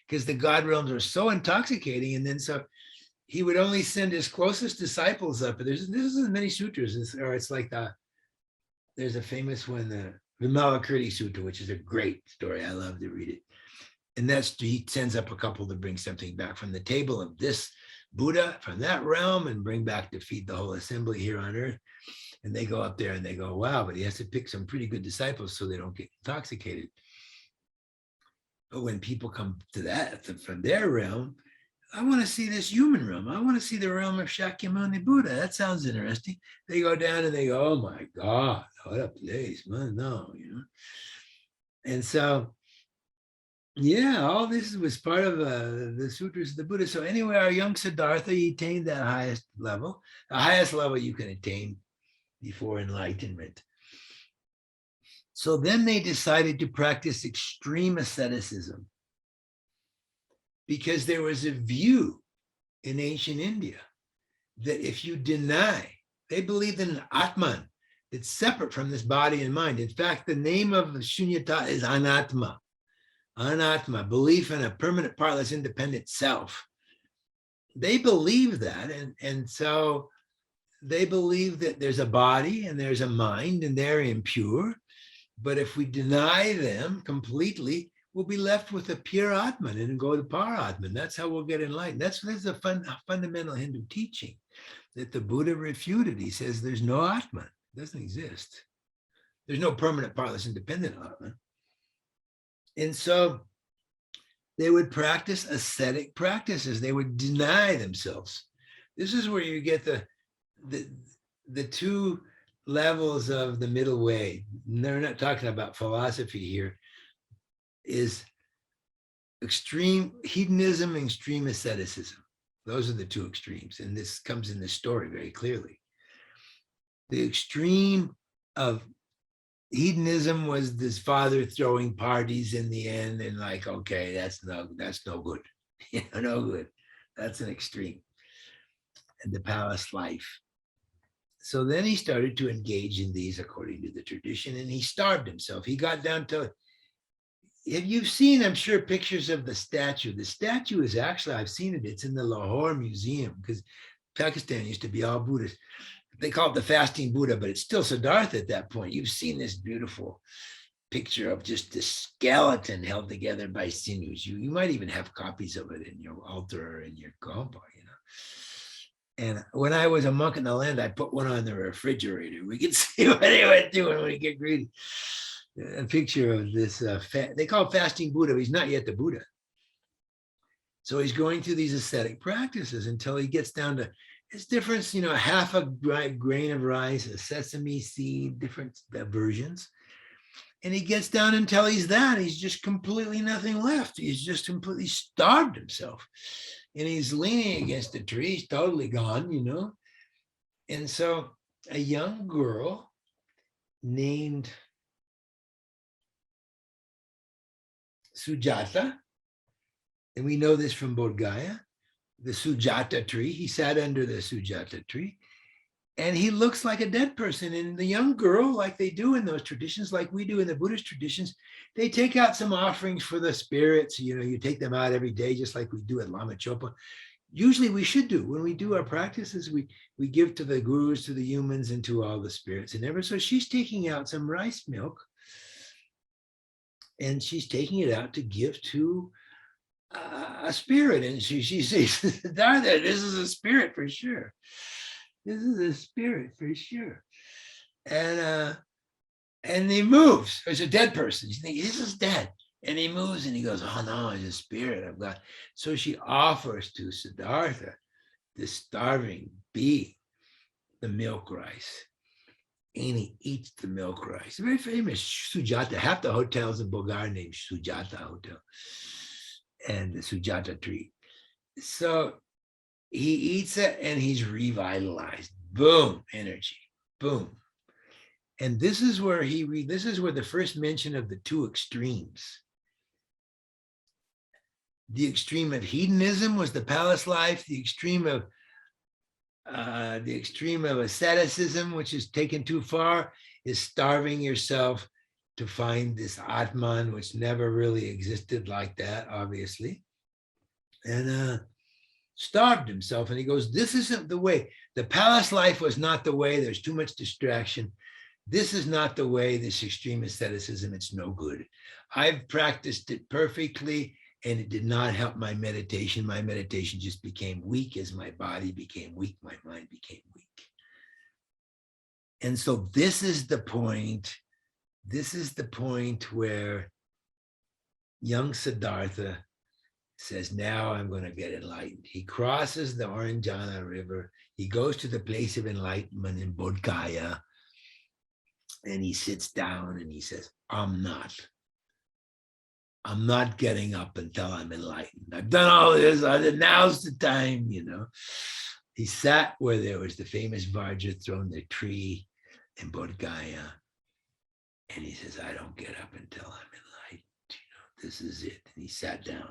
because the God realms are so intoxicating. And then so he would only send his closest disciples up. This is many sutras, it's like there's a famous one, the Vimalakirti Sutta, which is a great story. I love to read it. And he sends up a couple to bring something back from the table of this Buddha from that realm and bring back to feed the whole assembly here on earth. And they go up there and they go, wow, but he has to pick some pretty good disciples so they don't get intoxicated. But when people come to from their realm, I want to see this human realm. I want to see the realm of Shakyamuni Buddha. That sounds interesting. They go down and they go, oh my God, what a place, man, no, you know. And so, yeah, all this was part of the sutras of the Buddha. So anyway, our young Siddhartha, he attained that highest level, the highest level you can attain before enlightenment. So then they decided to practice extreme asceticism because there was a view in ancient India that if you deny, they believed in an Atman that's separate from this body and mind. In fact, the name of Shunyata is Anatma. Anatma, belief in a permanent, partless, independent self. They believe that, and so they believe that there's a body and there's a mind and they're impure. But if we deny them completely, we'll be left with a pure Atman and go to Paratman. That's how we'll get enlightened. That's a fundamental Hindu teaching that the Buddha refuted. He says there's no Atman. It doesn't exist. There's no permanent, partless, independent Atman. And so they would practice ascetic practices. They would deny themselves. This is where you get the two levels of the middle way. They're not talking about philosophy here. is extreme hedonism and extreme asceticism. Those are the two extremes. And this comes in the story very clearly. The extreme of hedonism was this father throwing parties in the end and like, okay, that's no good. No good. That's an extreme. And the palace life. So then he started to engage in these according to the tradition, and he starved himself. He got down to, if you've seen, I'm sure, pictures of the statue. The statue is actually, I've seen it. It's in the Lahore Museum, because Pakistan used to be all Buddhist. They call it the fasting Buddha, but it's still Siddhartha at that point. You've seen this beautiful picture of just this skeleton held together by sinews. You might even have copies of it in your altar or in your gompa, And when I was a monk in the land, I put one on the refrigerator. We could see what he went through when we get greedy. A picture of this, they call it fasting Buddha. He's not yet the Buddha. So he's going through these ascetic practices until he gets down to his difference, half a grain of rice, a sesame seed, different versions. And he gets down until he's just completely nothing left. He's just completely starved himself. And he's leaning against a tree. He's totally gone, And so a young girl named Sujata, and we know this from Bodh Gaya, the Sujata tree. He sat under the Sujata tree, and he looks like a dead person. And the young girl, like they do in those traditions, like we do in the Buddhist traditions, they take out some offerings for the spirits. You take them out every day, just like we do at Lama Chopa. Usually we should do, when we do our practices, we give to the gurus, to the humans, and to all the spirits. And so she's taking out some rice milk, and she's taking it out to give to a spirit. And she says, Dharma, this is a spirit for sure. This is a spirit for sure. And he moves. It's a dead person. You think, this is dead. And he moves and he goes, oh no, it's a spirit I've got. So she offers to Siddhartha, this starving being, the milk rice. And he eats the milk rice. Very famous, Sujata. Half the hotels in Bulgaria named Sujata Hotel and the Sujata tree. So he eats it and he's revitalized. Boom, energy, boom. And this is where this is where the first mention of the two extremes. The extreme of hedonism was the palace life. The extreme of asceticism, which is taken too far, is starving yourself to find this Atman, which never really existed like that, obviously. And starved himself. And he goes, this isn't the way. The palace life was not the way. There's too much distraction. This is not the way, this extreme asceticism. It's no good. I've practiced it perfectly, and it did not help my meditation. My meditation just became weak as my body became weak. My mind became weak. And so this is the point. This is the point where young Siddhartha says, now I'm going to get enlightened. He crosses the Oranjana River. He goes to the place of enlightenment in Bodh Gaya, and he sits down and he says, I'm not getting up until I'm enlightened. I've done all this. Now's the time, He sat where there was the famous Vajra throne, the tree in Bodh Gaya. And he says, I don't get up until I'm enlightened. This is it. And he sat down.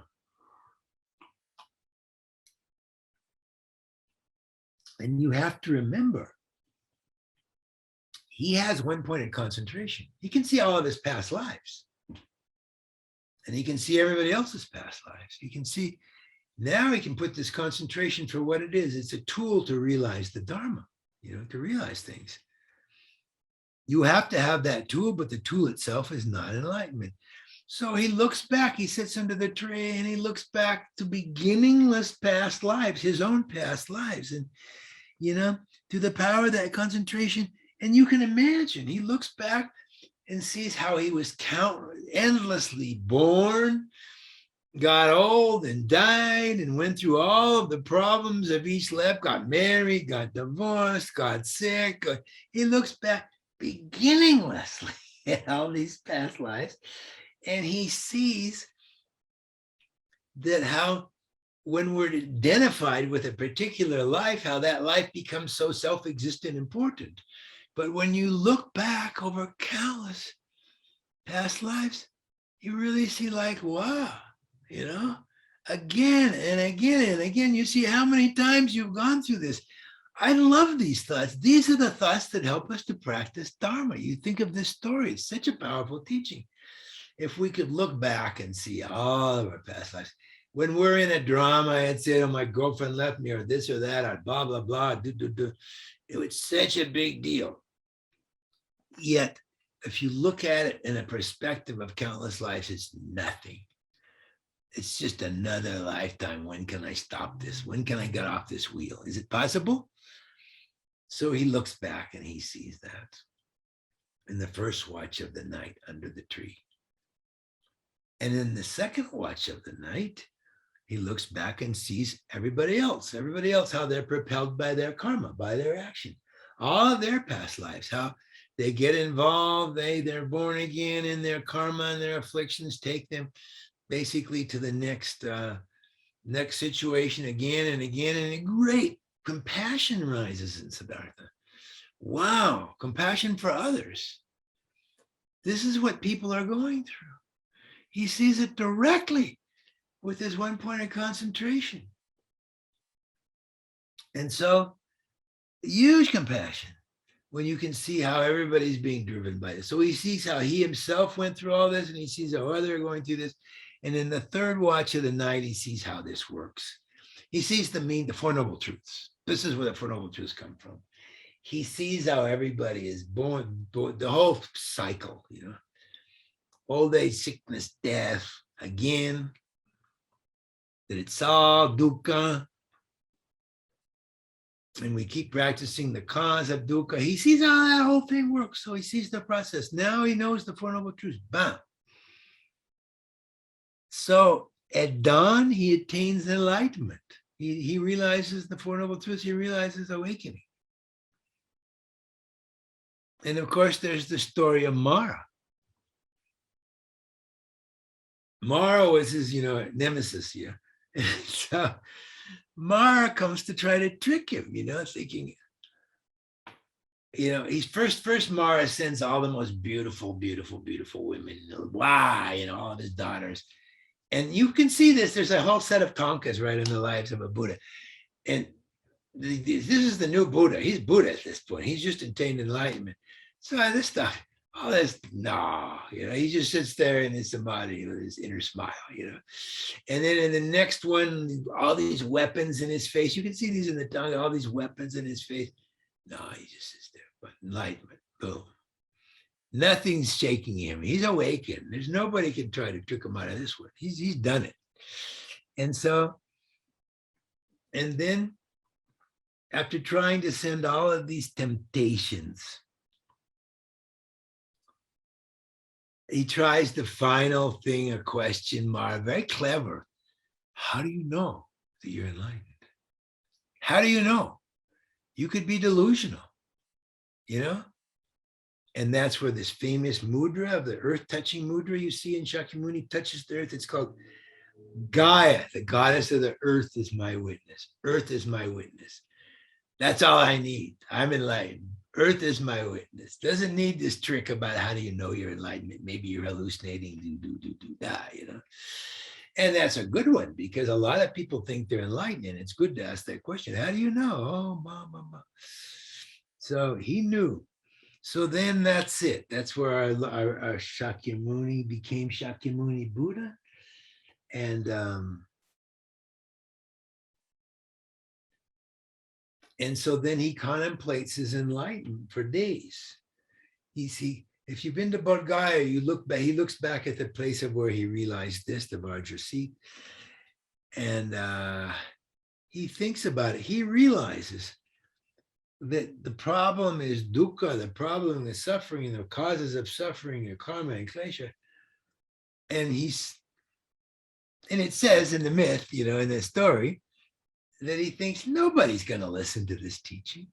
And you have to remember, he has one-pointed concentration. He can see all of his past lives. And he can see everybody else's past lives. He can see, now he can put this concentration for what it is. It's a tool to realize the Dharma, to realize things. You have to have that tool, but the tool itself is not enlightenment. So he looks back, he sits under the tree and he looks back to beginningless past lives, his own past lives. And, through the power of that concentration, and you can imagine, he looks back and sees how he was endlessly born, got old and died and went through all of the problems of each life, got married, got divorced, got sick. He looks back beginninglessly at all these past lives. And he sees that how when we're identified with a particular life, how that life becomes so self-existent important. But when you look back over countless past lives, you really see like, wow, again and again and again, you see how many times you've gone through this. I love these thoughts. These are the thoughts that help us to practice Dharma. You think of this story, it's such a powerful teaching. If we could look back and see all of our past lives, when we're in a drama, I'd say, oh, my girlfriend left me, or this or that, or blah, blah, blah, It was such a big deal. Yet, if you look at it in a perspective of countless lives, it's nothing. It's just another lifetime. When can I stop this? When can I get off this wheel? Is it possible? So he looks back and he sees that in the first watch of the night under the tree. And in the second watch of the night, he looks back and sees everybody else, how they're propelled by their karma, by their action, all of their past lives, how they get involved, they're born again in their karma, and their afflictions take them basically to the next situation again and again, and a great compassion rises in Siddhartha. Wow, compassion for others. This is what people are going through. He sees it directly with his one point of concentration. And so, huge compassion when you can see how everybody's being driven by this. So he sees how he himself went through all this, and he sees how others are going through this. And in the third watch of the night, he sees how this works. He sees the Four Noble Truths. This is where the Four Noble Truths come from. He sees how everybody is born, the whole cycle, old age, sickness, death, again, that it's all dukkha. And we keep practicing the cause of dukkha. He sees how that whole thing works. So he sees the process. Now he knows the Four Noble Truths. Bam. So at dawn, he attains enlightenment. He realizes the Four Noble Truths. He realizes awakening. And of course, there's the story of Mara. Mara was his, nemesis here. So Mara comes to try to trick him, thinking, he's first Mara sends all the most beautiful, beautiful, beautiful women. Wow, all of his daughters. And you can see this. There's a whole set of tankas right in the lives of a Buddha. And this is the new Buddha. He's Buddha at this point. He's just attained enlightenment. So this stuff, all this, no, he just sits there in his samadhi with his inner smile, And then in the next one, all these weapons in his face. You can see these in the tongue, all these weapons in his face. No, he just sits there, but enlightenment, boom. Nothing's shaking him. He's awakened. There's nobody can try to trick him out of this one. He's done it. And so, and then after trying to send all of these temptations, he tries the final thing, a question mark, very clever. How do you know that you're enlightened? How do you know? You could be delusional, And that's where this famous mudra of the earth-touching mudra you see in Shakyamuni touches the earth. It's called Gaia, the goddess of the earth is my witness. Earth is my witness. That's all I need. I'm enlightened. Earth is my witness. Doesn't need this trick about how do you know you're enlightened. Maybe you're hallucinating, And that's a good one because a lot of people think they're enlightened, and it's good to ask that question. How do you know? Oh, mama. So he knew. So then that's it. That's where our Shakyamuni became Shakyamuni Buddha. And so then he contemplates his enlightenment for days. If you've been to Bodh Gaya, he looks back at the place of where he realized this, the Vajra seat. And he thinks about it. He realizes that the problem is dukkha, the problem is suffering, the causes of suffering are karma and klesha. And it says in the myth, in the story, that he thinks nobody's going to listen to this teaching.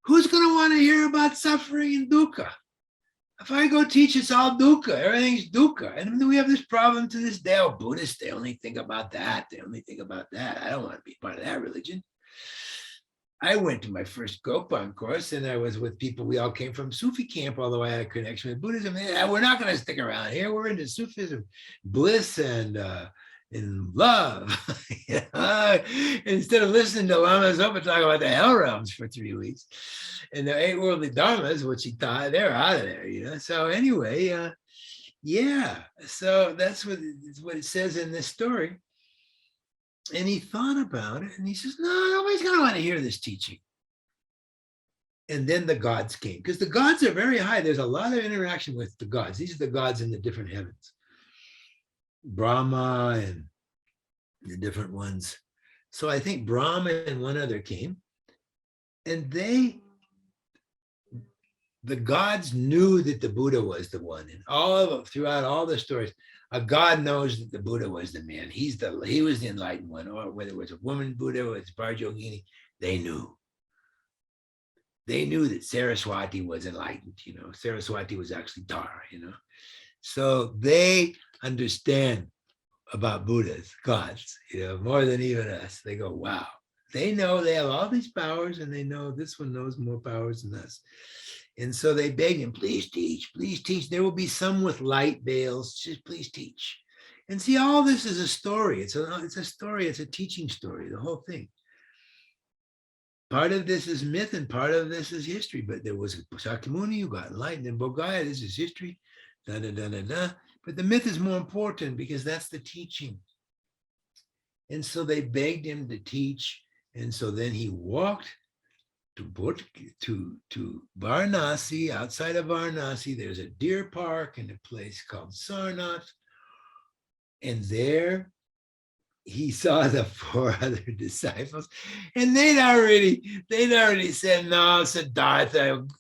Who's going to want to hear about suffering and dukkha? If I go teach, it's all dukkha. Everything's dukkha. And then we have this problem to this day. Oh, Buddhists, they only think about that. They only think about that. I don't want to be part of that religion. I went to my first Gopang course and I was with people. We all came from Sufi camp, although I had a connection with Buddhism. We're not going to stick around here. We're into Sufism, bliss, and in love. Instead of listening to Lama Zopa talk about the hell realms for 3 weeks and the 8 worldly dharmas, which he taught, they're out of there, So anyway, yeah. So that's what it says in this story. And he thought about it and he says, no, nobody's going to want to hear this teaching. And then the gods came, because the gods are very high. There's a lot of interaction with the gods. These are the gods in the different heavens. Brahma and the different ones. So I think Brahma and one other came. And the gods knew that the Buddha was the one. And throughout all the stories, a god knows that the Buddha was the man. He was the enlightened one, or whether it was a woman Buddha or it's Bharjogini, they knew. They knew that Saraswati was enlightened, Saraswati was actually Tara, So they understand about Buddhas, gods, more than even us. They go, wow. They know they have all these powers and they know this one knows more powers than us. And so they begged him, please teach, please teach. There will be some with light veils, just please teach. And see, all this is a story. It's a story, it's a teaching story, the whole thing. Part of this is myth and part of this is history, but there was a Shakyamuni who got enlightened in Bodhgaya, this is history, But the myth is more important because that's the teaching. And so they begged him to teach. And so then he walked to Varanasi. Outside of Varanasi, there's a deer park in a place called Sarnath. And there he saw the 4 other disciples, and they'd already said, no, Siddhartha's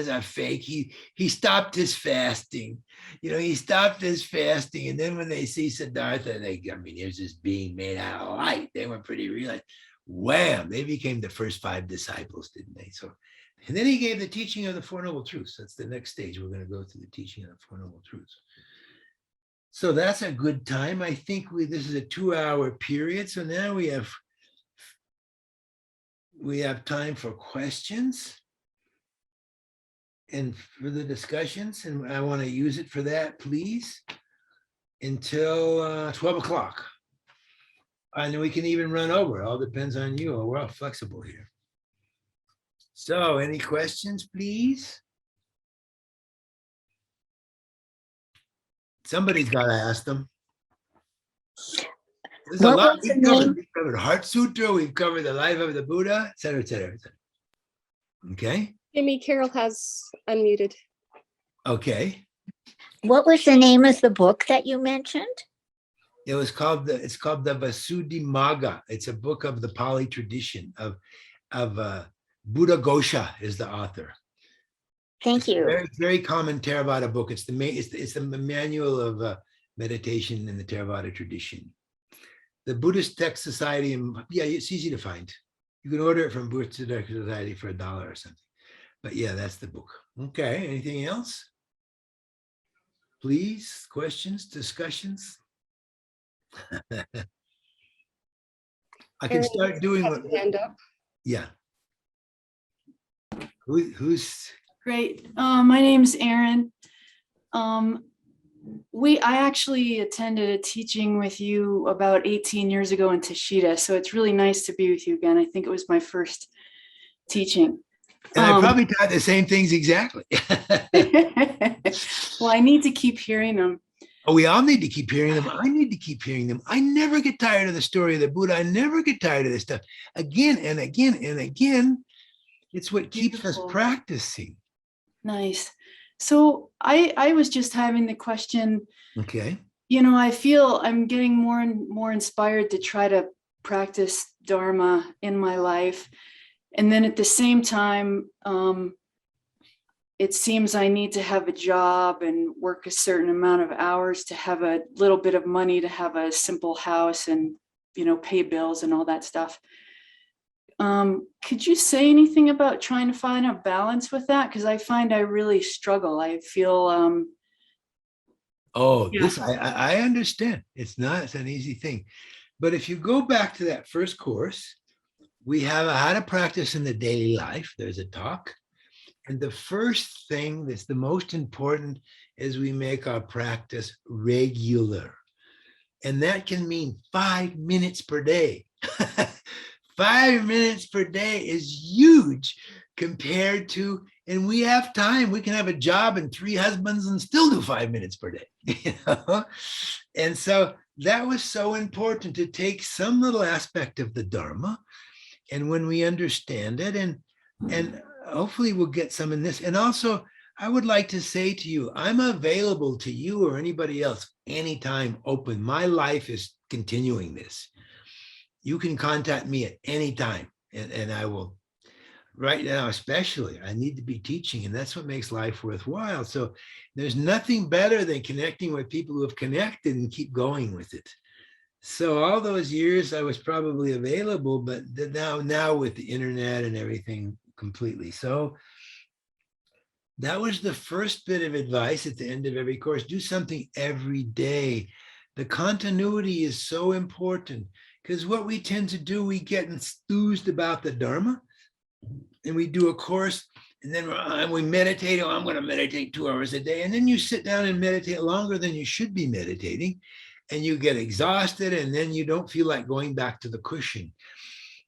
a fake. He stopped his fasting. He stopped his fasting. And then when they see Siddhartha, here's this being made out of light. They were pretty realized. Wham, they became the first 5 disciples, didn't they? So, and then he gave the teaching of the 4 Noble Truths. That's the next stage. We're going to go through the teaching of the 4 Noble Truths. So that's a good time. I think this is a 2-hour period. So now we have time for questions and for the discussions. And I want to use it for that, please, until 12 o'clock. And we can even run over. It all depends on you. We're all flexible here. So any questions, please? Somebody's got to ask them. There's a lot we've covered. We've covered Heart Sutra. We've covered the life of the Buddha, et cetera, et cetera, et cetera. Okay. Jimi, Carol has unmuted. Okay. What was the name of the book that you mentioned? It's called the Vasuddhimagga. It's a book of the Pali tradition of Buddha Ghosha is the author. Thank you. Very, very common Theravada book. It's the manual of meditation in the Theravada tradition. The Buddhist Text Society, it's easy to find. You can order it from Buddhist Text Society for $1 or something. But yeah, that's the book. Okay, anything else? Please, questions, discussions? I can start doing what. Hand up. Yeah. Who's? Great. My name's Erin. I actually attended a teaching with you about 18 years ago in Tashida, so it's really nice to be with you again. I think it was my first teaching. And I probably taught the same things exactly. Well, I need to keep hearing them. Oh, we all need to keep hearing them. I need to keep hearing them. I never get tired of the story of the Buddha. I never get tired of this stuff. Again and again and again. It's what keeps us practicing. Nice. So I was just having the question. Okay. I feel I'm getting more and more inspired to try to practice Dharma in my life. And then at the same time, it seems I need to have a job and work a certain amount of hours to have a little bit of money to have a simple house and, pay bills and all that stuff. Could you say anything about trying to find a balance with that? Because I find I really struggle. I feel, Oh, Yeah. this I understand. It's an easy thing. But if you go back to that first course, we have a how to practice in the daily life. There's a talk. And the first thing that's the most important is we make our practice regular. And that can mean 5 minutes per day. 5 minutes per day is huge compared to, and we have time. We can have a job and 3 husbands and still do 5 minutes per day. You know? And so that was so important to take some little aspect of the Dharma. And when we understand it, and hopefully we'll get some in this. And also, I would like to say to you, I'm available to you or anybody else anytime, open. My life is continuing this. You can contact me at any time, and I will. Right now, especially, I need to be teaching, and that's what makes life worthwhile. So there's nothing better than connecting with people who have connected and keep going with it. So all those years I was probably available, but now with the internet and everything completely. So that was the first bit of advice at the end of every course. Do something every day. The continuity is so important because what we tend to do, we get enthused about the Dharma and we do a course and then we meditate. Oh, I'm going to meditate 2 hours a day. And then you sit down and meditate longer than you should be meditating. And you get exhausted, and then you don't feel like going back to the cushion.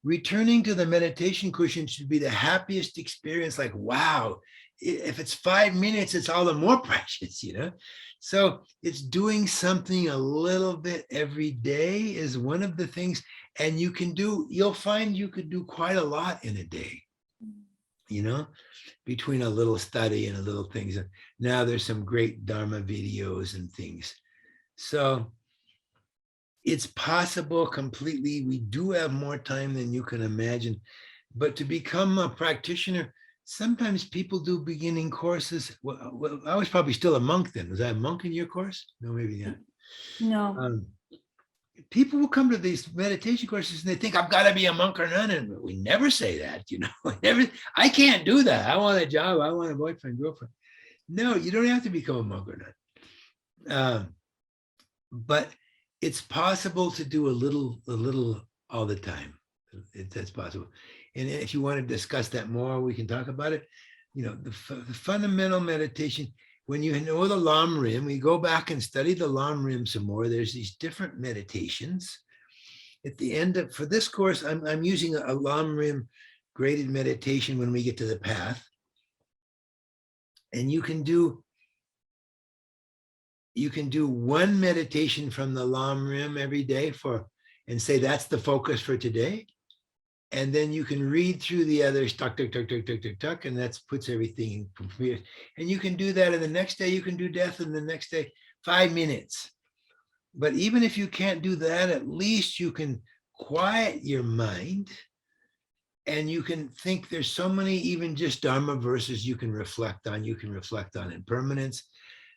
Returning to the meditation cushion should be the happiest experience. Like, wow, if it's 5 minutes, it's all the more precious, you know? So it's doing something a little bit every day is one of the things. And you'll find you could do quite a lot in a day, you know, between a little study and a little things. Now there's some great Dharma videos and things. So it's possible completely. We do have more time than you can imagine. But to become a practitioner, sometimes people do beginning courses. Well, I was probably still a monk then. Was I a monk in your course? No, maybe not. no. People will come to these meditation courses and they think I've got to be a monk or nun. And we never say that, you know. I can't do that. I want a job. I want a boyfriend, girlfriend. No, you don't have to become a monk or nun. But it's possible to do a little all the time. That's possible. And if you want to discuss that more, we can talk about it. You know, the fundamental meditation, when you know the Lam Rim, we go back and study the Lam Rim some more. There's these different meditations. At the end of, for this course, I'm using a Lam Rim graded meditation when we get to the path. And you can do one meditation from the Lam Rim every day and say that's the focus for today. And then you can read through the others, tuck, and that puts everything in complete. And you can do that, and the next day you can do death, and the next day 5 minutes. But even if you can't do that, at least you can quiet your mind, and you can think there's so many even just Dharma verses you can reflect on. You can reflect on impermanence.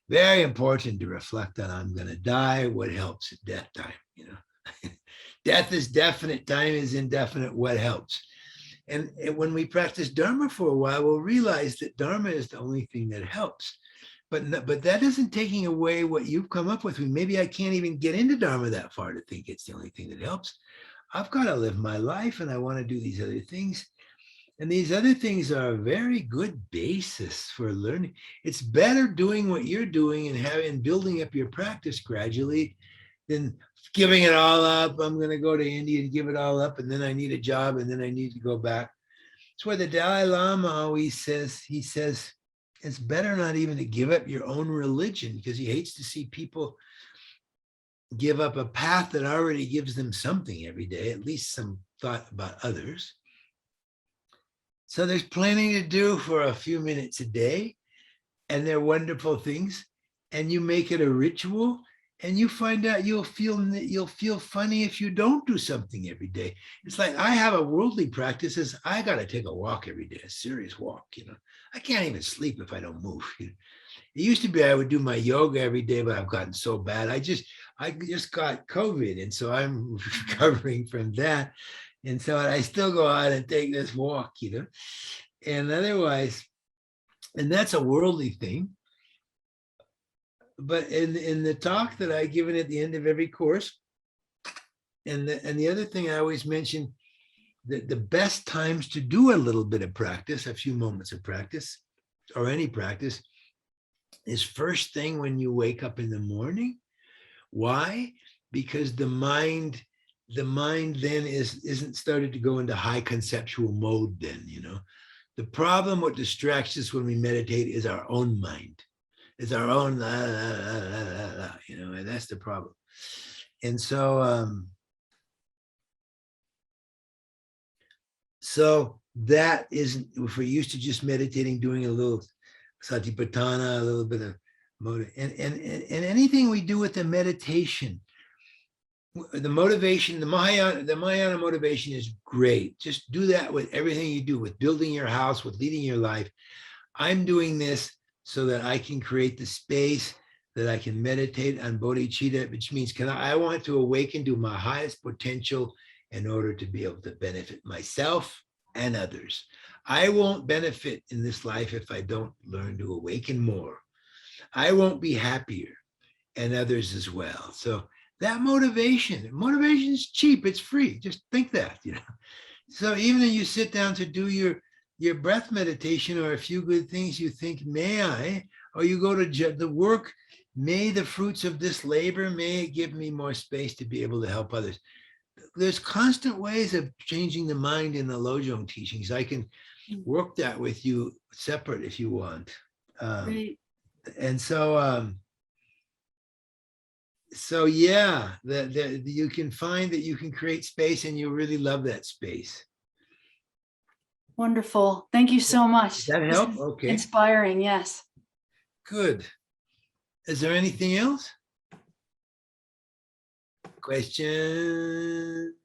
Very important to reflect on, I'm going to die. What helps at death time? You know, death is definite, time is indefinite. What helps? And when we practice Dharma for a while, we'll realize that Dharma is the only thing that helps. But that isn't taking away what you've come up with. Maybe I can't even get into Dharma that far to think it's the only thing that helps. I've got to live my life, and I want to do these other things. And these other things are a very good basis for learning. It's better doing what you're doing and building up your practice gradually than giving it all up. I'm going to go to India and give it all up, and then I need a job, and then I need to go back. It's where the Dalai Lama always says, he says, it's better not even to give up your own religion, because he hates to see people give up a path that already gives them something every day, at least some thought about others. So there's plenty to do for a few minutes a day, and they're wonderful things. And you make it a ritual, and you find out you'll feel funny if you don't do something every day. It's like I have a worldly practice is I got to take a walk every day, a serious walk. You know, I can't even sleep if I don't move. You know? It used to be I would do my yoga every day, but I've gotten so bad. I just got COVID, and so I'm recovering from that. And so I still go out and take this walk, and otherwise, and that's a worldly thing. But in the talk that I given at the end of every course, and the other thing I always mention, that the best times to do a little bit of practice, a few moments of practice, or any practice, is first thing when you wake up in the morning. Why? Because the mind then isn't started to go into high conceptual mode then, The problem, what distracts us when we meditate, is our own mind. It's our own, and that's the problem. And so that isn't, if we're used to just meditating, doing a little satipatthana, a little bit of and anything we do with the meditation, the motivation, the Mahayana motivation is great. Just do that with everything you do, with building your house, with leading your life. I'm doing this so that I can create the space that I can meditate on bodhicitta, which means I want to awaken to my highest potential in order to be able to benefit myself and others. I won't benefit in this life if I don't learn to awaken more. I won't be happier, and others as well. So that motivation is cheap, it's free. Just think that, So even if you sit down to do your breath meditation or a few good things, you think, may I, or you go to the work, may the fruits of this labor, may it give me more space to be able to help others. There's constant ways of changing the mind in the Lojong teachings. I can work that with you separate if you want. Great. And so yeah, you can find that you can create space, and you really love that space. Wonderful. Thank you so much. Does that This help? is Okay. inspiring. Yes. Good. Is there anything else? Question?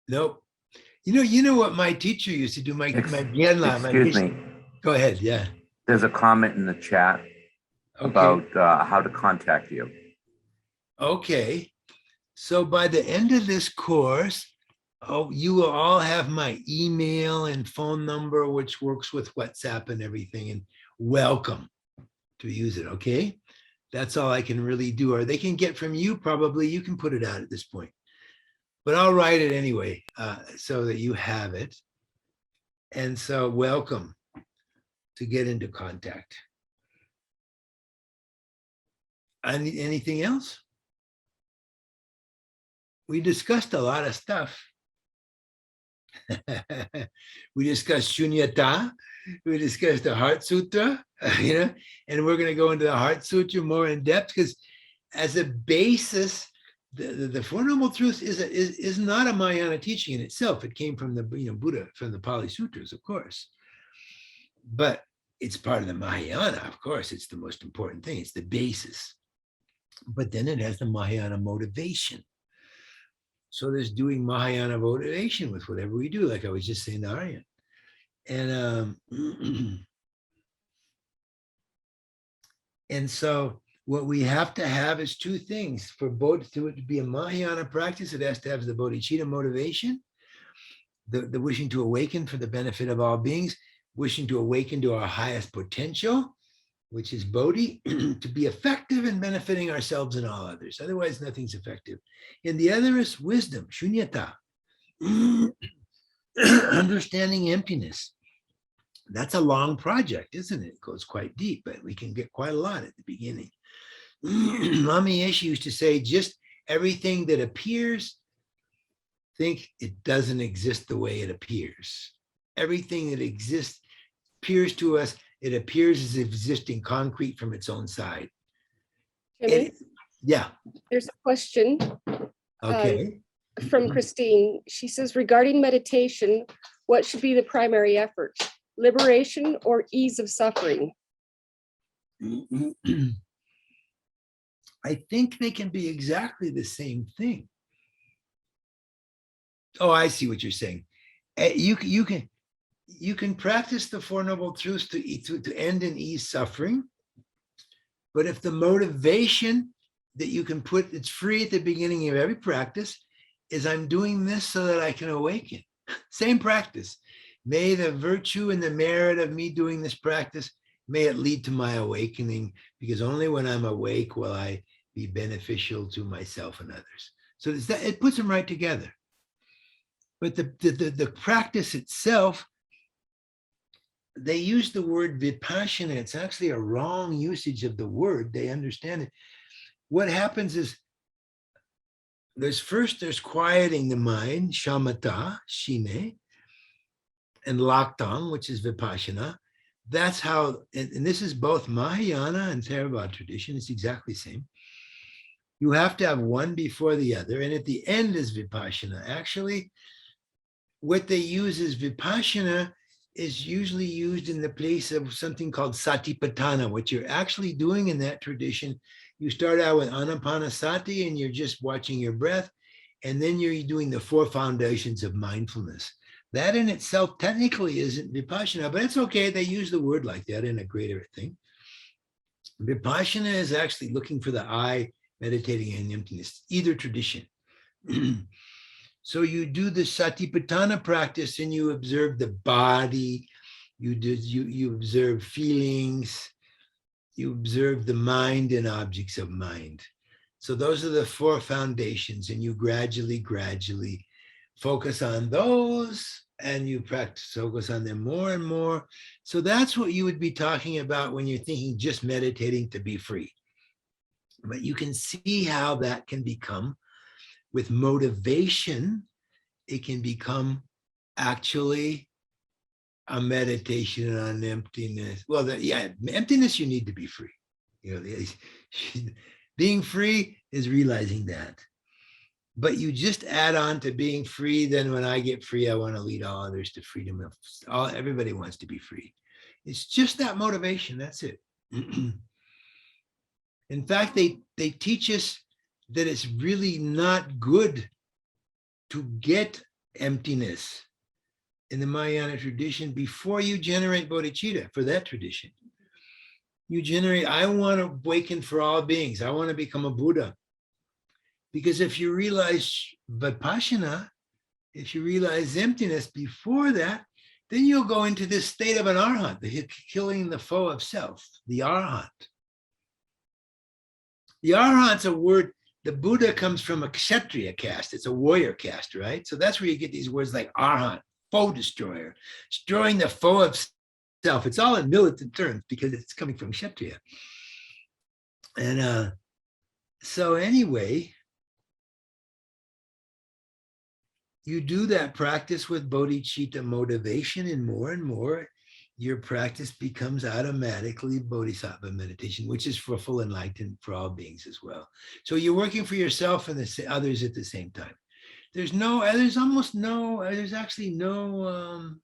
Nope. You know what my teacher used to do, my Genla, Excuse me. Go ahead, yeah. There's a comment in the chat about how to contact you. Okay. So by the end of this course, you will all have my email and phone number, which works with WhatsApp and everything, and welcome to use it, okay? That's all I can really do. Or they can get from you, probably. You can put it out at this point. But I'll write it anyway, so that you have it. And so welcome to get into contact. Anything else? We discussed a lot of stuff. We discussed Shunyata. We discussed the Heart Sutra, and we're going to go into the Heart Sutra more in depth, because as a basis, the Four Noble Truths is not a Mahayana teaching in itself. It came from the Buddha, from the Pali Sutras, of course. But it's part of the Mahayana, of course. It's the most important thing. It's the basis. But then it has the Mahayana motivation. So there's doing Mahayana motivation with whatever we do, like I was just saying to Aryan. And so what we have to have is two things. For both to be a Mahayana practice, it has to have the bodhicitta motivation, the wishing to awaken for the benefit of all beings, wishing to awaken to our highest potential, which is bodhi, to be effective in benefiting ourselves and all others. Otherwise, nothing's effective. And the other is wisdom, shunyata, understanding emptiness. That's a long project, isn't it? It goes quite deep, but we can get quite a lot at the beginning. Lama Yeshe used to say, just everything that appears, think it doesn't exist the way it appears. Everything that exists appears to us, it appears as existing concrete from its own side. Jimmy, Yeah. there's a question Okay. from Christine. She says, regarding meditation, what should be the primary effort? Liberation or ease of suffering? I think they can be exactly the same thing. Oh, I see what you're saying. You can practice the Four Noble Truths to end and ease suffering. But if the motivation that you can put, it's free at the beginning of every practice, is I'm doing this so that I can awaken. Same practice. May the virtue and the merit of me doing this practice, may it lead to my awakening, because only when I'm awake will I be beneficial to myself and others. So it puts them right together. But the practice itself, they use the word vipassana. It's actually a wrong usage of the word. They understand it. What happens is there's quieting the mind, shamatha, shine, and laktam, which is vipassana. That's how, and this is both Mahayana and Theravada tradition. It's exactly the same. You have to have one before the other. And at the end is vipassana. Actually, what they use is vipassana is usually used in the place of something called satipatthana. What you're actually doing in that tradition, you start out with anapanasati and you're just watching your breath. And then you're doing the 4 foundations of mindfulness. That in itself technically isn't vipassana, but it's okay. They use the word like that in a greater thing. Vipassana is actually looking for the I, meditating in emptiness, either tradition. So you do the satipatthana practice and you observe the body, you observe feelings, you observe the mind and objects of mind. So those are the 4 foundations, and you gradually focus on those, and you focus on them more and more. So that's what you would be talking about when you're thinking just meditating to be free. But you can see how that can become, with motivation, it can become actually a meditation on emptiness. Well, emptiness, you need to be free. You know, being free is realizing that. But you just add on to being free. Then when I get free, I want to lead all others to freedom. Everybody wants to be free. It's just that motivation. That's it. In fact, they teach us that it's really not good to get emptiness in the Mahayana tradition before you generate bodhicitta. For that tradition, you generate, I want to awaken for all beings. I want to become a Buddha. Because if you realize vipassana, if you realize emptiness before that, then you'll go into this state of an arhat, the killing the foe of self, the arhat. The arhat's a word, the Buddha comes from a kshatriya caste. It's a warrior caste, right? So that's where you get these words like arhat, foe destroyer, destroying the foe of self. It's all in militant terms because it's coming from kshatriya. And so anyway, you do that practice with bodhicitta motivation, and more, your practice becomes automatically bodhisattva meditation, which is for full enlightenment for all beings as well. So you're working for yourself and the others at the same time. There's actually no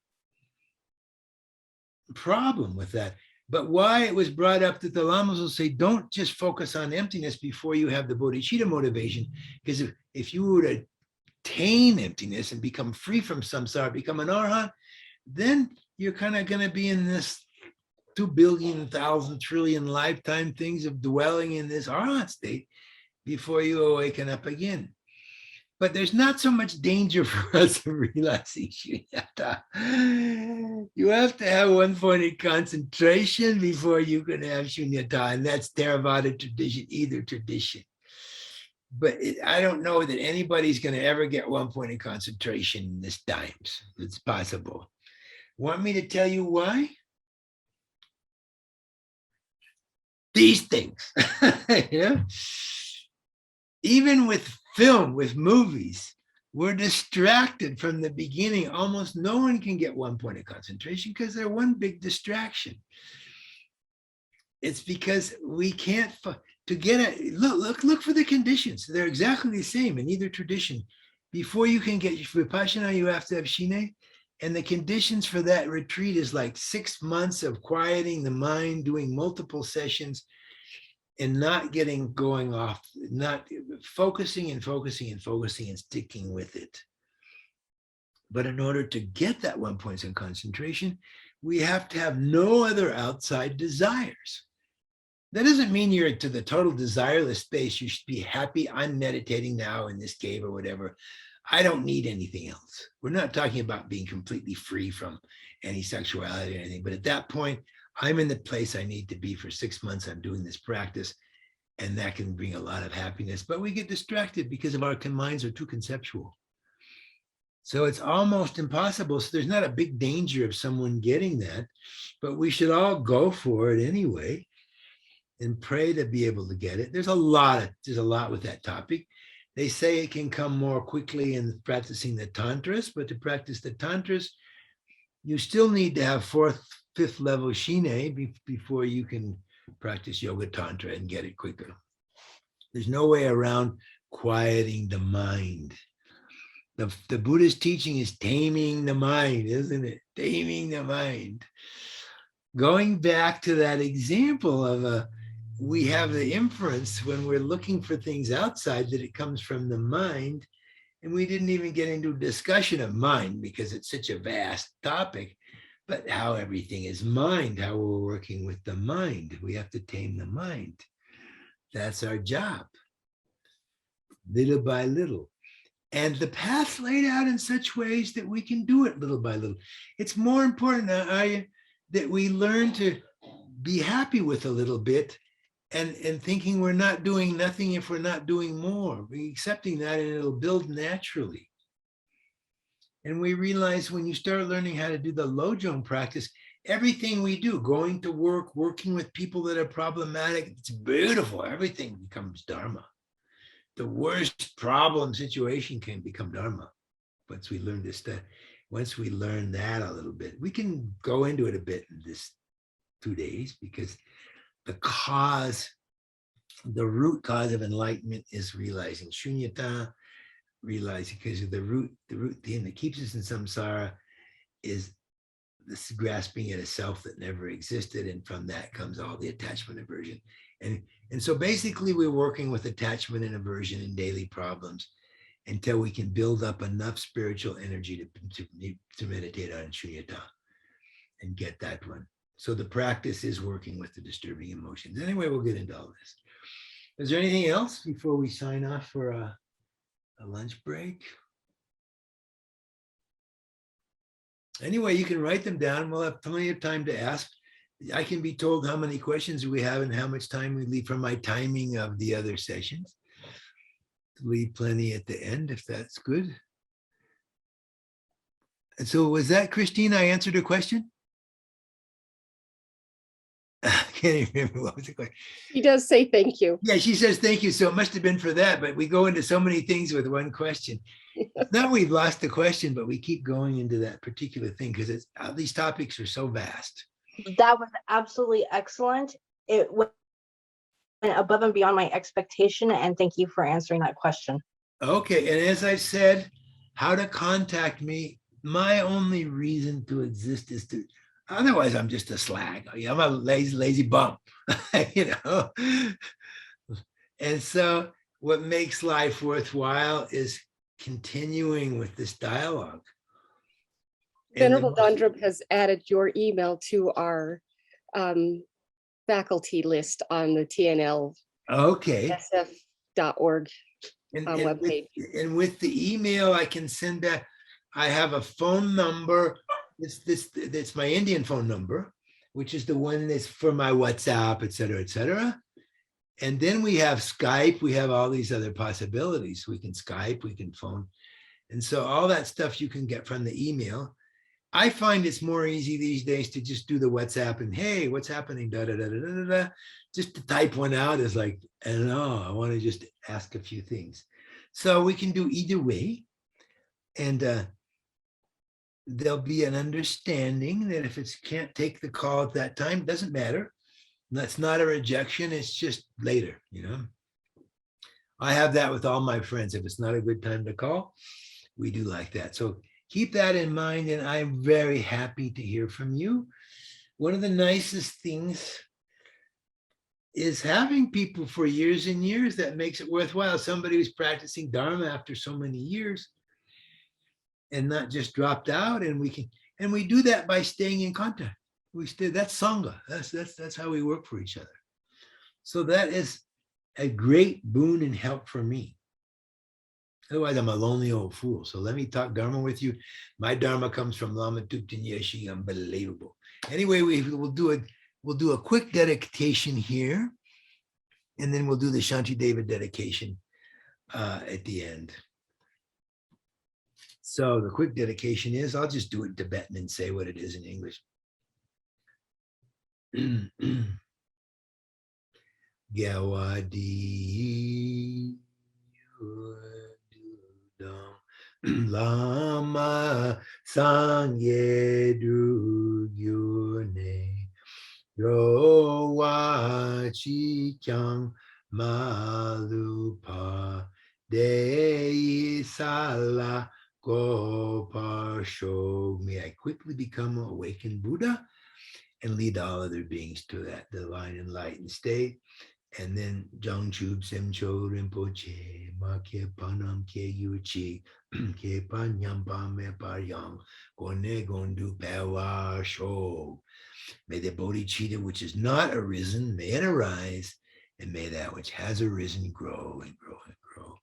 problem with that. But why it was brought up that the lamas will say, don't just focus on emptiness before you have the bodhicitta motivation, because if you were to attain emptiness and become free from samsara, become an arhat, then you're kind of going to be in this 2 billion, 1,000 trillion lifetime things of dwelling in this arhat state before you awaken up again. But there's not so much danger for us of realizing shunyata. You have to have one-pointed concentration before you can have shunyata, and that's Theravada tradition, either tradition. But I don't know that anybody's going to ever get one-pointed concentration in this times. It's possible. Want me to tell you why? These things. Yeah. Even with film, with movies, we're distracted from the beginning. Almost no one can get one-pointed concentration because they're one big distraction. It's because we can't, to get it, look for the conditions. They're exactly the same in either tradition. Before you can get vipassana, you have to have shine. And the conditions for that retreat is like 6 months of quieting the mind, doing multiple sessions, and not getting going off, not focusing and sticking with it. But in order to get that 1 point in concentration, we have to have no other outside desires. That doesn't mean you're to the total desireless space. You should be happy. I'm meditating now in this cave or whatever. I don't need anything else. We're not talking about being completely free from any sexuality or anything. But at that point, I'm in the place I need to be for 6 months. I'm doing this practice, and that can bring a lot of happiness. But we get distracted because of our minds are too conceptual. So it's almost impossible. So there's not a big danger of someone getting that, but we should all go for it anyway and pray to be able to get it. There's a lot with that topic. They say it can come more quickly in practicing the tantras, but to practice the tantras, you still need to have 4th, 5th level shine before you can practice yoga tantra and get it quicker. There's no way around quieting the mind. The Buddha's teaching is taming the mind, isn't it? Taming the mind. Going back to that example of we have the inference when we're looking for things outside that it comes from the mind, and we didn't even get into a discussion of mind because it's such a vast topic, but how everything is mind, how we're working with the mind. We have to tame the mind. That's our job, little by little. And the path laid out in such ways that we can do it little by little. It's more important, Arya, that we learn to be happy with a little bit and thinking we're not doing nothing if we're not doing more. We're accepting that and it'll build naturally. And we realize when you start learning how to do the Lojong practice, everything we do, going to work, working with people that are problematic, it's beautiful. Everything becomes Dharma. The worst problem situation can become Dharma. Once we learn this stuff, once we learn that a little bit, we can go into it a bit in this 2 days, because the cause, the root cause of enlightenment is realizing shunyata, realizing, because the root thing that keeps us in samsara is this grasping at a self that never existed. And from that comes all the attachment aversion. And so basically we're working with attachment and aversion in daily problems until we can build up enough spiritual energy to meditate on shunyata and get that one. So the practice is working with the disturbing emotions. Anyway, we'll get into all this. Is there anything else before we sign off for a lunch break? Anyway, you can write them down. We'll have plenty of time to ask. I can be told how many questions we have and how much time we leave for my timing of the other sessions. Leave plenty at the end, if that's good. And so was that Christine? I answered her question? I can't even remember what was the question. He does say thank you. Yeah, she says thank you. So it must have been for that, but we go into so many things with one question. Now we've lost the question, but we keep going into that particular thing because these topics are so vast. That was absolutely excellent. It went above and beyond my expectation, and thank you for answering that question. Okay, and as I said, how to contact me, my only reason to exist is to, otherwise I'm just a slag. I'm a lazy bum, you know? And so what makes life worthwhile is continuing with this dialogue. Venerable Dondrup has added your email to our faculty list on the TNL Okay. SF.org And webpage. with the email, I can send that. I have a phone number. It's my Indian phone number, which is the one that's for my WhatsApp, et cetera, et cetera. And then we have Skype. We have all these other possibilities. We can Skype, we can phone. And so all that stuff you can get from the email. I find it's more easy these days to just do the WhatsApp and, hey, what's happening? Da, da, da, da, da, da. Just to type one out is like, I don't know, I want to just ask a few things. So we can do either way. And there'll be an understanding that if it can't take the call at that time, it doesn't matter. That's not a rejection. It's just later, you know. I have that with all my friends. If it's not a good time to call, we do like that. So keep that in mind, and I'm very happy to hear from you. One of the nicest things is having people for years and years. That makes it worthwhile. Somebody who's practicing Dharma after so many years and not just dropped out, and we do that by staying in contact. That's Sangha. That's how we work for each other. So that is a great boon and help for me. Otherwise, I'm a lonely old fool. So let me talk Dharma with you. My Dharma comes from Lama Thupten Yeshi, unbelievable. Anyway, we'll do a quick dedication here, and then we'll do the Shanti Deva dedication at the end. So the quick dedication is, I'll just do it in Tibetan and say what it is in English. Gyawadi Lama Sangye Dugyune Rowa Chikyang Malupa Dei Sala Gopasho. May I quickly become an awakened Buddha and lead all other beings to that divine enlightened state. And then Jangchub Semcho Rinpoche, Ma Ke Panam Ke Yuchi, Ke Panyam Pame Paryang, Gone Gondu Pewa Sho. May the bodhicitta which is not arisen, may it arise, and may that which has arisen grow and grow and grow.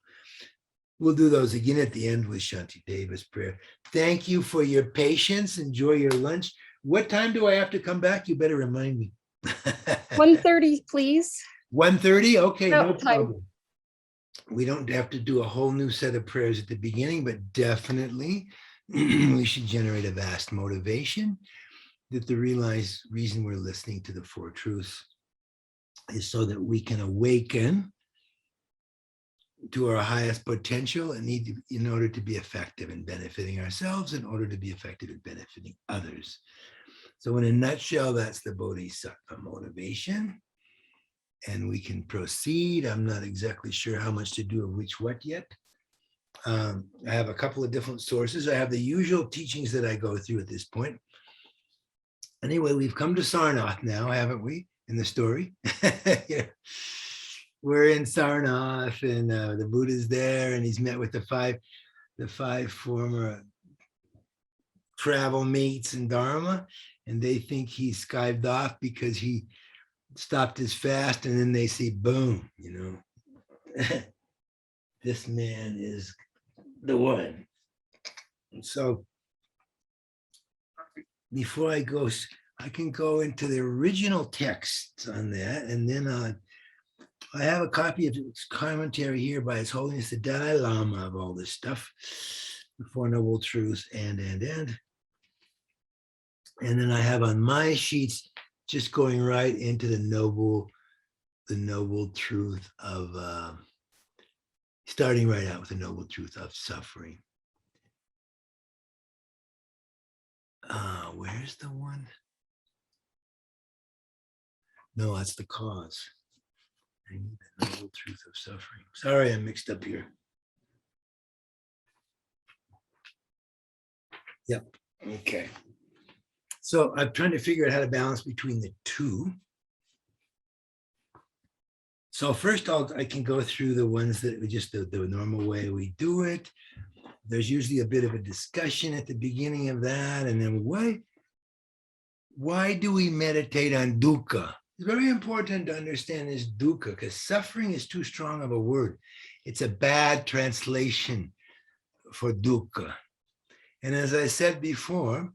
We'll do those again at the end with Shanti Deva's prayer. Thank you for your patience. Enjoy your lunch. What time do I have to come back? You better remind me. 1:30, please. 1:30? Okay, no About time. problem. We don't have to do a whole new set of prayers at the beginning, but definitely we should generate a vast motivation that the reason we're listening to the Four Truths is so that we can awaken to our highest potential and in order to be effective in benefiting ourselves, in order to be effective in benefiting others. So in a nutshell, that's the Bodhisattva motivation. And we can proceed. I'm not exactly sure how much to do of which what yet. I have a couple of different sources. I have the usual teachings that I go through at this point. Anyway, we've come to Sarnath now, haven't we, in the story? Yeah. We're in Sarnath, and the Buddha's there, and he's met with the five former travel mates in Dharma, and they think he's skived off because he stopped his fast, and then they see, boom, this man is the one. And so before I go, I can go into the original text on that, and then I have a copy of its commentary here by His Holiness the Dalai Lama of all this stuff, the Four Noble Truths, and then I have on my sheets just going right into the noble truth of starting right out with the noble truth of suffering. Where's the one? No, that's the cause. I need the noble truth of suffering. Sorry, I'm mixed up here. Yep. Okay. So I'm trying to figure out how to balance between the two. So first I can go through the ones that we just the normal way we do it. There's usually a bit of a discussion at the beginning of that. And then why do we meditate on dukkha? It's very important to understand this dukkha because suffering is too strong of a word. It's a bad translation for dukkha. And as I said before,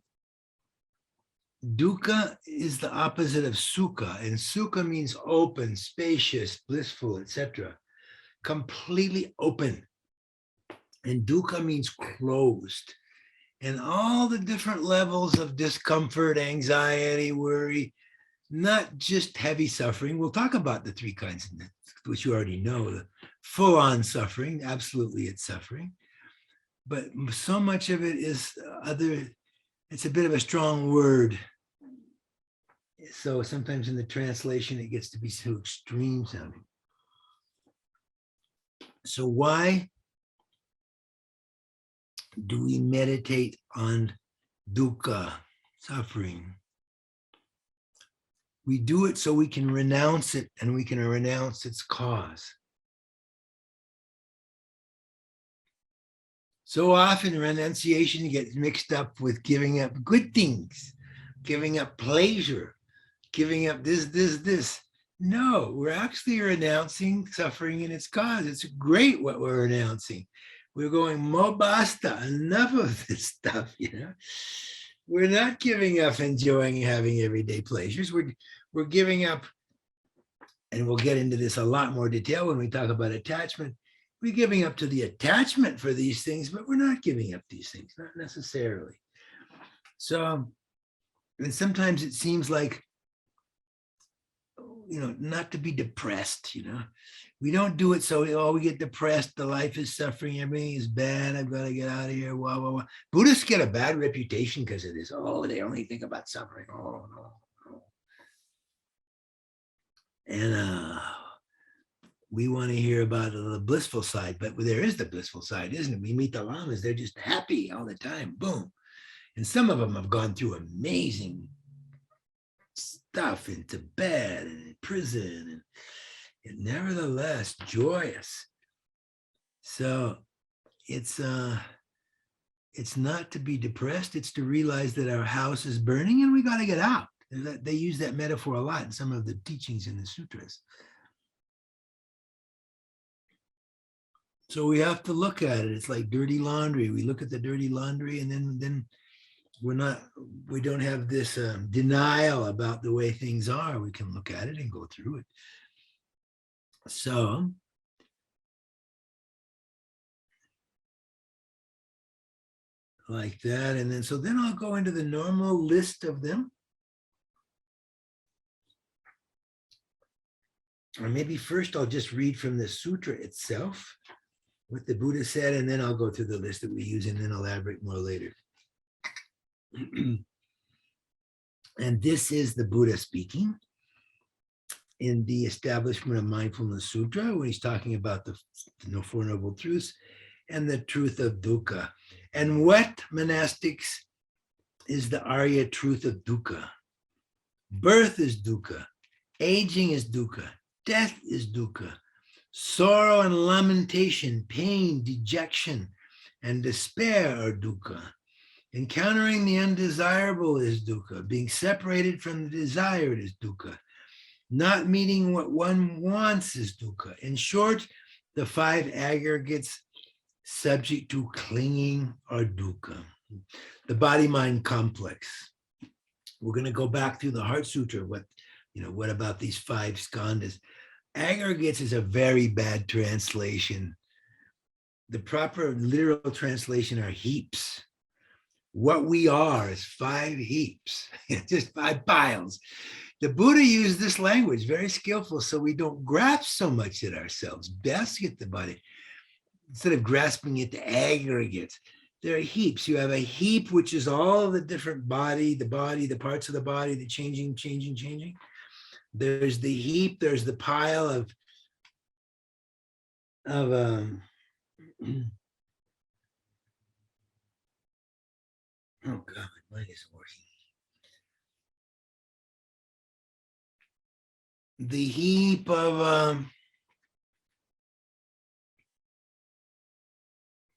dukkha is the opposite of sukha, and sukha means open, spacious, blissful, etc. Completely open. And dukkha means closed. And all the different levels of discomfort, anxiety, worry, not just heavy suffering. We'll talk about the three kinds, which you already know, the full-on suffering, absolutely it's suffering. But so much of it is it's a bit of a strong word. So sometimes in the translation, it gets to be too extreme sounding. So why do we meditate on dukkha, suffering? We do it so we can renounce it and we can renounce its cause. So often renunciation gets mixed up with giving up good things, giving up pleasure, giving up this. No, we're actually renouncing suffering and its cause. It's great what we're renouncing. We're going, mo basta, enough of this stuff, We're not giving up enjoying having everyday pleasures. We're giving up, and we'll get into this a lot more detail when we talk about attachment. We're giving up to the attachment for these things, but we're not giving up these things, not necessarily. So, and sometimes it seems like, not to be depressed, we don't do it so, we get depressed, the life is suffering, everything is bad, I've got to get out of here, wah, wah, wah. Buddhists get a bad reputation because of this. Oh, they only think about suffering. Oh, no. And we want to hear about the blissful side, but there is the blissful side, isn't it? We meet the lamas, they're just happy all the time, boom. And some of them have gone through amazing stuff in Tibet and in prison, and nevertheless joyous. So it's not to be depressed, it's to realize that our house is burning and we got to get out. They use that metaphor a lot in some of the teachings in the sutras. So we have to look at it. It's like dirty laundry. We look at the dirty laundry, and then we don't have this denial about the way things are. We can look at it and go through it. So like that. And then I'll go into the normal list of them. Or maybe first I'll just read from the sutra itself, what the Buddha said, and then I'll go through the list that we use and then elaborate more later. And this is the Buddha speaking in the Establishment of Mindfulness Sutra, when he's talking about the Four Noble Truths and the truth of dukkha. And what, monastics, is the Arya truth of dukkha? Birth is dukkha, aging is dukkha, death is dukkha, sorrow and lamentation, pain, dejection, and despair are dukkha. Encountering the undesirable is dukkha. Being separated from the desired is dukkha. Not meeting what one wants is dukkha. In short, the five aggregates subject to clinging are dukkha. The body-mind complex. We're going to go back through the Heart Sutra. What about these five skandhas? Aggregates is a very bad translation. The proper literal translation are heaps. What we are is five heaps, just five piles. The Buddha used this language, very skillful, so we don't grasp so much at ourselves. Basket the body, instead of grasping at the aggregates. There are heaps. You have a heap, which is all of the different body, the parts of the body, the changing. There's the heap, there's the pile of oh God, mine isn't working. The heap of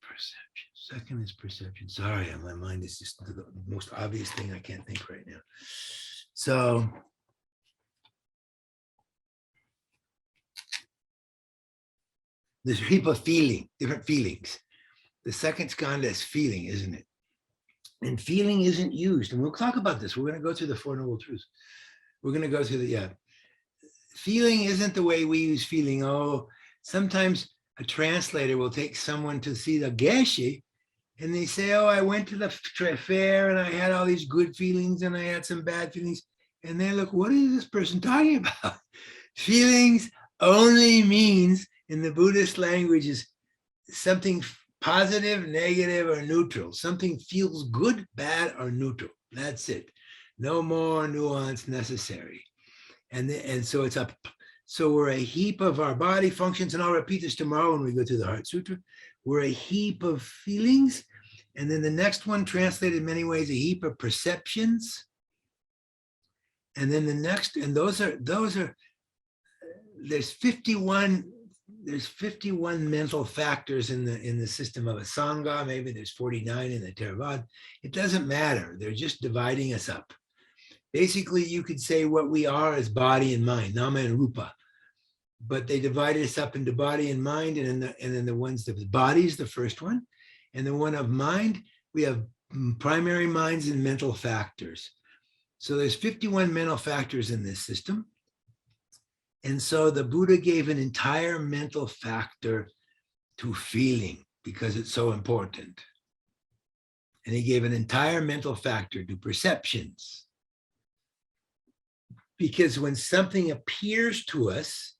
perception. Second is perception. Sorry, my mind is just the most obvious thing I can't think right now. So there's a heap of feeling, different feelings. The second skandha is feeling, isn't it? And feeling isn't used. And we'll talk about this. We're going to go through the Four Noble Truths. We're going to go through feeling isn't the way we use feeling. Oh, sometimes a translator will take someone to see the geshe and they say, oh, I went to the fair and I had all these good feelings and I had some bad feelings. And they look, what is this person talking about? Feelings only means in the Buddhist language is something positive, negative, or neutral. Something feels good, bad, or neutral. That's it. No more nuance necessary. And so it's up. So we're a heap of our body functions, and I'll repeat this tomorrow when we go through the Heart Sutra. We're a heap of feelings. And then the next one, translated in many ways, a heap of perceptions. And then the next, and those are, there's 51 mental factors in the system of a Sangha. Maybe there's 49 in the Theravada. It doesn't matter. They're just dividing us up. Basically, you could say what we are is body and mind, nama and rupa. But they divided us up into body and mind, and then the ones that the body is the first one, and the one of mind, we have primary minds and mental factors. So there's 51 mental factors in this system. And so the Buddha gave an entire mental factor to feeling because it's so important. And he gave an entire mental factor to perceptions. Because when something appears to us,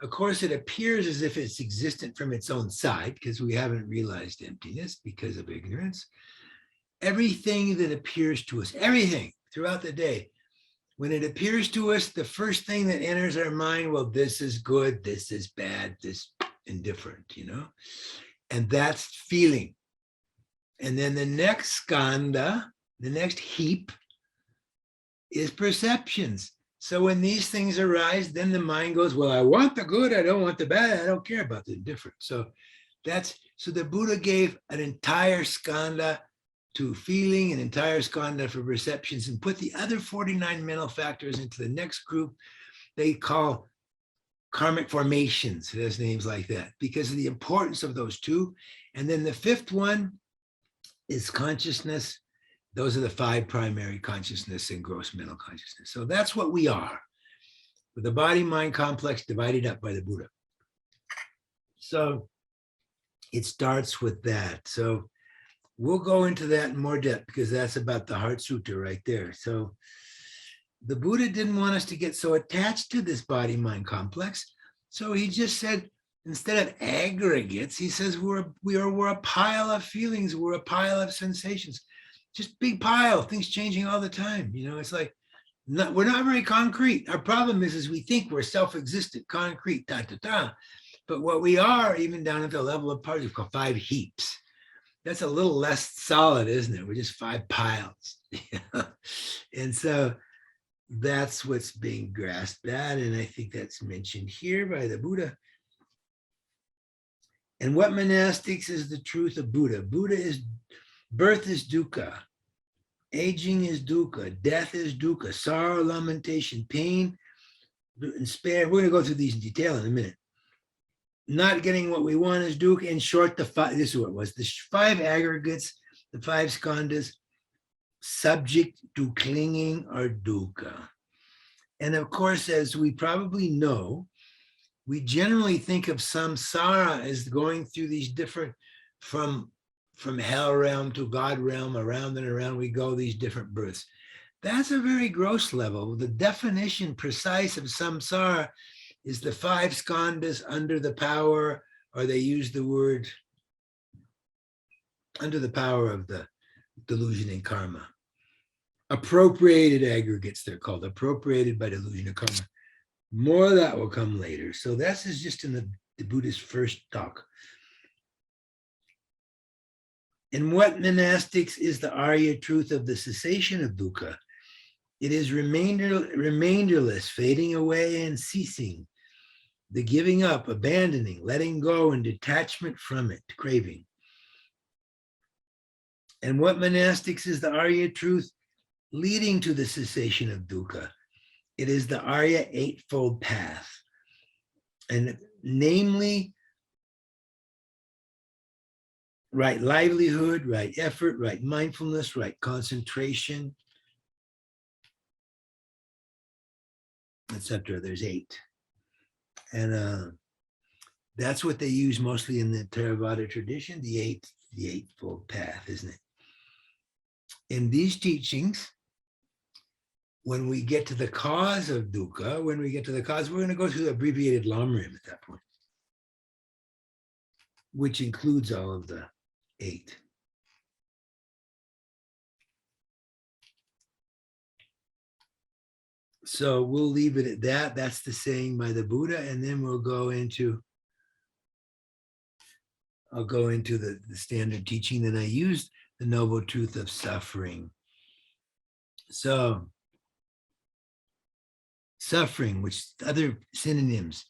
of course, it appears as if it's existent from its own side because we haven't realized emptiness because of ignorance. Everything that appears to us, everything throughout the day, when it appears to us, the first thing that enters our mind, well, this is good, this is bad, this indifferent, and that's feeling. And then the next skanda, the next heap is perceptions. So when these things arise, then the mind goes, well, I want the good, I don't want the bad, I don't care about the indifferent. So the Buddha gave an entire skanda to feeling, an entire skanda for perceptions, and put the other 49 mental factors into the next group they call karmic formations. It has names like that because of the importance of those two. And then the fifth one is consciousness. Those are the 5 primary consciousness and gross mental consciousness. So that's what we are, with the body-mind complex divided up by the Buddha. So it starts with that. So we'll go into that in more depth because that's about the Heart Sutta right there. So the Buddha didn't want us to get so attached to this body-mind complex. So he just said, instead of aggregates, he says we're a pile of feelings, we're a pile of sensations, just big pile, things changing all the time. It's like, we're not very concrete. Our problem is we think we're self-existent, concrete, but what we are, even down at the level of particles, called 5 heaps. That's a little less solid, isn't it? We're just 5 piles. And so that's what's being grasped at. And I think that's mentioned here by the Buddha. And what monastics is the truth of Buddha? Birth is dukkha. Aging is dukkha. Death is dukkha. Sorrow, lamentation, pain, and despair. We're going to go through these in detail in a minute. Not getting what we want is dukkha. In short, this is what it was. The 5 aggregates, the 5 skandhas, subject to clinging are dukkha. And of course, as we probably know, we generally think of samsara as going through these different, from hell realm to God realm, around and around we go, these different births. That's a very gross level. The definition precise of samsara is the 5 skandhas under the power, or they use the word under the power of the delusion and karma. Appropriated aggregates, they're called, appropriated by delusion and karma. More of that will come later. So this is just in the Buddha's first talk. And what monastics is the Arya truth of the cessation of dukkha? It is remainderless, fading away and ceasing, the giving up, abandoning, letting go, and detachment from it, craving. And what monastics is the Arya truth leading to the cessation of dukkha? It is the Arya Eightfold Path, and namely, right livelihood, right effort, right mindfulness, right concentration, etc. There's 8. And that's what they use mostly in the Theravada tradition, the Eightfold Path, isn't it? In these teachings, when we get to the cause of dukkha, we're going to go through the abbreviated Lamrim at that point, which includes all of the 8. So we'll leave it at that. That's the saying by the Buddha, and then I'll go into the standard teaching that I used, the noble truth of suffering. So suffering, which other synonyms,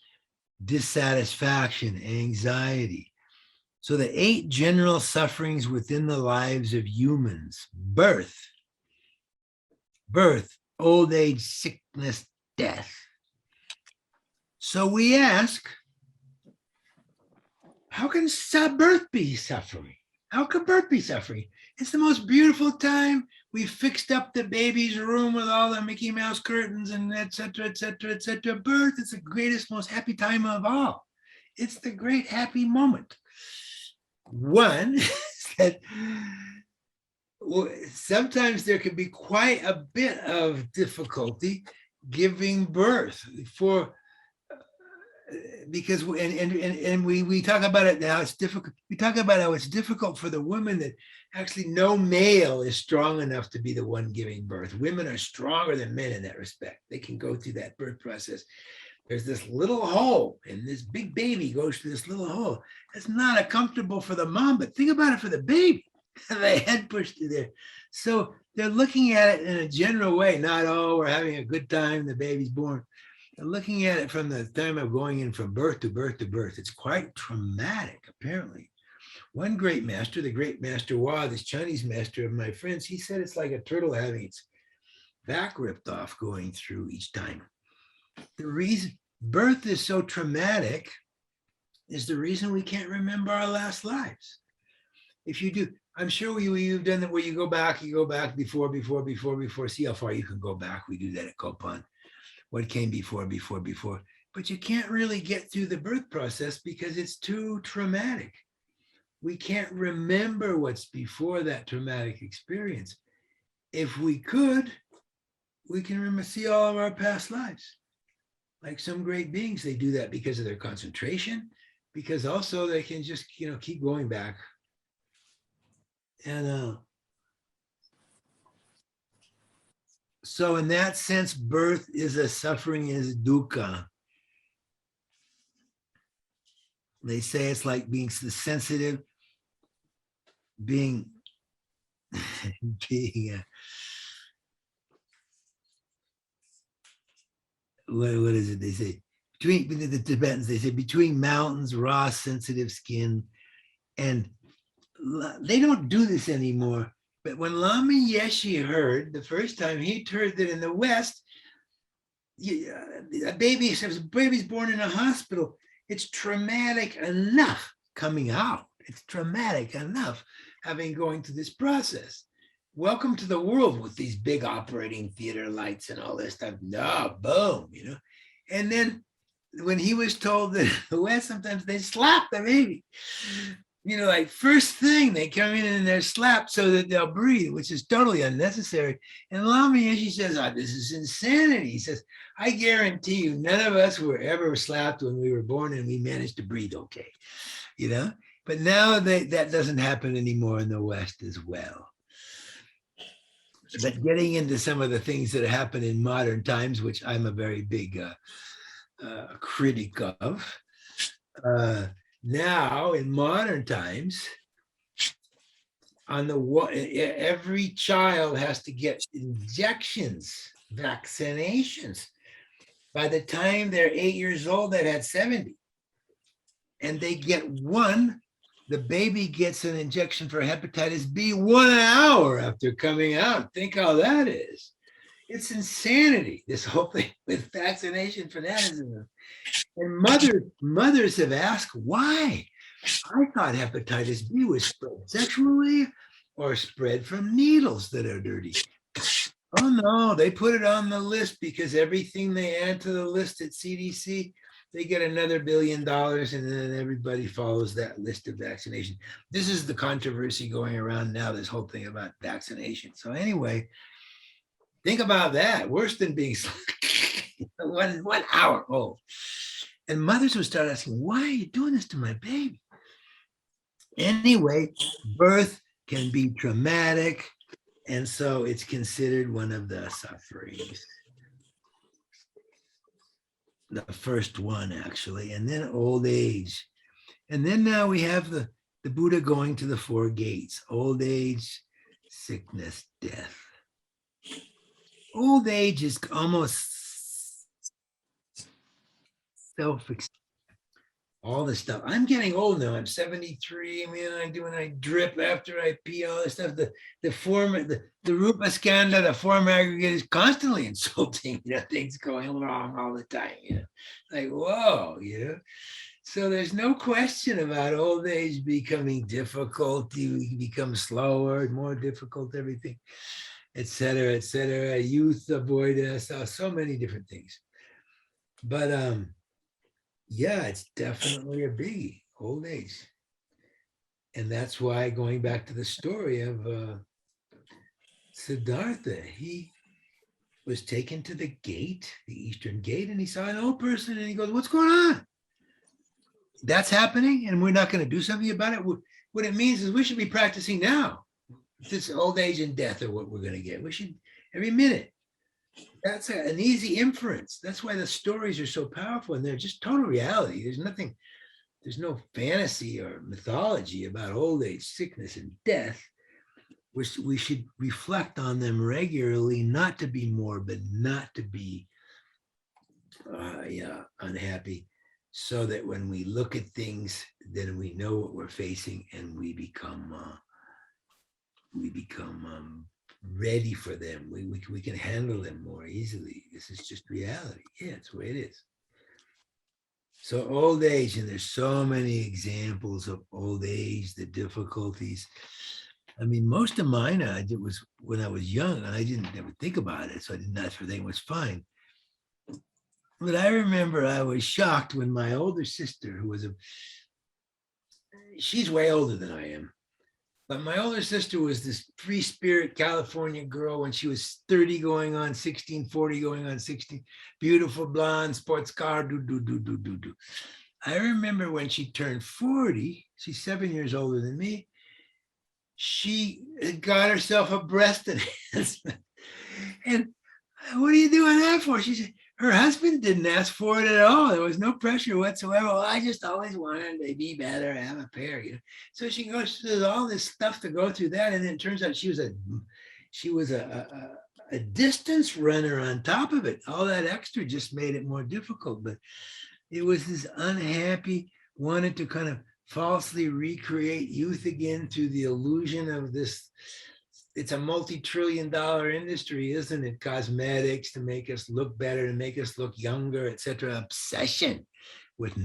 dissatisfaction, anxiety. So the 8 general sufferings within the lives of humans: birth, old age, sickness, death. So we ask, how can birth be suffering? How can birth be suffering? It's the most beautiful time. We fixed up the baby's room with all the Mickey Mouse curtains and et cetera, et cetera, et cetera. Birth is the greatest, most happy time of all. It's the great happy moment. One is that sometimes there can be quite a bit of difficulty giving birth because we talk about it now. It's difficult. We talk about how it's difficult for the woman that actually no male is strong enough to be the one giving birth. Women are stronger than men in that respect. They can go through that birth process. There's this little hole, and this big baby goes through this little hole. It's not comfortable for the mom, but think about it for the baby. The head pushed through there. So they're looking at it in a general way, not, oh, we're having a good time, the baby's born. They're looking at it from the time of going in from birth to birth to birth. It's quite traumatic, apparently. One great master, the great master Wa, this Chinese master of my friends, he said it's like a turtle having its back ripped off going through each time. The reason birth is so traumatic is the reason we can't remember our last lives. If you do, I'm sure you've done that where you go back before, see how far you can go back. We do that at Kopan. What came before. But you can't really get through the birth process because it's too traumatic. We can't remember what's before that traumatic experience. If we could, we can see all of our past lives. Like some great beings, they do that because of their concentration, because also they can just, keep going back. And so in that sense, birth is a suffering, is dukkha. They say it's like being sensitive, being what is it they say? Between the Tibetans, they say between mountains, raw, sensitive skin. And they don't do this anymore. But when Lama Yeshe heard, the first time he heard that in the West, a baby's born in a hospital, it's traumatic enough coming out. It's traumatic enough going through this process. Welcome to the world with these big operating theater lights and all this stuff. No, boom, And then when he was told that in the West, sometimes they slap the baby. Like first thing they come in and they're slapped so that they'll breathe, which is totally unnecessary. And Lama Yeshe says, this is insanity. He says, I guarantee you, none of us were ever slapped when we were born and we managed to breathe okay, But now that doesn't happen anymore in the West as well. But getting into some of the things that happen in modern times, which I'm a very big critic of, now in modern times, every child has to get injections, vaccinations. By the time they're 8 years old, they've had 70. And they get one. The baby gets an injection for hepatitis B 1 hour after coming out. Think how that is. It's insanity, this whole thing with vaccination fanaticism. And mothers have asked, why? I thought hepatitis B was spread sexually or spread from needles that are dirty. Oh no, they put it on the list because everything they add to the list at CDC, they get another $1 billion and then everybody follows that list of vaccination. This is the controversy going around now, this whole thing about vaccination. So anyway, think about that. Worse than being 1 hour old. And mothers would start asking, why are you doing this to my baby? Anyway, birth can be traumatic. And so it's considered one of the sufferings. The first one, actually, and then old age. And then now we have the Buddha going to the 4 gates: old age, sickness, death. Old age is almost self-explanatory. all this stuff. I'm getting old now. I'm 73. Man, I drip after I pee, all this stuff. The form, the rupa skanda, the form aggregate is constantly insulting, things going wrong all the time, like, whoa, So there's no question about old age becoming difficult. You become slower, more difficult, everything, et cetera, et cetera. Youth avoidance, so many different things. But yeah, it's definitely a biggie, old age. And that's why, going back to the story of Siddhartha, he was taken to the gate, the eastern gate, and he saw an old person and he goes, what's going on? That's happening and we're not going to do something about it. What it means is we should be practicing now. This old age and death are what we're going to get. We should, every minute. That's an easy inference. That's why the stories are so powerful and they're just total reality. There's no fantasy or mythology about old age, sickness, and death. We should reflect on them regularly, not to be morbid, not to be unhappy, so that when we look at things, then we know what we're facing and we become ready for them. We can handle them more easily. This is just reality. Yeah, it's the way it is. So old age, and there's so many examples of old age, the difficulties. I mean, most of mine it was when I was young, and I didn't ever think about it, so I didn't. Everything was fine. But I remember I was shocked when my older sister, who was she's way older than I am, but my older sister was this free spirit California girl when she was 30 going on 16, 40 going on 16, beautiful blonde, sports car, do. I remember when she turned 40, she's 7 years older than me, she got herself a breast enhancement. And what are you doing that for? She said, her husband didn't ask for it at all. There was no pressure whatsoever. Well, I just always wanted to be better, have a pair, So she goes through all this stuff to go through that. And then it turns out she was a distance runner on top of it. All that extra just made it more difficult. But it was this unhappy, wanted to kind of falsely recreate youth again through the illusion of this. It's a multi-trillion-dollar industry, isn't it? Cosmetics to make us look better, to make us look younger, etc. Obsession with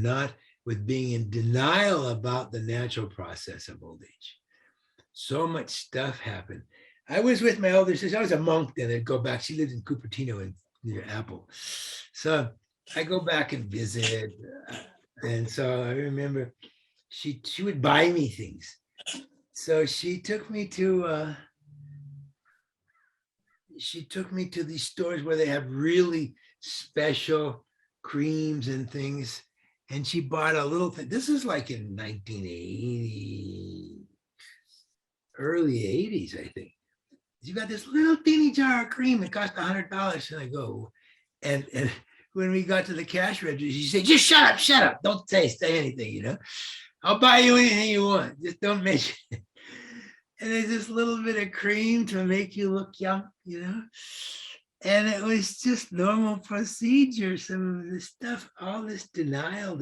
being in denial about the natural process of old age. So much stuff happened. I was with my older sister. I was a monk then. I'd go back. She lived in Cupertino near Apple. So I go back and visit. And so I remember she would buy me things. So she took me to these stores where they have really special creams and things. And she bought a little thing. This is like in 1980, early 80s, I think. You got this little teeny jar of cream that cost $100. And I go, and when we got to the cash register, she said, just shut up. Don't say anything, I'll buy you anything you want. Just don't mention it. And there's this little bit of cream to make you look young, And it was just normal procedure. Some of this stuff, all this denial.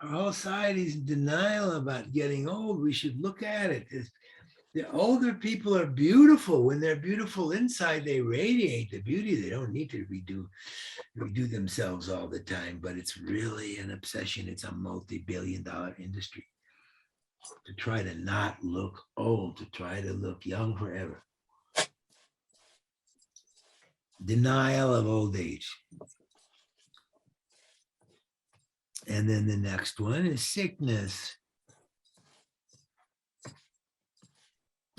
Our whole society's in denial about getting old. We should look at it. The older people are beautiful. When they're beautiful inside, they radiate the beauty. They don't need to redo themselves all the time, but it's really an obsession. It's a multi-billion-dollar industry to try to not look old, to try to look young forever. Denial of old age. And then the next one is sickness.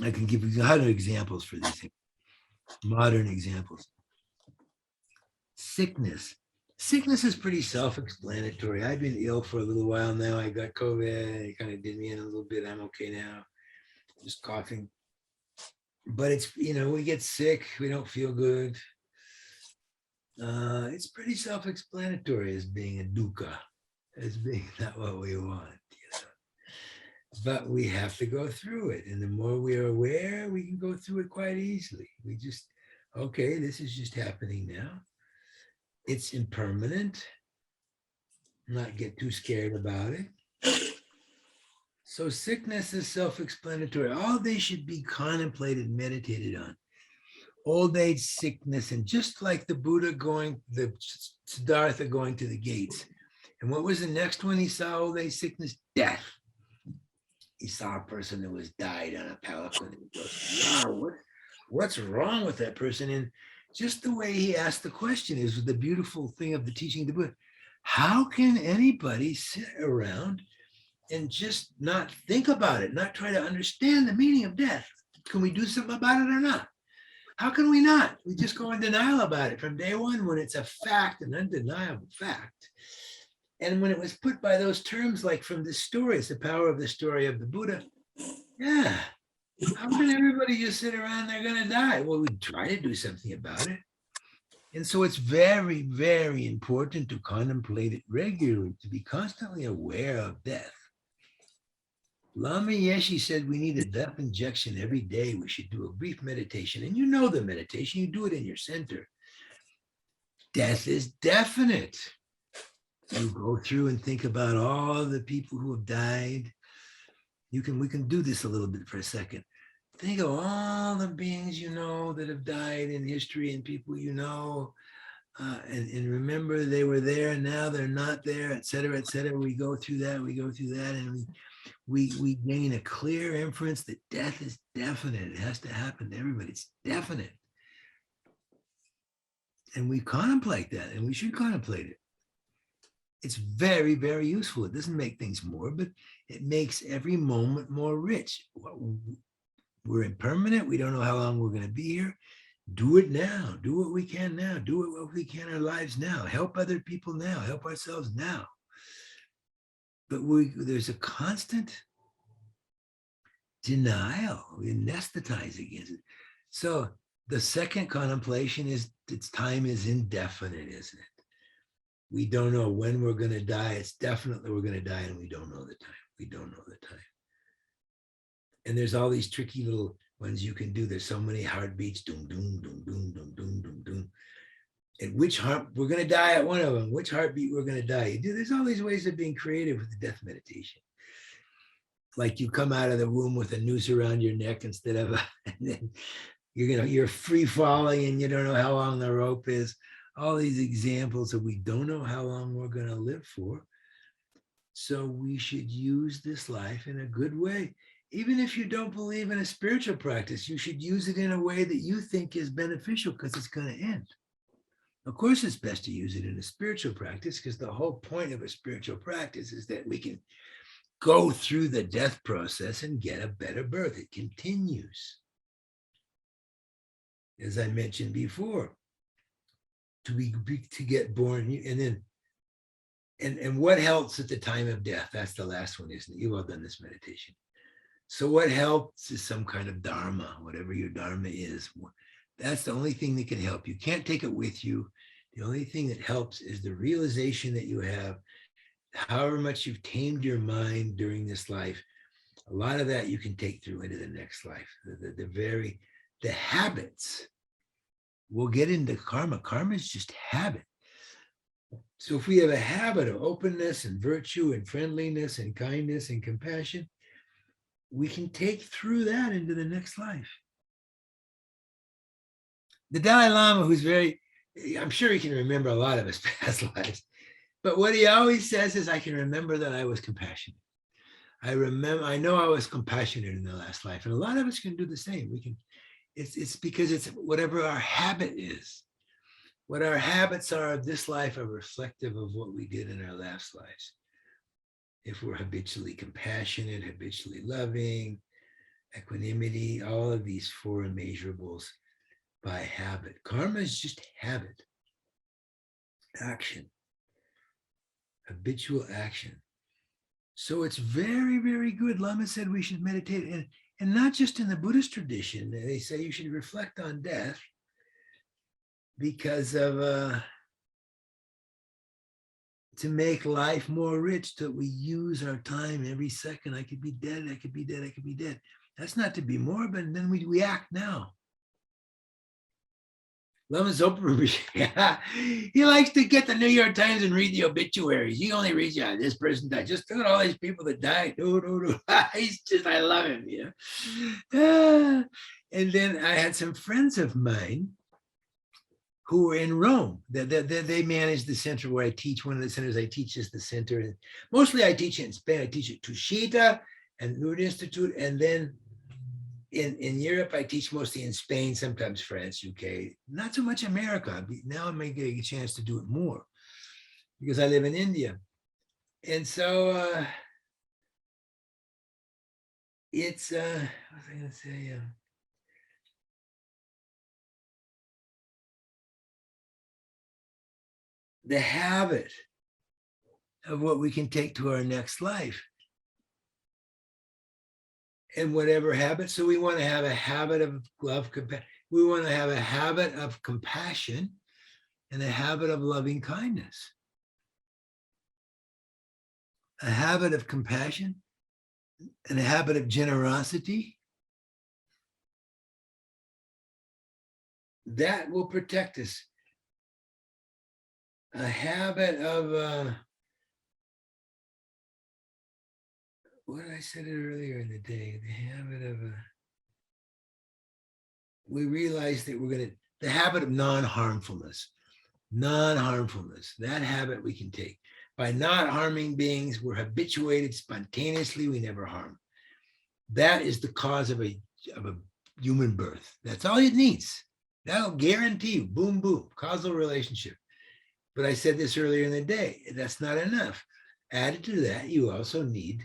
I can give you 100 examples for these modern examples. Sickness. Sickness is pretty self-explanatory. I've been ill for a little while now. I got COVID. It kind of did me in a little bit. I'm okay now. Just coughing. But it's, we get sick. We don't feel good. It's pretty self-explanatory as being a dukkha, as being not what we want. But we have to go through it. And the more we are aware, we can go through it quite easily. We just, okay, this is just happening now. It's impermanent. not get too scared about it. So sickness is self-explanatory. All they should be contemplated, meditated on. Old age, sickness, and just like the Buddha going, the Siddhartha going to the gates. And what was the next one he saw? Old age, sickness, death. He saw a person who was died on a palanquin. And he goes, wow, what's wrong with that person? And just the way he asked the question is the beautiful thing of the teaching of the Buddha. How can anybody sit around and just not think about it, not try to understand the meaning of death? Can we do something about it or not? How can we not? We just go in denial about it from day one when it's a fact, an undeniable fact. And when it was put by those terms, like from this story, it's the power of the story of the Buddha. Yeah. How can everybody just sit around, they're going to die? Well, we try to do something about it. And so it's very, very important to contemplate it regularly, to be constantly aware of death. Lama Yeshe said we need a death injection every day. We should do a brief meditation. And you know the meditation, you do it in your center. Death is definite. You go through and think about all the people who have died. We can do this a little bit for a second. Think of all the beings you know that have died in history and people you know. And remember they were there and now they're not there, et cetera, et cetera. We go through that, and we gain a clear inference that death is definite. It has to happen to everybody. It's definite. And we contemplate that, and we should contemplate it. It's very, very useful. It doesn't make things more, but it makes every moment more rich. We're impermanent. We don't know how long we're going to be here. Do it now. Do what we can now. Do what we can in our lives now. Help other people now. Help ourselves now. But there's a constant denial. We anesthetize against it. So the second contemplation is its time is indefinite, isn't it? We don't know when we're going to die. It's definitely we're going to die, and we don't know the time. We don't know the time. And there's all these tricky little ones you can do. There's so many heartbeats. Doom, doom, doom, doom, doom, doom, doom, doom. And which heart we're going to die at one of them. Which heartbeat we're going to die. There's all these ways of being creative with the death meditation. Like you come out of the womb with a noose around your neck instead of and then you're free falling and you don't know how long the rope is. All these examples of we don't know how long we're going to live for. So we should use this life in a good way. Even if you don't believe in a spiritual practice, you should use it in a way that you think is beneficial because it's going to end. Of course, it's best to use it in a spiritual practice because the whole point of a spiritual practice is that we can go through the death process and get a better birth. It continues. As I mentioned before, to get born, and then and what helps at the time of death? That's the last one, isn't it? You've all done this meditation. So what helps is some kind of dharma, whatever your dharma is. That's the only thing that can help. You can't take it with you. The only thing that helps is the realization that you have, however much you've tamed your mind during this life, a lot of that you can take through into the next life. The habits. We'll get into karma. Karma is just habit. So if we have a habit of openness and virtue and friendliness and kindness and compassion, we can take through that into the next life. The Dalai Lama, I'm sure he can remember a lot of his past lives, but what he always says is, I can remember that I was compassionate. I know I was compassionate in the last life. And a lot of us can do the same. It's because it's whatever our habit is. What our habits are of this life are reflective of what we did in our last lives. If we're habitually compassionate, habitually loving, equanimity, all of these four immeasurables by habit. Karma is just habit, action, habitual action. So it's very, very good. Lama said we should meditate, and not just in the Buddhist tradition. They say you should reflect on death because of to make life more rich, that we use our time every second. I could be dead, I could be dead, I could be dead. That's not to be morbid, and then we act now. Lama Zopa, yeah, he likes to get the New York Times and read the obituaries. He only reads, yeah, this person died. Just look at all these people that died. No, no, no. He's just, I love him, you know. And then I had some friends of mine who were in Rome. They manage the center where I teach. One of the centers I teach is the center. And mostly I teach it in Spain. I teach at Tushita and Nude Institute. And then in Europe, I teach mostly in Spain, sometimes France, UK, not so much America. Now I may get a chance to do it more because I live in India. And so it's, what was I going to say? The habit of what we can take to our next life. And whatever habit. So we want to have a habit of love, we want to have a habit of compassion and a habit of loving kindness. A habit of compassion and a habit of generosity. That will protect us. A habit of, what I said it earlier in the day, the habit of, we realize that the habit of non-harmfulness, that habit we can take. By not harming beings, we're habituated spontaneously, we never harm. That is the cause of a human birth. That's all it needs. That'll guarantee you, boom, boom, causal relationship. But I said this earlier in the day, that's not enough. Added to that, you also need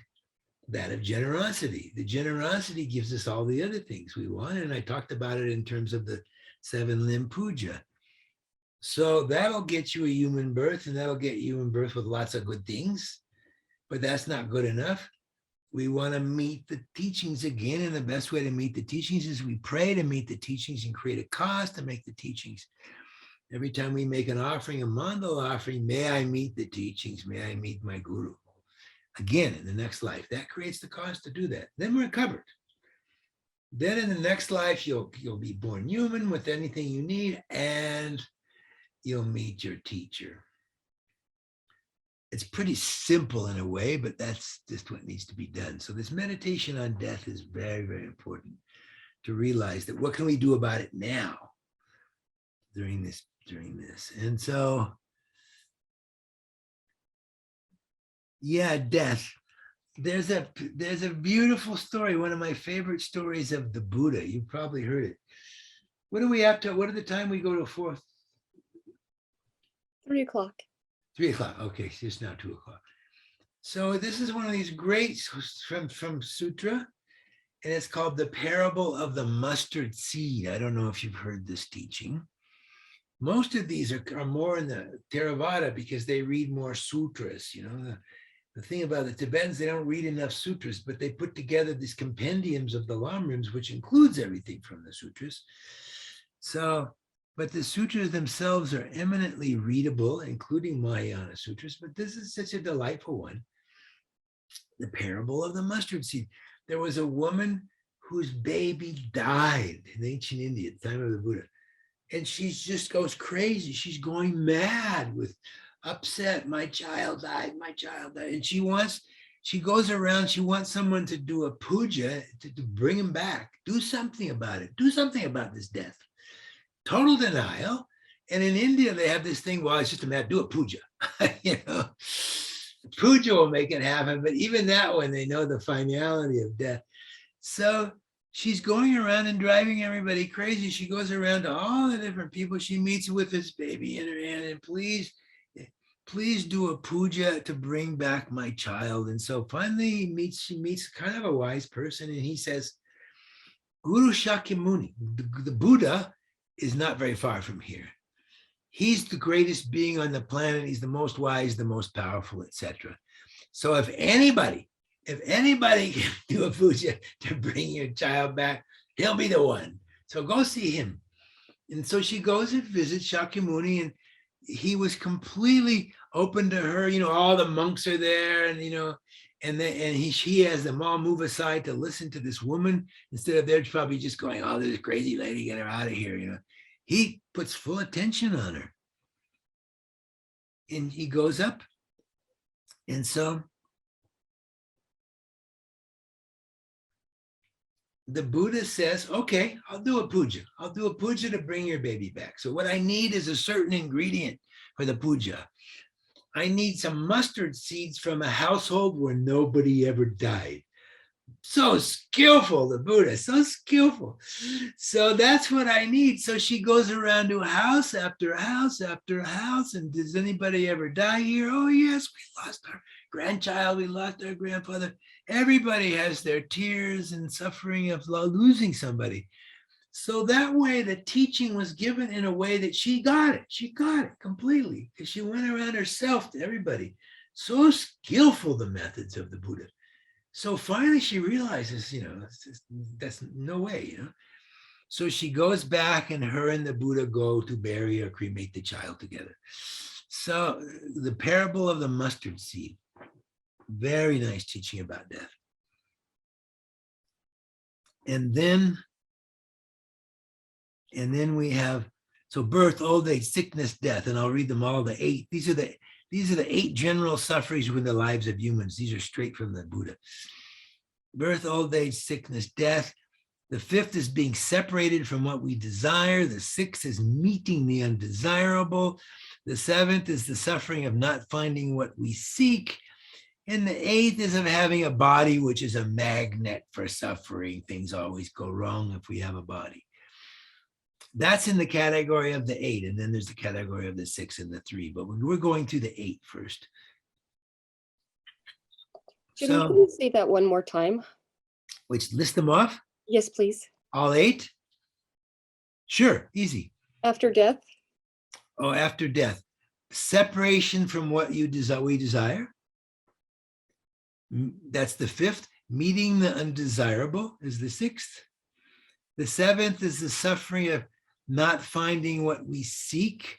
that of generosity. The generosity gives us all the other things we want. And I talked about it in terms of the 7-limb puja. So that'll get you a human birth, and that'll get you human birth with lots of good things, but that's not good enough. We want to meet the teachings again. And the best way to meet the teachings is we pray to meet the teachings and create a cause to make the teachings. Every time we make an offering, a mandala offering, may I meet the teachings, may I meet my guru. Again, in the next life, that creates the cause to do that. Then we're covered. Then in the next life, you'll be born human with anything you need, and you'll meet your teacher. It's pretty simple in a way, but that's just what needs to be done. So this meditation on death is very, very important to realize that what can we do about it now during this. And so, yeah, death. There's a beautiful story, one of my favorite stories of the Buddha. You've probably heard it. What are we up to? What are the time we go to fourth? 3 o'clock. 3 o'clock. Okay, it's just now 2 o'clock. So this is one of these great from Sutra, and it's called the Parable of the Mustard Seed. I don't know if you've heard this teaching. Most of these are more in the Theravada because they read more sutras. You know, the thing about the Tibetans, they don't read enough sutras, but they put together these compendiums of the Lamrims, which includes everything from the sutras. So, but the sutras themselves are eminently readable, including Mahayana sutras, but this is such a delightful one. The Parable of the Mustard Seed. There was a woman whose baby died in ancient India at the time of the Buddha. And she just goes crazy. She's going mad with upset. My child died, And she goes around, she wants someone to do a puja to bring him back. Do something about it. Do something about this death. Total denial. And in India, they have this thing, well, it's just a matter, do a puja. You know, puja will make it happen. But even that one, they know the finality of death. So she's going around and driving everybody crazy. She goes around to all the different people she meets with this baby in her hand, and please do a puja to bring back my child. And so finally she meets kind of a wise person, and he says, Guru Shakyamuni, the Buddha, is not very far from here. He's the greatest being on the planet. He's the most wise, the most powerful, etc. So if anybody can do a puja to bring your child back, he'll be the one. So go see him. And so she goes and visits Shakyamuni, and he was completely open to her. You know, all the monks are there, and you know, and he has them all move aside to listen to this woman instead of they're probably just going, oh, this crazy lady, get her out of here. You know, he puts full attention on her. And he goes up. And so the Buddha says, okay, I'll do a puja. I'll do a puja to bring your baby back. So what I need is a certain ingredient for the puja. I need some mustard seeds from a household where nobody ever died. So skillful, the Buddha, so skillful. So that's what I need. So she goes around to house after house after house. And does anybody ever die here? Oh, yes, we lost our grandchild. We lost our grandfather. Everybody has their tears and suffering of losing somebody. So that way the teaching was given in a way that she got it. She got it completely because she went around herself to everybody. So skillful, the methods of the Buddha. So finally she realizes, that's no way, So she goes back and her and the Buddha go to bury or cremate the child together. So the parable of the mustard seed, very nice teaching about death. And then we have, so birth, old age, sickness, death, and I'll read them all, the 8. These are the 8 general sufferings within the lives of humans. These are straight from the Buddha. Birth, old age, sickness, death. The 5th is being separated from what we desire. The 6th is meeting the undesirable. The 7th is the suffering of not finding what we seek. And the 8th is of having a body, which is a magnet for suffering. Things always go wrong if we have a body. That's in the category of the 8. And then there's the category of the 6 and the 3. But we're going through the 8 first. Jimmy, can you say that one more time? Which, list them off? Yes, please. All 8? Sure, easy. After death? Oh, after death. Separation from what we desire. That's the 5th. Meeting the undesirable is the 6th. The 7th is the suffering of not finding what we seek.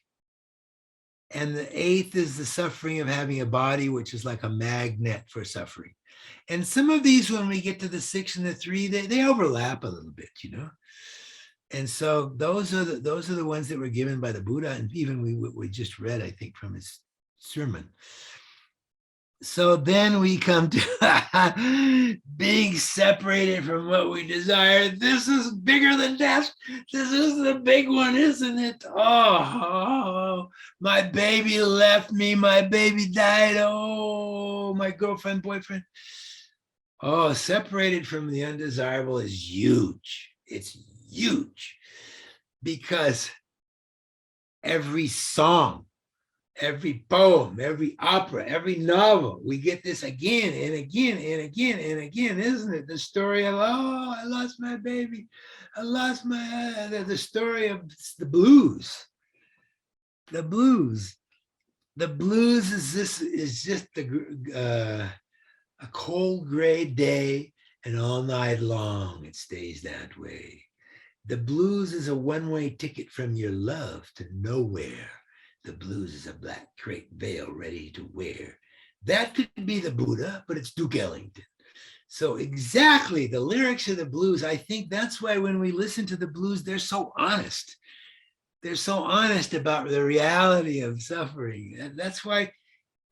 And the 8th is the suffering of having a body, which is like a magnet for suffering. And some of these, when we get to the 6 and the 3, they overlap a little bit, And so those are the ones that were given by the Buddha, and even we just read, I think, from his sermon. So then we come to being separated from what we desire. This is bigger than death. This is the big one, isn't it? Oh, my baby left me. My baby died. Oh, my girlfriend, boyfriend. Oh, separated from the undesirable is huge. It's huge because every song, every poem, every opera, every novel, we get this again and again and again and again, isn't it? The story of, oh, I lost my baby. I lost the story of the blues. The blues. The blues is just a cold gray day and all night long it stays that way. The blues is a one-way ticket from your love to nowhere. The blues is a black crepe veil ready to wear. That could be the Buddha, but it's Duke Ellington. So exactly, the lyrics of the blues, I think that's why when we listen to the blues, they're so honest. They're so honest about the reality of suffering. And that's why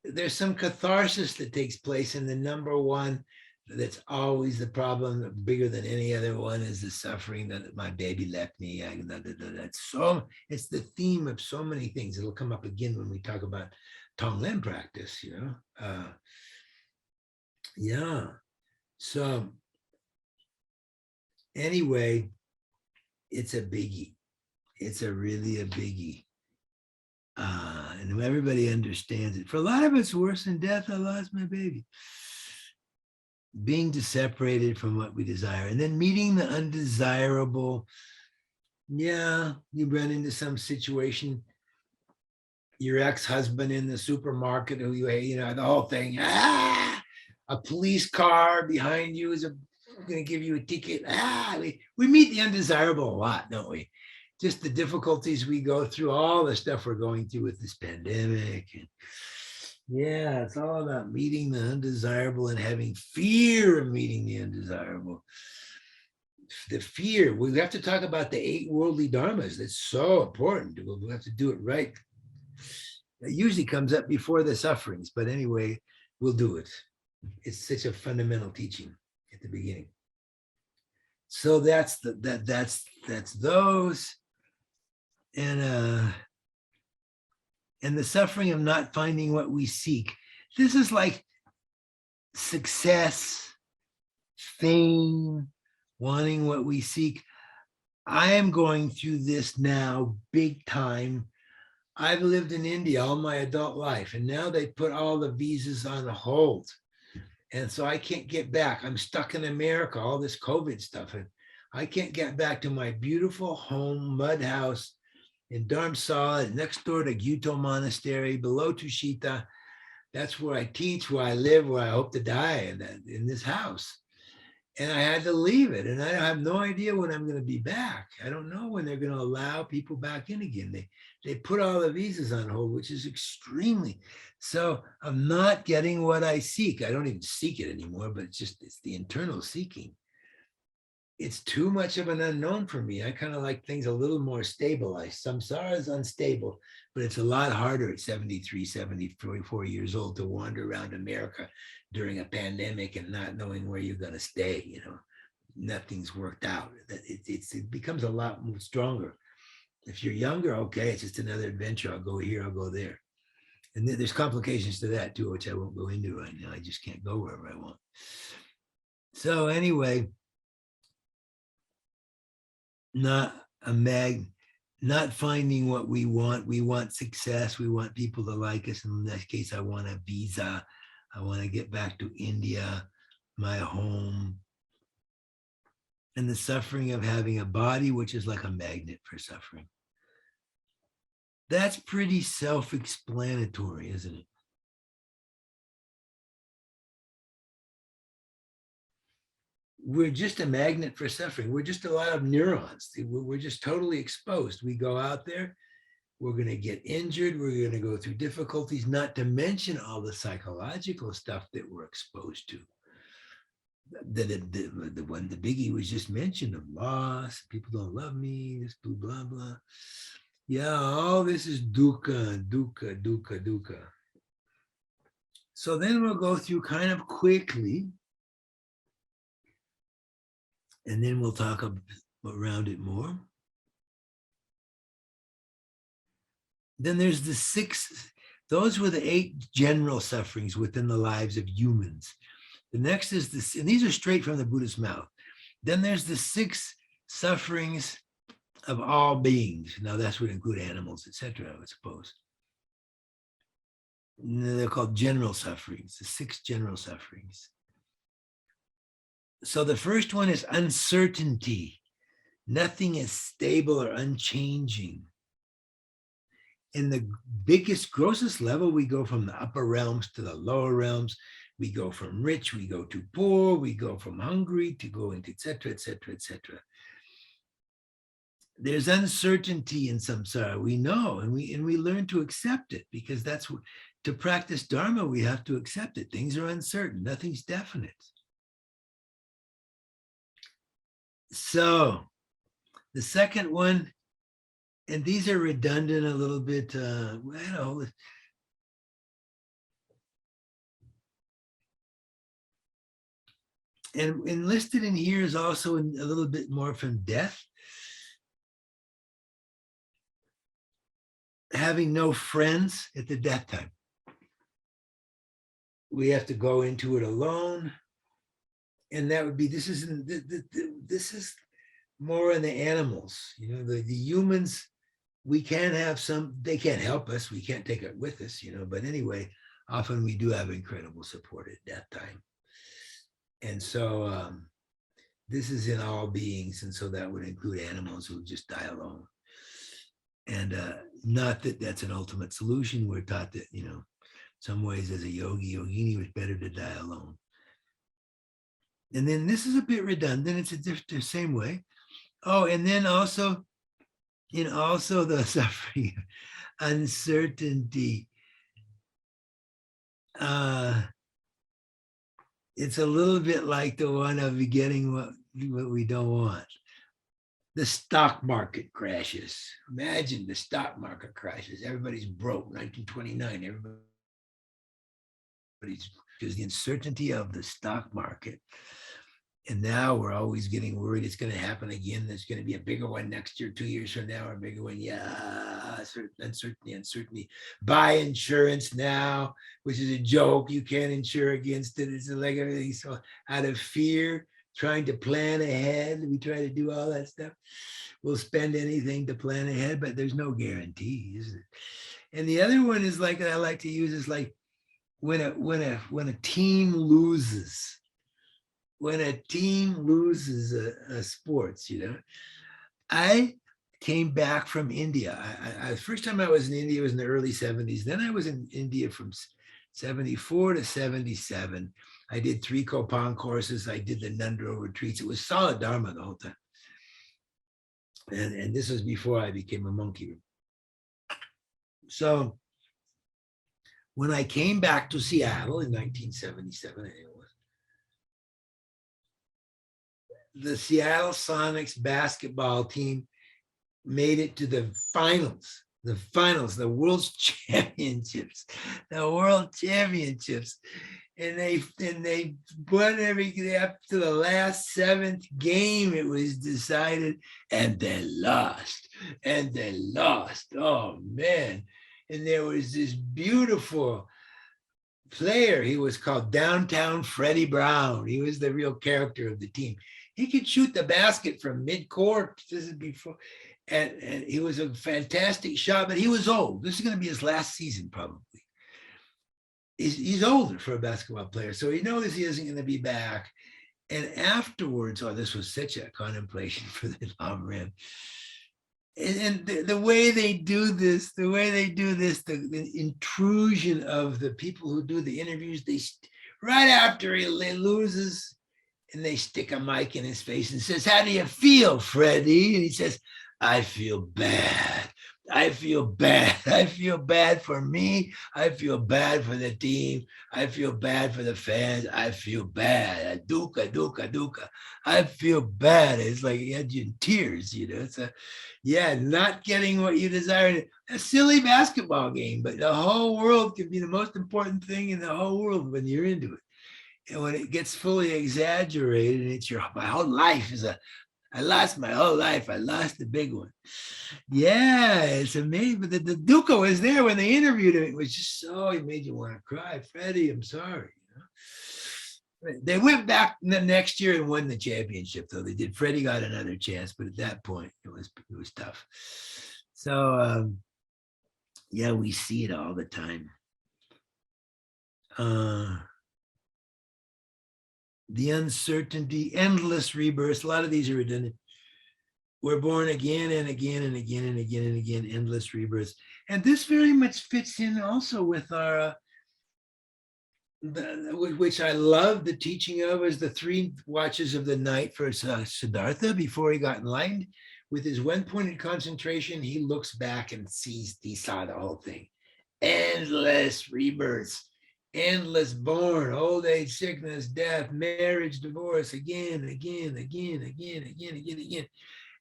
there's some catharsis that takes place in the number one. That's always the problem, bigger than any other one, is the suffering that my baby left me. It's the theme of so many things. It'll come up again when we talk about Tonglen practice, yeah. So anyway, it's a biggie. It's really a biggie. And everybody understands it. For a lot of it's worse than death. I lost my baby. Being separated from what we desire, and then meeting the undesirable. Yeah, you run into some situation, your ex-husband in the supermarket who the whole thing, a police car behind you is going to give you a ticket. We meet the undesirable a lot, don't we? Just the difficulties we go through, all the stuff we're going through with this pandemic. And yeah, it's all about meeting the undesirable and having fear of meeting the undesirable. the fear. We have to talk about the 8 worldly dharmas. That's so important. We'll have to do it right. It usually comes up before the sufferings, but anyway, we'll do it. It's such a fundamental teaching at the beginning. So that's those, and the suffering of not finding what we seek. This is like success, fame, wanting what we seek. I am going through this now big time. I've lived in India all my adult life, and now they put all the visas on hold. And so I can't get back. I'm stuck in America, all this COVID stuff. And I can't get back to my beautiful home, mud house in Dharamsala, next door to Gyuto Monastery, below Tushita. That's where I teach, where I live, where I hope to die, in this house. And I had to leave it. And I have no idea when I'm going to be back. I don't know when they're going to allow people back in again. They put all the visas on hold, which is extremely. So I'm not getting what I seek. I don't even seek it anymore, but it's the internal seeking. It's too much of an unknown for me. I kind of like things a little more stabilized. Samsara is unstable, but it's a lot harder at 73, 74 years old to wander around America during a pandemic and not knowing where you're going to stay. You know, nothing's worked out. It becomes a lot more stronger. If you're younger, okay, it's just another adventure. I'll go here, I'll go there. And there's complications to that too, which I won't go into right now. I just can't go wherever I want. So anyway, not finding what we want. We want success. We want people to like us. In this case, I want a visa. I want to get back to India, my home. And the suffering of having a body, which is like a magnet for suffering. That's pretty self-explanatory, isn't it? We're just a magnet for suffering. We're just a lot of neurons. We're just totally exposed. We go out there, we're going to get injured, we're going to go through difficulties, not to mention all the psychological stuff that we're exposed to. The biggie was just mentioned of loss, people don't love me, this blah, blah. Yeah, all this is dukkha, dukkha, dukkha, dukkha. So then we'll go through kind of quickly, and then we'll talk around it more. Then there's the 6, those were the 8 general sufferings within the lives of humans. The next is this, and these are straight from the Buddha's mouth. Then there's the 6 sufferings of all beings. Now that's would include animals, etc., I would suppose. And they're called general sufferings, the 6 general sufferings. So the first one is uncertainty. Nothing is stable or unchanging. In the biggest, grossest level, we go from the upper realms to the lower realms. We go from rich, we go to poor, we go from hungry to going to et cetera, et cetera, et cetera. There's uncertainty in samsara. We know, and we learn to accept it, because that's what, to practice Dharma, we have to accept it. Things are uncertain, nothing's definite. So the second one, and these are redundant a little bit, I don't know. And enlisted in here is also a little bit more from death. Having no friends at the death time. We have to go into it alone. And that would be, this is more in the animals. You know, the humans, we can have some, they can't help us. We can't take it with us, you know, but anyway, often we do have incredible support at death time. And so this is in all beings. And so that would include animals who just die alone. And not that that's an ultimate solution. We're taught that, you know, some ways as a yogi, yogini, it's better to die alone. And then this is a bit redundant. It's the same way. Oh, and then also, also the suffering, uncertainty. It's a little bit like the one of getting what what we don't want. The stock market crashes. Imagine the stock market crashes. Everybody's broke. 1929. Everybody's, because the uncertainty of the stock market. And now we're always getting worried it's going to happen again. There's going to be a bigger one next year, 2 years from now, or a bigger one. Yeah, uncertainty. Buy insurance now, which is a joke. You can't insure against it. It's like everything. So out of fear, trying to plan ahead, we try to do all that stuff. We'll spend anything to plan ahead, but there's no guarantee, is it? And the other one is like, I like to use is like when a team loses. When a team loses a sports, I came back from India. First time I was in India was in the early 70s. Then I was in India from 74 to 77. I did 3 Kopan courses. I did the Nundro retreats. It was solid Dharma the whole time. And this was before I became a monkey. So when I came back to Seattle in 1977, I think it was, the Seattle Sonics basketball team made it to the finals, the world championships. And they won everything up to the last 7th game. It was decided, and they lost. Oh man. And there was this beautiful player. He was called Downtown Freddie Brown. He was the real character of the team. He could shoot the basket from mid-court. This is before, and he was a fantastic shot, but he was old. This is going to be his last season, probably. He's older for a basketball player, so he knows he isn't going to be back. And afterwards, this was such a contemplation for the Lam. And the way they do this, the intrusion of the people who do the interviews, right after he loses, and they stick a mic in his face and says, "How do you feel, Freddie?" And he says, "I feel bad. I feel bad for me. I feel bad for the team. I feel bad for the fans. I feel bad. Duka. I feel bad." It's like he had you in tears, It's not getting what you desire. A silly basketball game, but the whole world can be the most important thing in the whole world when you're into it. And when it gets fully exaggerated, and it's my whole life I lost my whole life. I lost the big one. Yeah, it's amazing. But the Duca was there when they interviewed him. It was just he made you want to cry. Freddie, I'm sorry. They went back the next year and won the championship, though. They did. Freddie got another chance, but at that point, it was tough. So, we see it all the time. The uncertainty, endless rebirths. A lot of these are redundant. We're born again and again and again and again and again, endless rebirths. And this very much fits in also with our, which I love the teaching of, as the 3 watches of the night for Siddhartha before he got enlightened. With his one-pointed concentration, he looks back and he saw the whole thing. Endless rebirths. Endless born, old age, sickness, death, marriage, divorce, again.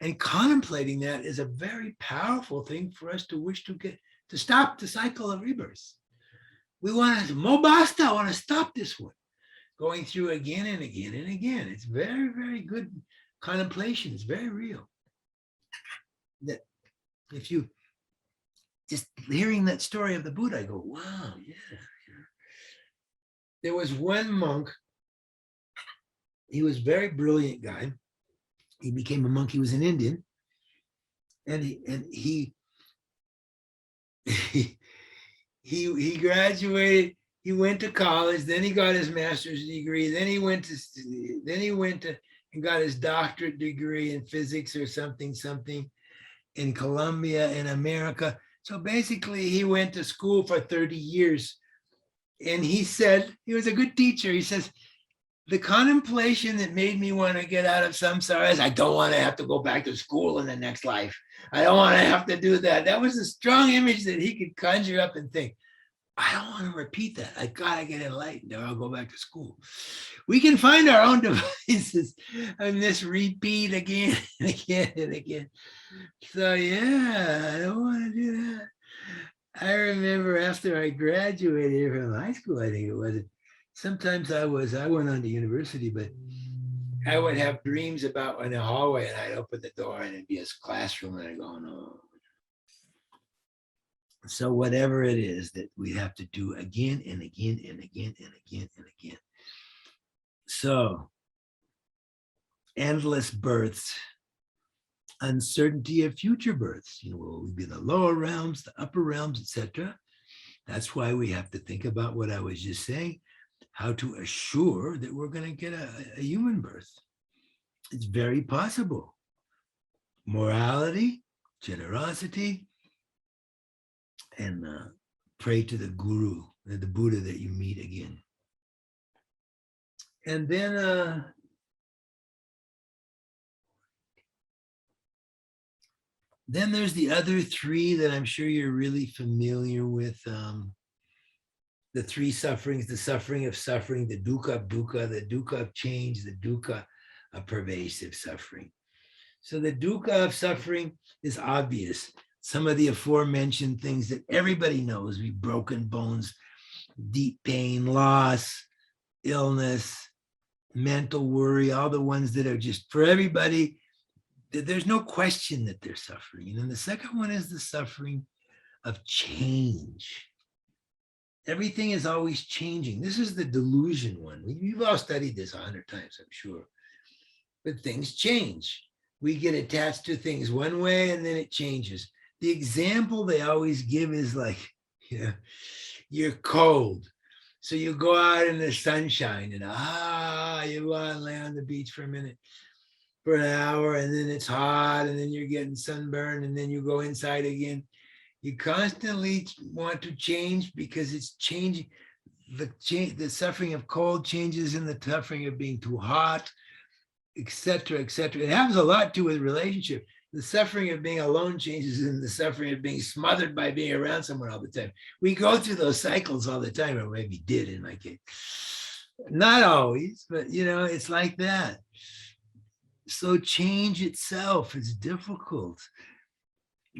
And contemplating that is a very powerful thing for us to wish to stop the cycle of rebirths. We want to, Mobasta, I want to stop this one. Going through again and again and again. It's very, very good contemplation. It's very real. That if you just hearing that story of the Buddha, I go, wow, yeah. There was one monk. He was a very brilliant guy. He became a monk. He was an Indian, and he graduated. He went to college. Then he got his master's degree. Then he went to and got his doctorate degree in physics or something in Columbia in America. So basically, he went to school for 30 years. And he said, he was a good teacher. He says, the contemplation that made me want to get out of samsara is I don't want to have to go back to school in the next life. I don't want to have to do that. That was a strong image that he could conjure up and think. I don't want to repeat that. I gotta get enlightened or I'll go back to school. We can find our own devices and this repeat again and again and again. So yeah, I don't want to do that. I remember after I graduated from high school, I think it was, sometimes I went on to university, but I would have dreams about in the hallway and I'd open the door and it'd be a classroom and I'd go, no. So whatever it is that we have to do again and again and again and again and again. So endless births, uncertainty of future births. Will we be in the lower realms, the upper realms, etc. That's why we have to think about what I was just saying, how to assure that we're going to get a human birth. It's very possible. Morality, generosity, and pray to the guru, the Buddha that you meet again. And then there's the other three that I'm sure you're really familiar with. The three sufferings, the suffering of suffering, the dukkha of dukkha, the dukkha of change, the dukkha of pervasive suffering. So the dukkha of suffering is obvious. Some of the aforementioned things that everybody knows, we broken bones, deep pain, loss, illness, mental worry, all the ones that are just for everybody. There's no question that they're suffering. And then the second one is the suffering of change. Everything is always changing. This is the delusion one. You've all studied this 100 times, I'm sure. But things change. We get attached to things one way and then it changes. The example they always give is like, you're cold. So you go out in the sunshine and you want to lay on the beach for a minute, for an hour, and then it's hot, and then you're getting sunburned, and then you go inside again. You constantly want to change because it's changing. The suffering of cold changes in the suffering of being too hot, etc., etc. It has a lot to do with relationship. The suffering of being alone changes in the suffering of being smothered by being around someone all the time. We go through those cycles all the time, or maybe did in my case. Not always, but it's like that. So change itself is difficult.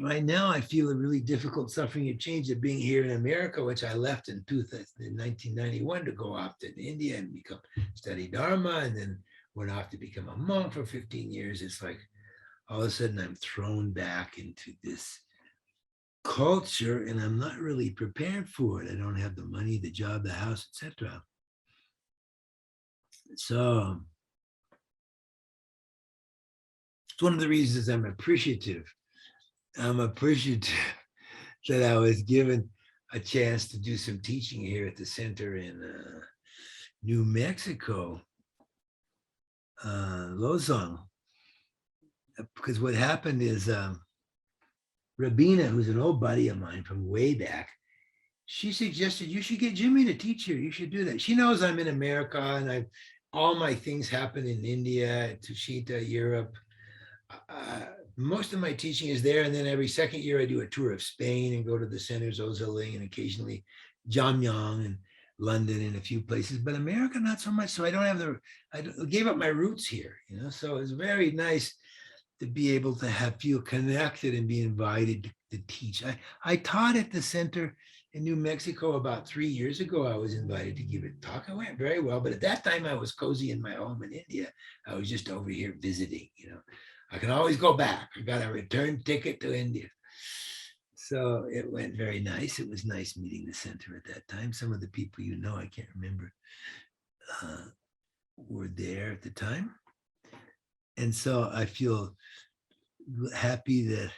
Right now, I feel a really difficult suffering of change of being here in America, which I left in 1991 to go off to India and study Dharma, and then went off to become a monk for 15 years. It's like all of a sudden I'm thrown back into this culture and I'm not really prepared for it. I don't have the money, the job, the house, etc. So it's one of the reasons I'm appreciative. I'm appreciative that I was given a chance to do some teaching here at the center in New Mexico, Lozong. Because what happened is Rabina, who's an old buddy of mine from way back, she suggested you should get Jimi to teach here. You should do that. She knows I'm in America and all my things happen in India, Tushita, Europe. Most of my teaching is there. And then every second year I do a tour of Spain and go to the centers, Ozaling, and occasionally Jamyang and London and a few places, but America, not so much. So I gave up my roots here, so it's very nice to be able to feel connected and be invited to teach. I taught at the center in New Mexico about 3 years ago. I was invited to give a talk. It went very well, but at that time I was cozy in my home in India. I was just over here visiting, I can always go back. I got a return ticket to India. So it went very nice. It was nice meeting the center at that time. Some of the people I can't remember, were there at the time. And so I feel happy that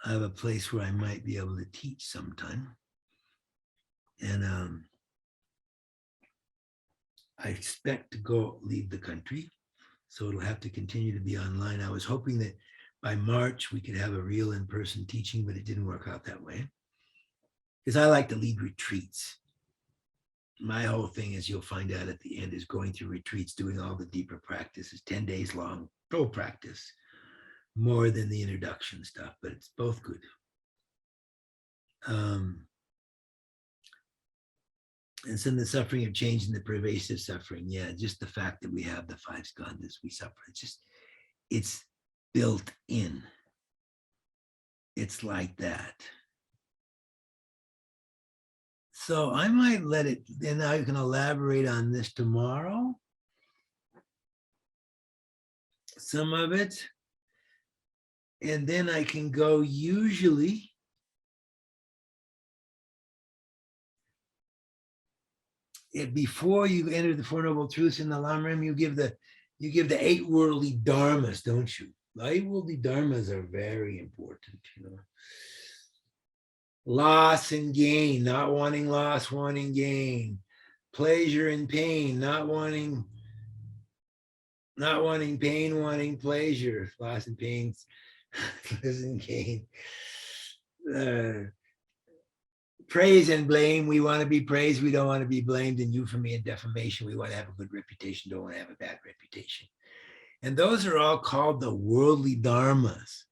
I have a place where I might be able to teach sometime. And I expect to leave the country. So it'll have to continue to be online. I was hoping that by March we could have a real in-person teaching, but it didn't work out that way. Because I like to lead retreats. My whole thing, as you'll find out at the end, is going through retreats, doing all the deeper practices, 10 days long, full practice, more than the introduction stuff, but it's both good. And so the suffering of change and the pervasive suffering. Yeah, just the fact that we have the five skandhas, we suffer. It's built in. It's like that. So I might let it, and I can elaborate on this tomorrow. Some of it. And then I can go usually before you enter the Four Noble Truths in the Lamrim, you give the 8 worldly dharmas, don't you? The 8 worldly dharmas are very important, Loss and gain, not wanting loss, wanting gain. Pleasure and pain, not wanting pain, wanting pleasure. Loss and pain, pleasure and gain. Praise and blame. We want to be praised. We don't want to be blamed. In euphony and defamation, we want to have a good reputation. Don't want to have a bad reputation. And those are all called the worldly dharmas.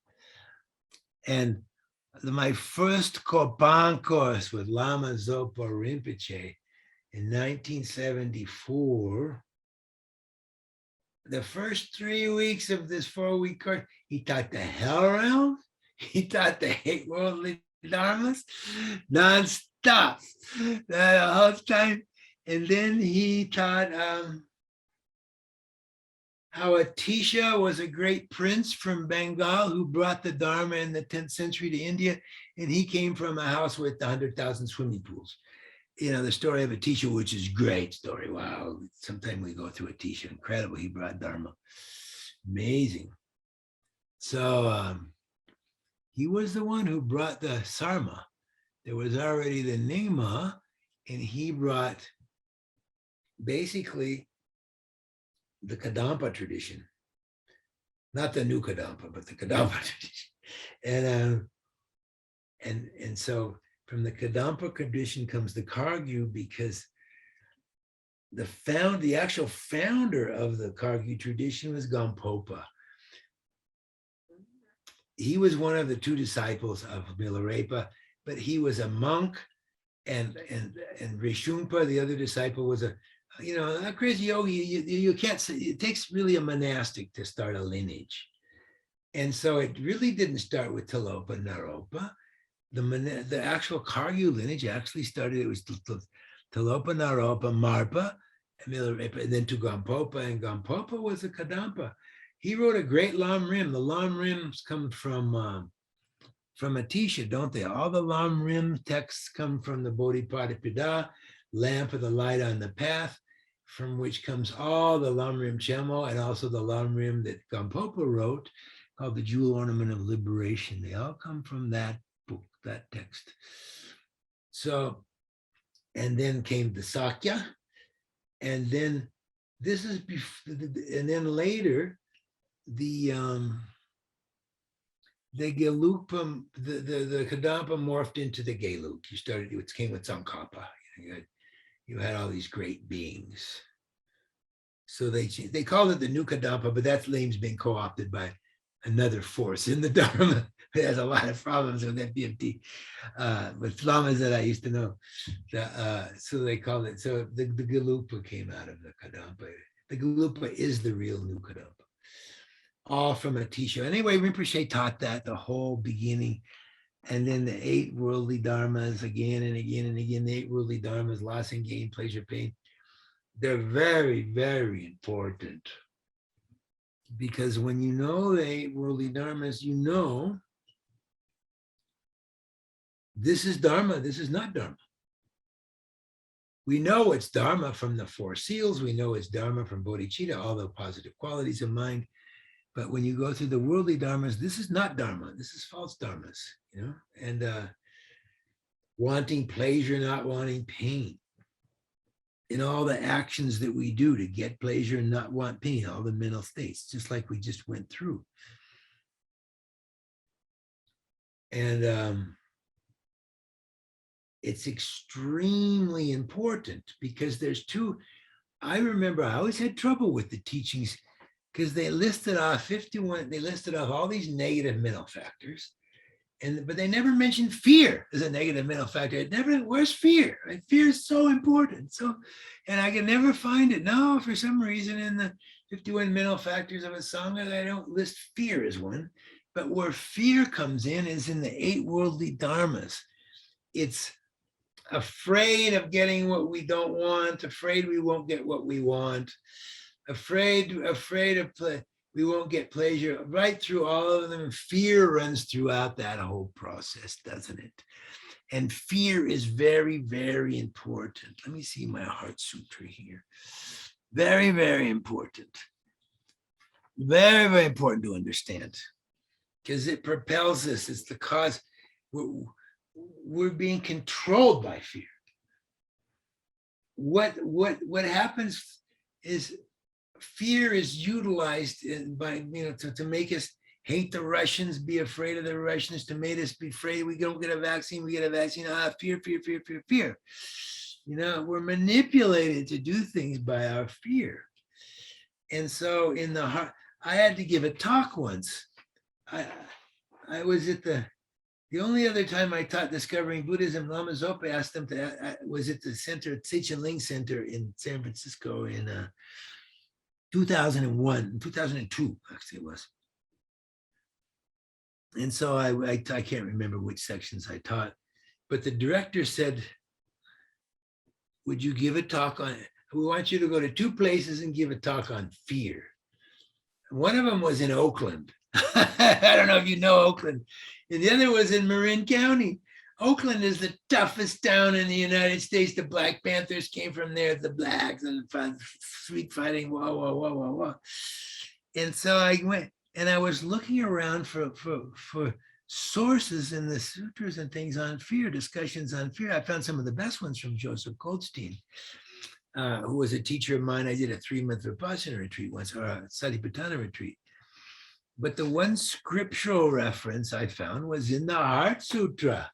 And my first Kopan course with Lama Zopa Rinpoche in 1974, the first 3 weeks of this 4-week course, he taught the hell realm. He taught the 8 worldly dharmas non-stop the whole time. And then he taught how Atisha was a great prince from Bengal who brought the Dharma in the 10th century to India. And he came from a house with 100,000 swimming pools. The story of Atisha, which is a great story. Wow. Sometime we go through Atisha. Incredible. He brought Dharma. Amazing. So he was the one who brought the Sarma. There was already the Nyingma, and he brought basically the Kadampa tradition, not the new Kadampa, but the Kadampa tradition. And so from the Kadampa tradition comes the Kargyu, because the actual founder of the Kargyu tradition was Gampopa. He was one of the 2 disciples of Milarepa, but he was a monk, and Rishumpa, the other disciple, was a crazy yogi. You can't say, it takes really a monastic to start a lineage. And so it really didn't start with Tilopa Naropa. The actual Kargyu lineage actually started, it was Tilopa Naropa, Marpa, and Milarepa, and then to Gampopa, and Gampopa was a Kadampa. He wrote a great Lam Rim. The Lam Rims come from Atisha, don't they? All the Lam Rim texts come from the Bodhipada, lamp of the light on the path, from which comes all the Lam Rim Chemo, and also the Lam Rim that Gampopa wrote, called the Jewel Ornament of Liberation. They all come from that book, that text. So, and then came the Sakya, and then this is before, and then later, the Gelugpa, the Kadampa morphed into the Gelug. It came with Tsongkhapa. You had all these great beings. So they called it the new Kadampa, but that name's been co-opted by another force in the Dharma. It has a lot of problems with that BMT, with lamas that I used to know. So they called it, so the Gelugpa came out of the Kadampa. The Gelugpa is the real new Kadampa. All from Atisha. Anyway, Rinpoche taught that the whole beginning. And then the 8 worldly dharmas again and again and again, the 8 worldly dharmas, loss and gain, pleasure, pain. They're very, very important. Because when you know the 8 worldly dharmas, you know this is Dharma, this is not Dharma. We know it's Dharma from the 4 seals. We know it's Dharma from bodhicitta, all the positive qualities of mind. But when you go through the worldly dharmas, this is not Dharma. This is false dharmas, and wanting pleasure, not wanting pain. In all the actions that we do to get pleasure and not want pain, all the mental states, just like we just went through. And it's extremely important because there's 2. I remember I always had trouble with the teachings because they listed off 51, they listed off all these negative mental factors. but they never mentioned fear as a negative mental factor. It never, where's fear? Right? Fear is so important. So, and I can never find it. No, for some reason in the 51 mental factors of a Sangha, I don't list fear as one. But where fear comes in is in the 8 worldly dharmas. It's afraid of getting what we don't want, afraid we won't get what we want, afraid of we won't get pleasure. Right through all of them, fear runs throughout that whole process, doesn't it? And fear is very, very important. Let me see my Heart Sutra here. Very, very important. Very, very important to understand, because it propels us. It's the cause. We're being controlled by fear. What happens is fear is utilized by, to make us hate the Russians, be afraid of the Russians, to make us be afraid we don't get a vaccine, we get a vaccine, fear, fear, fear, fear, fear. We're manipulated to do things by our fear. And so in the heart, I had to give a talk once. I was at the only other time I taught Discovering Buddhism, Lama Zopa asked them to, was at the center, Seichen Ling Center in San Francisco in 2002, actually it was. And so I can't remember which sections I taught, but the director said, would you give a talk on, we want you to go to 2 places and give a talk on fear. One of them was in Oakland. I don't know if you know Oakland. And the other was in Marin County. Oakland is the toughest town in the United States. The Black Panthers came from there, the blacks, and street fighting, whoa. And so I went, and I was looking around for sources in the sutras and things on fear, discussions on fear. I found some of the best ones from Joseph Goldstein, who was a teacher of mine. I did a 3-month Vipassana retreat once, or a Satipatthana retreat. But the one scriptural reference I found was in the Heart Sutra.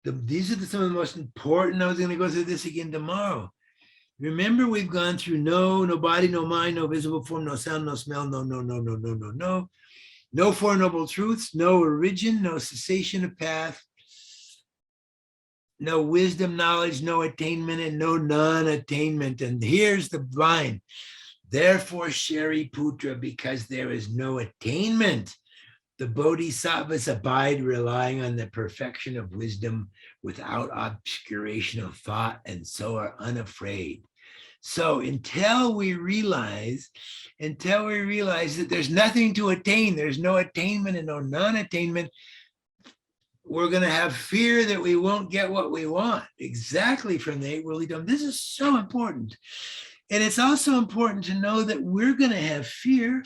These are some of the most important. I was going to go through this again tomorrow. Remember, we've gone through no body, no mind, no visible form, no sound, no smell, no Four Noble Truths, no origin, no cessation of path, no wisdom, knowledge, no attainment, and no non-attainment. And here's the line. Therefore, Shariputra, because there is no attainment, the bodhisattvas abide relying on the perfection of wisdom without obscuration of thought, and so are unafraid. So until we realize that there's nothing to attain, there's no attainment and no non-attainment, we're going to have fear that we won't get what we want, exactly from the 8 worldly dharma. This is so important. And it's also important to know that we're going to have fear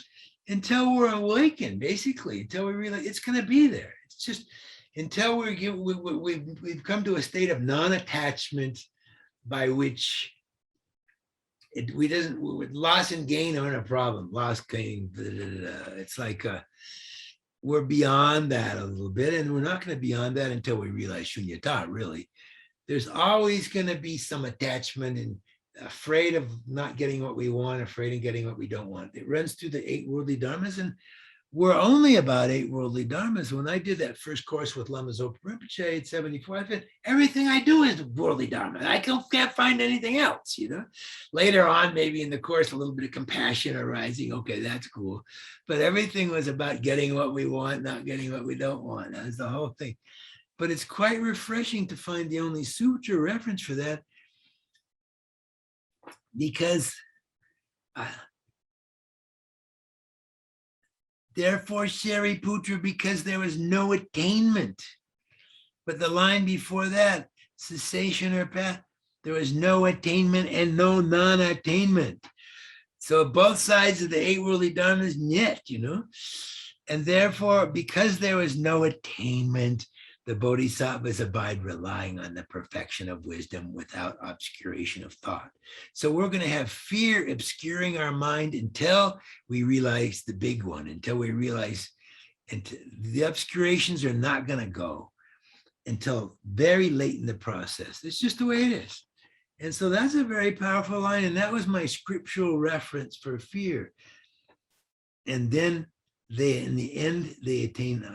until we're awakened, basically, until we realize it's going to be there. It's just until we've come to a state of non-attachment, by which loss and gain aren't a problem. Loss, gain, it's like we're beyond that a little bit, and we're not going to be beyond that until we realize shunyata, really. There's always going to be some attachment and afraid of not getting what we want, afraid of getting what we don't want. It runs through the 8 worldly dharmas, and we're only about 8 worldly dharmas. When I did that first course with Lama Zopa Rinpoche at 74, I said, everything I do is worldly dharma. I can't find anything else, Later on, maybe in the course, a little bit of compassion arising. Okay, that's cool. But everything was about getting what we want, not getting what we don't want. That was the whole thing. But it's quite refreshing to find the only sutra reference for that, because therefore, Shariputra, because there was no attainment. But the line before that, cessation or path, there was no attainment and no non-attainment. So both sides of the 8 worldly dharmas, yet, And therefore, because there was no attainment, the bodhisattvas abide relying on the perfection of wisdom without obscuration of thought. So we're going to have fear obscuring our mind until we realize the big one, until we realize, and the obscurations are not going to go until very late in the process. It's just the way it is. And so that's a very powerful line. And that was my scriptural reference for fear. And then in the end, they attain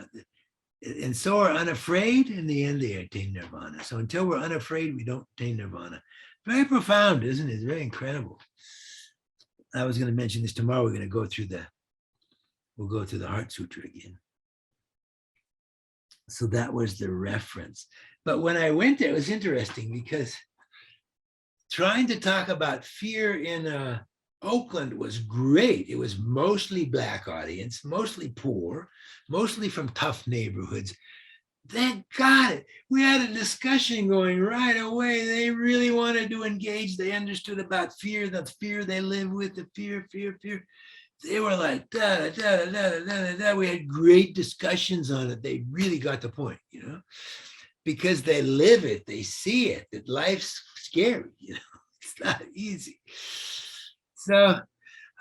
And so are unafraid. In the end, they attain nirvana. So until we're unafraid, we don't attain nirvana. Very profound, isn't it? It's very incredible. I was going to mention this tomorrow. We're going to go through we'll go through the Heart Sutra again. So that was the reference. But when I went there, it was interesting because trying to talk about fear in Oakland was great. It was mostly Black audience, mostly poor, mostly from tough neighborhoods. Thank God we had a discussion going right away. They really wanted to engage. They understood about fear, the fear they live with, the fear. They were like, da, da, da, da, da, da. We had great discussions on it. They really got the point, because they live it, they see it, that life's scary, it's not easy. So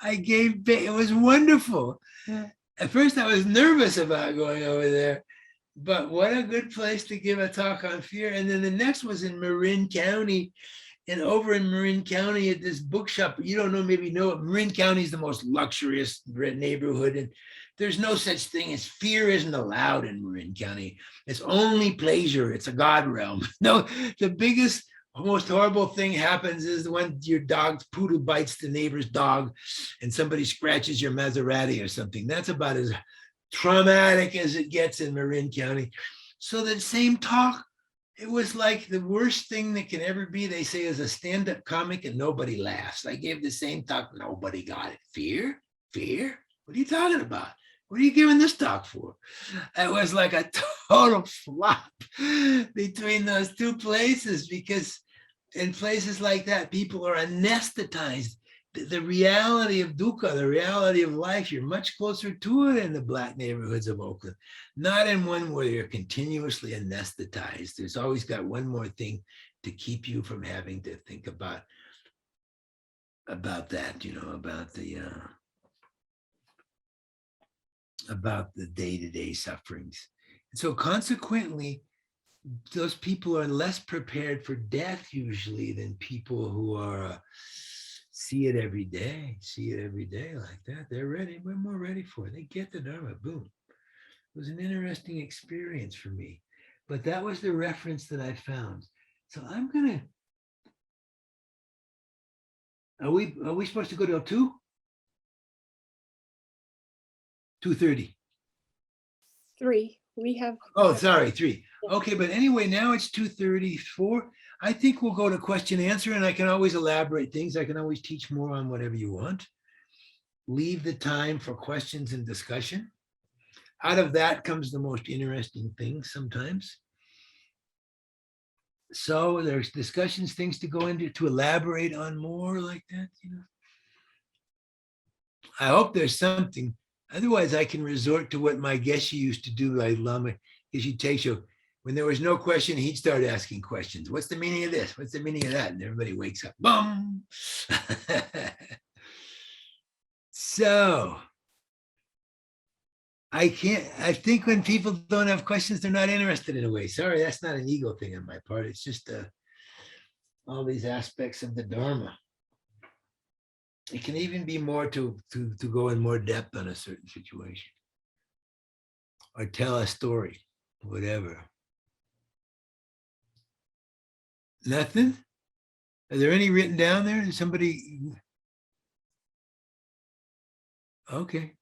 it was wonderful. Yeah. At first I was nervous about going over there, but what a good place to give a talk on fear. And then the next was in Marin County. And over in Marin County at this bookshop, you don't know, maybe know it, Marin County is the most luxurious neighborhood. And there's no such thing as fear isn't allowed in Marin County. It's only pleasure. It's a God realm. No, the biggest, most horrible thing happens is when your dog's poodle bites the neighbor's dog and somebody scratches your Maserati or something. That's about as traumatic as it gets in Marin County. So the same talk, it was like the worst thing that can ever be, they say, is a stand-up comic and nobody laughs. I gave the same talk, nobody got it. Fear? What are you talking about? What are you giving this talk for? It was like a total flop between those two places, because in places like that, people are anesthetized. The reality of dukkha, the reality of life, you're much closer to it in the Black neighborhoods of Oakland, not in one where you're continuously anesthetized. There's always got one more thing to keep you from having to think about that, about the day-to-day sufferings. And so consequently, those people are less prepared for death usually than people who are see it every day like that. They're ready. We're more ready for it. They get the Dharma. Boom. It was an interesting experience for me, but that was the reference that I found. So I'm gonna. Are we supposed to go till 2? 2:30. 3. We have. Oh, sorry, 3. Okay, but anyway, now it's 2:34. I think we'll go to question answer, and I can always elaborate things. I can always teach more on whatever you want. Leave the time for questions and discussion. Out of that comes the most interesting things sometimes. So there's discussions, things to go into, to elaborate on more like that, I hope there's something. Otherwise, I can resort to what my Geshe used to do, like Lama Geshe Teisho. When there was no question, he'd start asking questions. What's the meaning of this? What's the meaning of that? And everybody wakes up. Boom. So I think when people don't have questions, they're not interested in a way. Sorry, that's not an ego thing on my part. It's just all these aspects of the Dharma. It can even be more to go in more depth on a certain situation or tell a story, whatever. Nothing? Are there any written down there? Is somebody? Okay.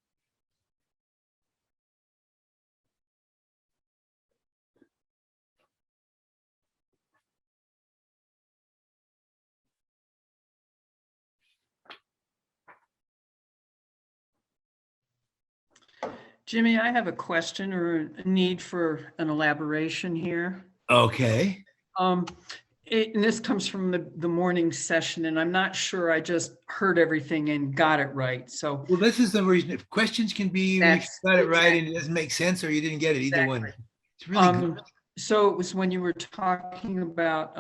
Jimmy, I have a question or a need for an elaboration here. Okay. And this comes from the morning session, and I'm not sure I just heard everything and got it right. So, well, this is the reason. If questions can be, you got it right and it doesn't make sense, or you didn't get it. Either one. It's really good. So it was when you were talking about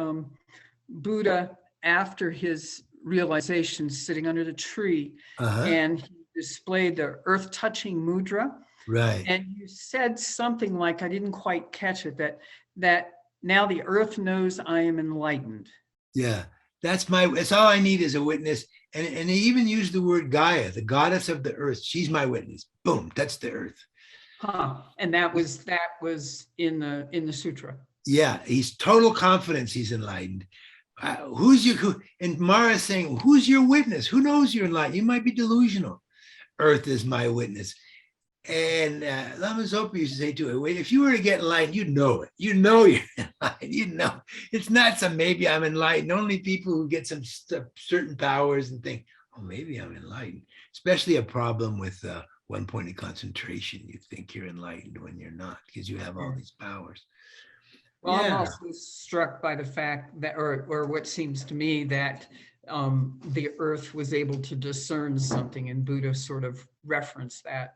Buddha after his realization, sitting under the tree, and he displayed the earth-touching mudra. Right. And you said something like, I didn't quite catch it, that now the earth knows I am enlightened. Yeah, that's all I need is a witness. And they even use the word Gaia, the goddess of the earth. She's my witness. Boom, that's the earth. Huh, and that was in the sutra. Yeah, he's total confidence he's enlightened. And Mara's saying, who's your witness? Who knows you're enlightened? You might be delusional. Earth is my witness. And Lama Zopa used to say to it, if you were to get enlightened, you'd know it. You know you're enlightened. You know, it's not some maybe I'm enlightened. Only people who get some certain powers and think, oh, maybe I'm enlightened. Especially a problem with one point of concentration. You think you're enlightened when you're not, because you have all these powers. Well, I'm Yeah. also struck by the fact that, or what seems to me that the earth was able to discern something, and Buddha sort of referenced that.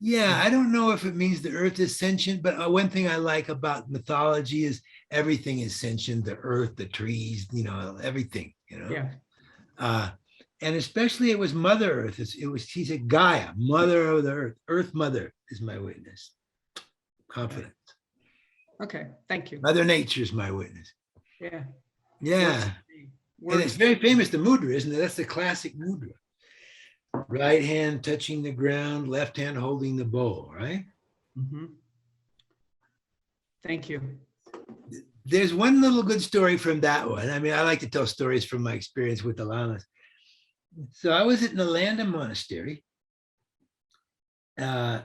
Yeah, I don't know if it means the earth is sentient, but one thing I like about mythology is everything is sentient, the earth, the trees, everything, Yeah. And especially it was Mother Earth. She said Gaia, mother of the earth. Earth Mother is my witness. Confidence. Okay, thank you. Mother Nature is my witness. Yeah. Yeah. And it's very famous, the mudra, isn't it? That's the classic mudra. Right hand touching the ground, left hand holding the bowl, right? Mm-hmm. Thank you. There's one little good story from that one. I mean, I like to tell stories from my experience with the lamas. So I was at Nalanda Monastery for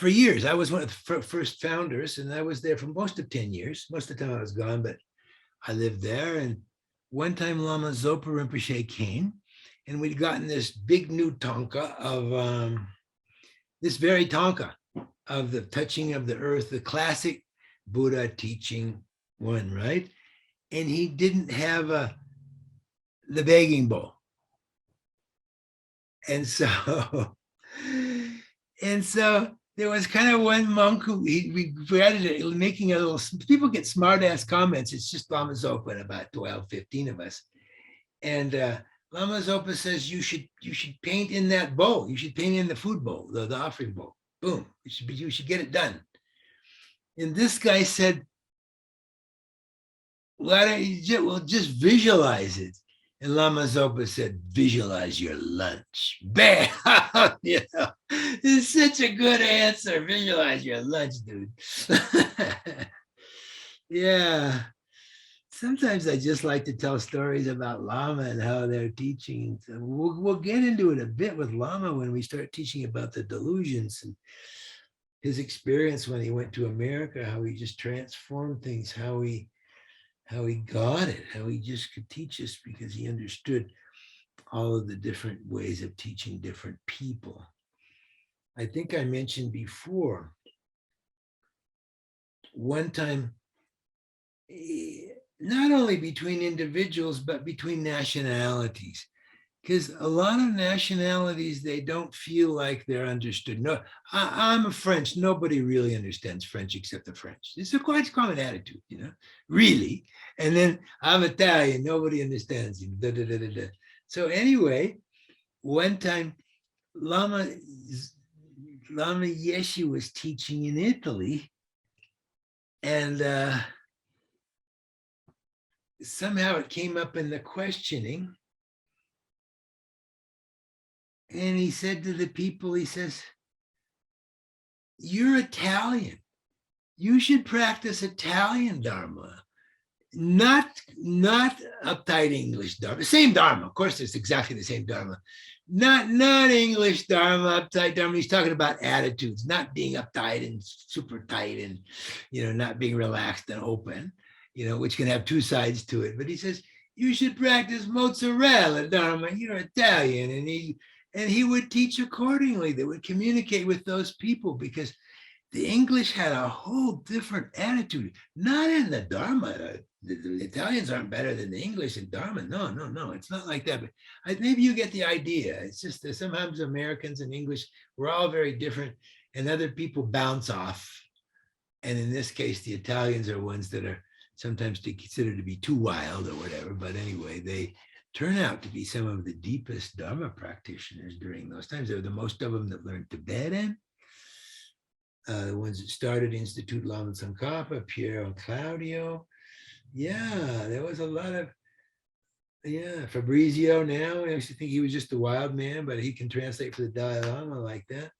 years. I was one of the first founders, and I was there for most of 10 years. Most of the time I was gone, but I lived there. And one time Lama Zopa Rinpoche came, and we'd gotten this big new tanka of this very tanka of the touching of the earth, the classic Buddha teaching one, right? And he didn't have the begging bowl. And so there was kind of one monk who we added it, making a little, people get smart ass comments. It's just Lama Zopa and about 12, 15 of us. And Lama Zopa says, you should paint in that bowl. You should paint in the food bowl, the offering bowl. Boom, you should get it done. And this guy said, why don't you just visualize it? And Lama Zopa said, visualize your lunch. Bam! It's such a good answer. Visualize your lunch, dude. Yeah. Sometimes I just like to tell stories about Lama and how they're teaching. So we'll get into it a bit with Lama when we start teaching about the delusions and his experience when he went to America, how he just transformed things, how he got it, how he just could teach us because he understood all of the different ways of teaching different people. I think I mentioned before, one time, not only between individuals, but between nationalities, because a lot of nationalities, they don't feel like they're understood. No, I'm a French. Nobody really understands French except the French. It's a quite common attitude, really. And then I'm Italian. Nobody understands him. Da, da, da, da, da. So anyway, one time Lama Yeshe was teaching in Italy, and somehow it came up in the questioning. And he said to the people, he says, you're Italian. You should practice Italian Dharma, not uptight English Dharma. Same Dharma, of course, it's exactly the same Dharma. Not English Dharma, uptight Dharma. He's talking about attitudes, not being uptight and super tight and, not being relaxed and open, which can have two sides to it. But he says, you should practice mozzarella Dharma. You're Italian. And he would teach accordingly. They would communicate with those people because the English had a whole different attitude. Not in the Dharma. The Italians aren't better than the English in Dharma. No. It's not like that. But maybe you get the idea. It's just that sometimes Americans and English, we're all very different, and other people bounce off. And in this case, the Italians are ones that are sometimes considered to be too wild or whatever. But anyway, they turn out to be some of the deepest Dharma practitioners during those times. They were the most of them that learned Tibetan, the ones that started Institute Lama Tsongkhapa, Piero and Claudio. Yeah, there was a lot of, Fabrizio now. I used to think he was just a wild man, but he can translate for the Dalai Lama like that.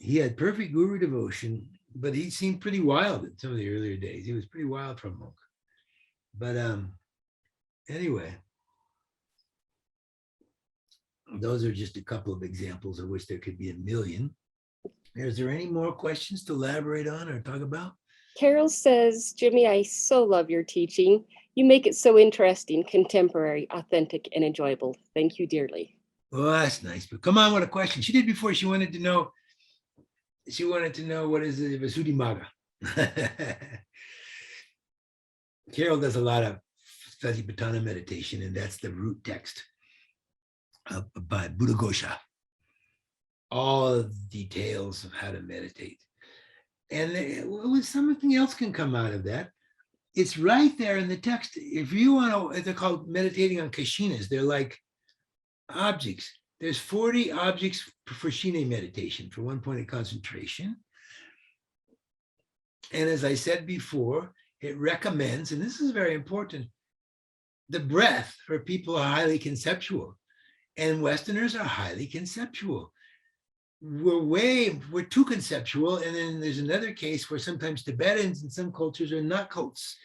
he had perfect guru devotion, but he seemed pretty wild in some of the earlier days. He was pretty wild for a monk. But anyway, those are just a couple of examples of which there could be a million. Is there any more questions to elaborate on or talk about? Carol says, Jimmy, I so love your teaching. You make it so interesting, contemporary, authentic, and enjoyable. Thank you dearly. Well, that's nice. But come on with a question. She did before. She wanted to know what is the Visuddhimagga. Carol does a lot of Satipatthana meditation, and that's the root text by Buddhaghosa. All of the details of how to meditate. And something else can come out of that. It's right there in the text. If you want to, they're called meditating on kashinas. They're like objects. There's 40 objects for shine meditation, for one point of concentration. And as I said before, it recommends, and this is very important, the breath for people are highly conceptual, and Westerners are highly conceptual. We're too conceptual. And then there's another case where sometimes Tibetans in some cultures are not cults.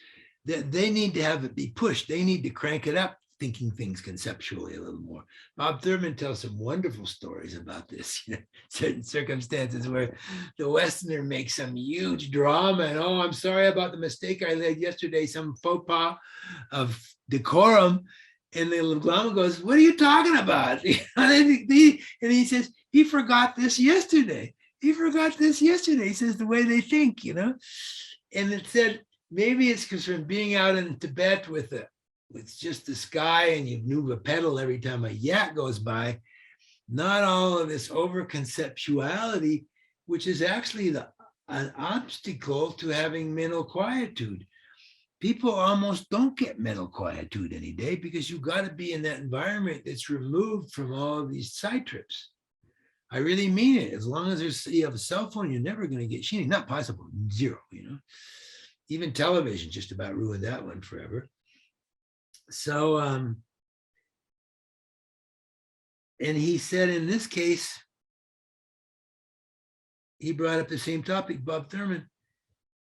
They need to have it be pushed. They need to crank it up, thinking things conceptually a little more. Bob Thurman tells some wonderful stories about this, certain circumstances where the Westerner makes some huge drama and, oh, I'm sorry about the mistake I made yesterday, some faux pas of decorum. And the Lama goes, what are you talking about? And he says, he forgot this yesterday. He forgot this yesterday. He says, the way they think, And it said, maybe it's because from being out in Tibet with just the sky and you move a pedal every time a yak goes by, not all of this over-conceptuality, which is actually an obstacle to having mental quietude. People almost don't get mental quietude any day because you've got to be in that environment that's removed from all of these side trips. I really mean it. As long as you have a cell phone, you're never going to get shiny. Not possible. Zero, Even television just about ruined that one forever. So, and he said in this case, he brought up the same topic, Bob Thurman,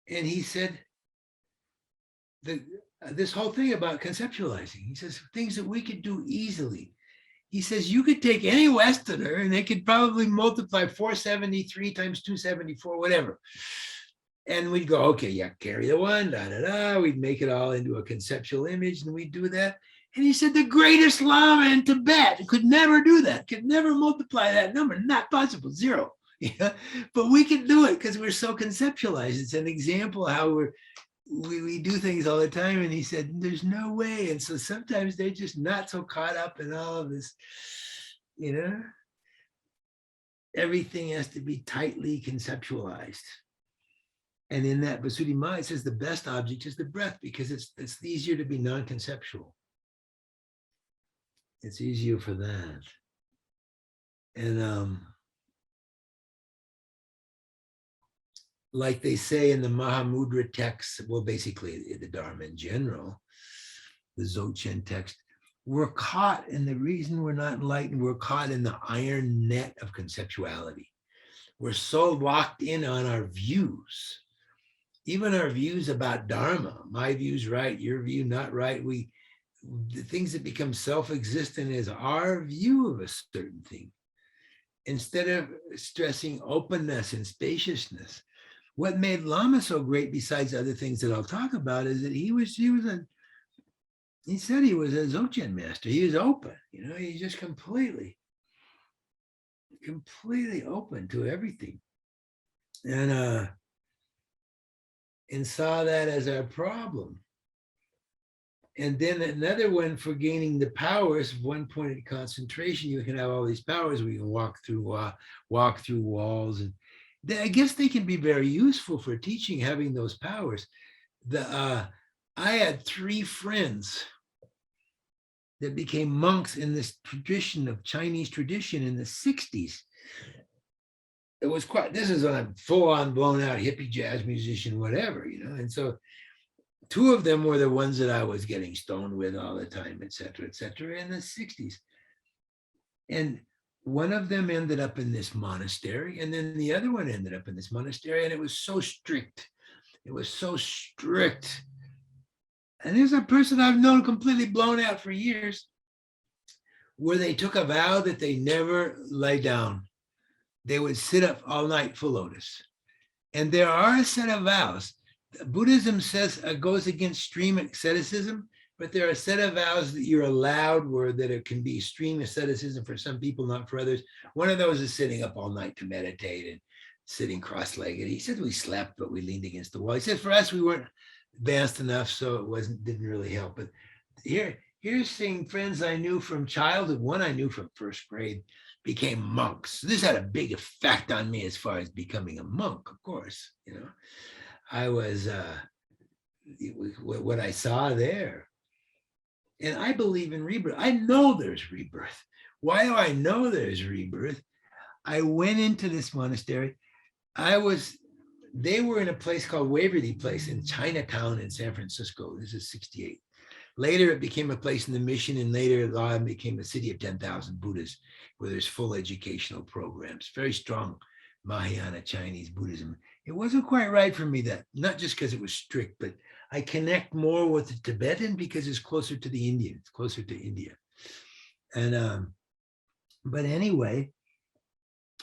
and he said, this whole thing about conceptualizing, he says things that we could do easily. He says you could take any Westerner and they could probably multiply 473 times 274, whatever. And we'd go, okay, yeah, carry the one, We'd make it all into a conceptual image and we'd do that. And he said the greatest Lama in Tibet could never do that, could never multiply that number, not possible, zero. But we can do it because we're so conceptualized. It's an example of how we do things all the time. And he said, there's no way. And so sometimes they're just not so caught up in all of this, everything has to be tightly conceptualized. And in that Visuddhimagga, it says the best object is the breath because it's easier to be non-conceptual. It's easier for that. And like they say in the Mahamudra text, well, basically the Dharma in general, the Dzogchen text, we're caught, and the reason we're not enlightened, we're caught in the iron net of conceptuality. We're so locked in on our views, even our views about Dharma, my view's right, your view not right. The things that become self-existent is our view of a certain thing, instead of stressing openness and spaciousness. What made Lama so great, besides other things that I'll talk about, is that he said he was a Dzogchen master. He was open, he's just completely open to everything. And saw that as our problem. And then another one for gaining the powers of one-pointed concentration. You can have all these powers where you can walk through walls, and I guess they can be very useful for teaching, having those powers. I had 3 friends that became monks in this tradition of Chinese tradition in the 60s. It was this is a full-on blown out hippie jazz musician, whatever, and so 2 of them were the ones that I was getting stoned with all the time, et cetera, in the 60s. And one of them ended up in this monastery, and then the other one ended up in this monastery, and it was so strict. It was so strict. And there's a person I've known completely blown out for years, where they took a vow that they never lay down. They would sit up all night full lotus. And there are a set of vows. Buddhism says goes against extreme asceticism, but there are a set of vows that you're allowed where that it can be extreme asceticism for some people, not for others. One of those is sitting up all night to meditate and sitting cross-legged. He said we slept, but we leaned against the wall. He said for us, we weren't advanced enough, so it didn't really help. But here's seeing friends I knew from childhood. One I knew from first grade became monks. This had a big effect on me as far as becoming a monk, of course. You know, I was what I saw there. And I believe in rebirth. I know there's rebirth. Why do I know there's rebirth? I went into this monastery. They were in a place called Waverly Place in Chinatown in San Francisco. This is 68. Later, it became a place in the mission, and later it became a city of 10,000 Buddhists, where there's full educational programs, very strong Mahayana Chinese Buddhism. It wasn't quite right for me, that not just because it was strict, but I connect more with the Tibetan because it's closer to the Indian, it's closer to India. And but anyway,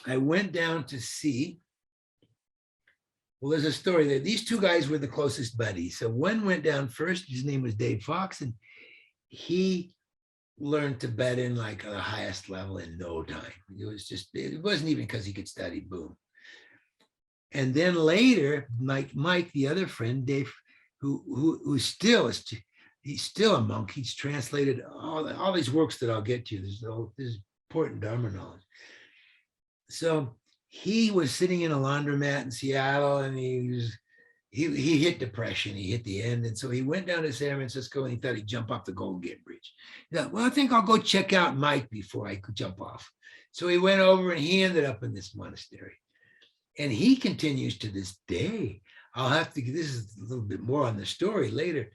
I went down to see. Well, there's a story that these two guys were the closest buddies. So one went down first. His name was Dave Fox, and he learned Tibetan like at the highest level in no time. It wasn't even because he could study, boom. And then later, Mike, the other friend, Dave, who still is, he's still a monk. He's translated all these works that I'll get to. This important Dharma knowledge. So he was sitting in a laundromat in Seattle, and he hit depression. He hit the end. And so he went down to San Francisco, and he thought he'd jump off the Golden Gate Bridge. He thought, well, I think I'll go check out Mike before I could jump off. So he went over, and he ended up in this monastery. And he continues to this day. This is a little bit more on the story later.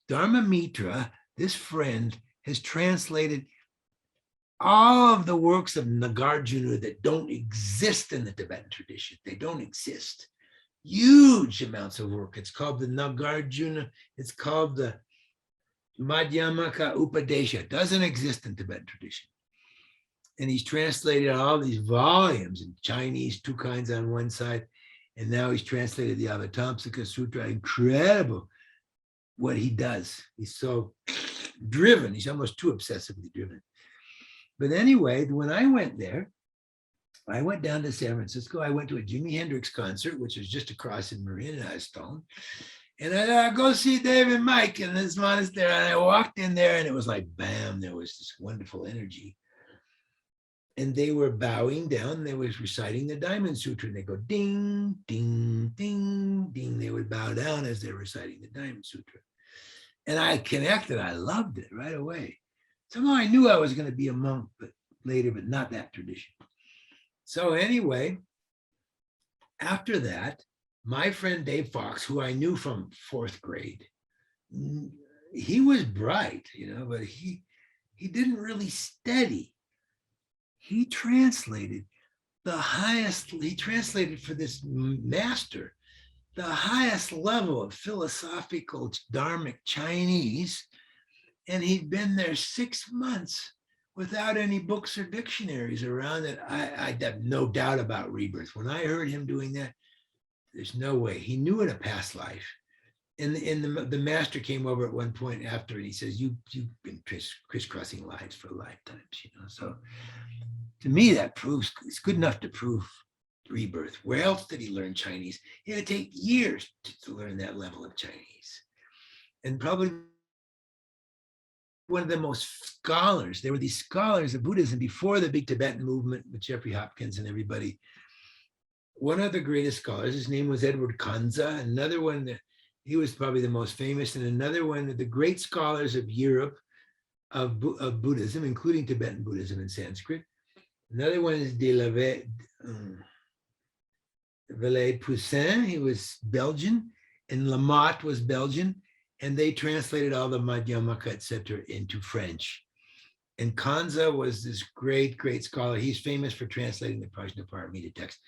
Dharma Mitra, this friend, has translated all of the works of Nagarjuna that don't exist in the Tibetan tradition. They don't exist. Huge amounts of work. It's called the Nagarjuna. It's called the Madhyamaka Upadesha. It doesn't exist in Tibetan tradition. And he's translated all these volumes in Chinese, two kinds on one side. And now he's translated the Avatamsaka Sutra. Incredible what he does. He's so driven. He's almost too obsessively driven. But anyway, when I went there, I went down to San Francisco. I went to a Jimi Hendrix concert, which was just across in Marina Stone. And I thought, I'll go see Dave and Mike in this monastery. And I walked in there, and it was like, bam, there was this wonderful energy. And they were bowing down. They was reciting the Diamond Sutra. And they go, ding, ding, ding, ding. They would bow down as they were reciting the Diamond Sutra. And I connected. I loved it right away. Somehow I knew I was going to be a monk, but later, but not that tradition. So anyway, after that, my friend Dave Fox, who I knew from fourth grade, he was bright, but he didn't really study. He translated for this master, the highest level of philosophical Dharmic Chinese. And he'd been there 6 months without any books or dictionaries around it. I have no doubt about rebirth. When I heard him doing that, there's no way. He knew in a past life. And the master came over at one point after, and he says, you've been crisscrossing lives for lifetimes, So to me, that proves, it's good enough to prove rebirth. Where else did he learn Chinese? It would take years to learn that level of Chinese. And probably one of the most scholars. There were these scholars of Buddhism before the big Tibetan movement with Jeffrey Hopkins and everybody. One of the greatest scholars, his name was Edward Kanza. Another one, he was probably the most famous. And another one of the great scholars of Europe of Buddhism, including Tibetan Buddhism and Sanskrit. Another one is de Villers Poussin. He was Belgian, and Lamotte was Belgian. And they translated all the Madhyamaka, etc., into French. And Kanza was this great, great scholar. He's famous for translating the Prajnaparamita text.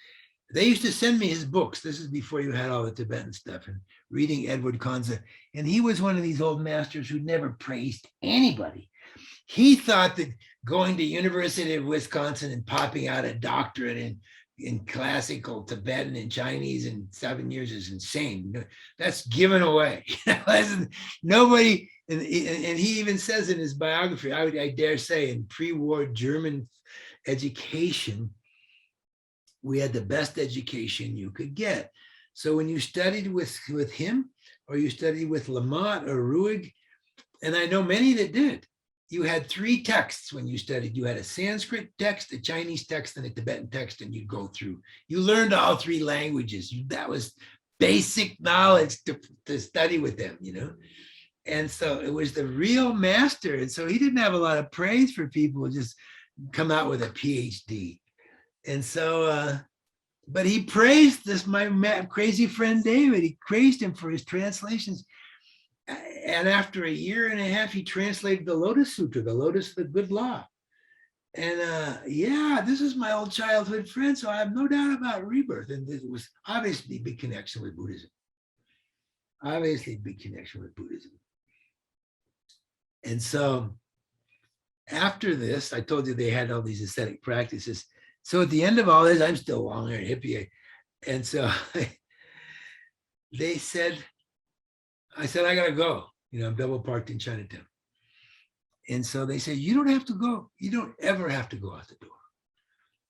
They used to send me his books. This is before you had all the Tibetan stuff, and reading Edward Kanza. And he was one of these old masters who never praised anybody. He thought that going to University of Wisconsin and popping out a doctorate in classical Tibetan and Chinese in 7 years is insane. That's given away. Nobody, and he even says in his biography, I dare say, in pre-war German education, we had the best education you could get. So when you studied with him, or you studied with Lamott or Ruig, and I know many that did, you had 3 texts when you studied. You had a Sanskrit text, a Chinese text, and a Tibetan text, and you'd go through. You learned all 3 languages. That was basic knowledge to study with them, you know? And so it was the real master. And so he didn't have a lot of praise for people who just come out with a PhD. And so, but he praised this, my crazy friend David, he praised him for his translations. And after a year and a half, he translated the Lotus Sutra, the Lotus of the Good Law. And yeah, this is my old childhood friend, so I have no doubt about rebirth. And it was obviously a big connection with Buddhism. Obviously a big connection with Buddhism. And so after this, I told you they had all these ascetic practices. So at the end of all this, I'm still long-haired hippie. And so they said, I said, I gotta go. You know, I'm double parked in Chinatown. And so they said, you don't have to go. You don't ever have to go out the door.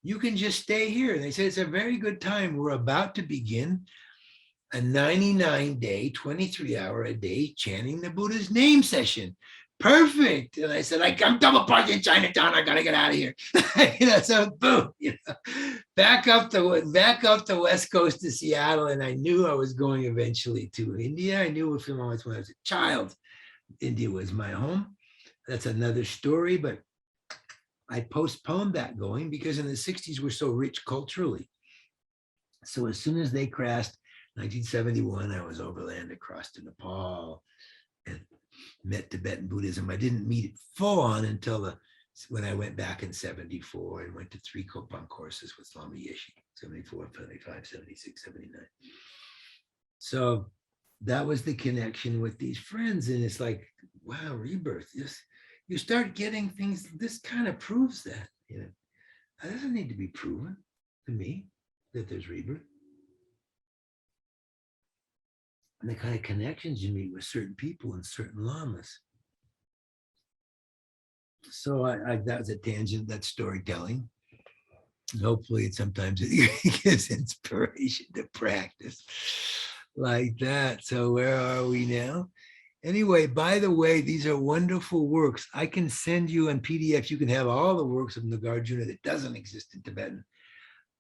You can just stay here. And they said, it's a very good time. We're about to begin a 99-day, 23-hour-a-day chanting the Buddha's name session. Perfect. And I said, I'm double parked in Chinatown. I gotta get out of here. You know, so boom, you know, back up the West Coast to Seattle. And I knew I was going eventually to India. I knew from when I was a child, India was my home. That's another story, but I postponed that going because in the 60s we're so rich culturally. So as soon as they crashed, 1971, I was overland across to Nepal and met Tibetan Buddhism. I didn't meet it full on until when I went back in 74 and went to 3 Kopang courses with Lama Yeshe, 74, 75, 76, 79. So that was the connection with these friends. And it's like, wow, rebirth. Yes, you start getting things. This kind of proves that, you know, it doesn't need to be proven to me that there's rebirth. And the kind of connections you meet with certain people and certain lamas. So that was a tangent, that's storytelling. And hopefully sometimes it gives inspiration to practice like that. So where are we now? Anyway, by the way, these are wonderful works. I can send you on PDF. You can have all the works of Nagarjuna that doesn't exist in Tibetan.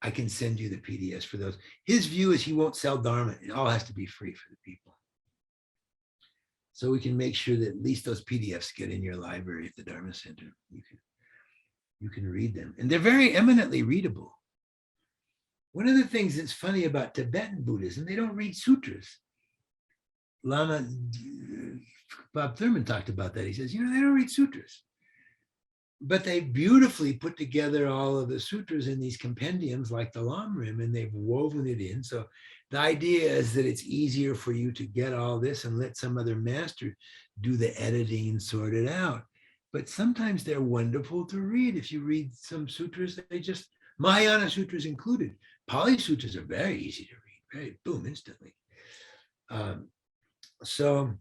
I can send you the PDFs for those. His view is he won't sell Dharma. It all has to be free for the people. So we can make sure that at least those PDFs get in your library at the Dharma Center. You can read them. And they're very eminently readable. One of the things that's funny about Tibetan Buddhism, they don't read sutras. Lama Bob Thurman talked about that. He says, you know, they don't read sutras. But they beautifully put together all of the sutras in these compendiums like the Lamrim, and they've woven it in. So the idea is that it's easier for you to get all this and let some other master do the editing and sort it out. But sometimes they're wonderful to read. If you read some sutras, they just, Mahayana sutras included. Pali sutras are very easy to read, very boom, instantly. So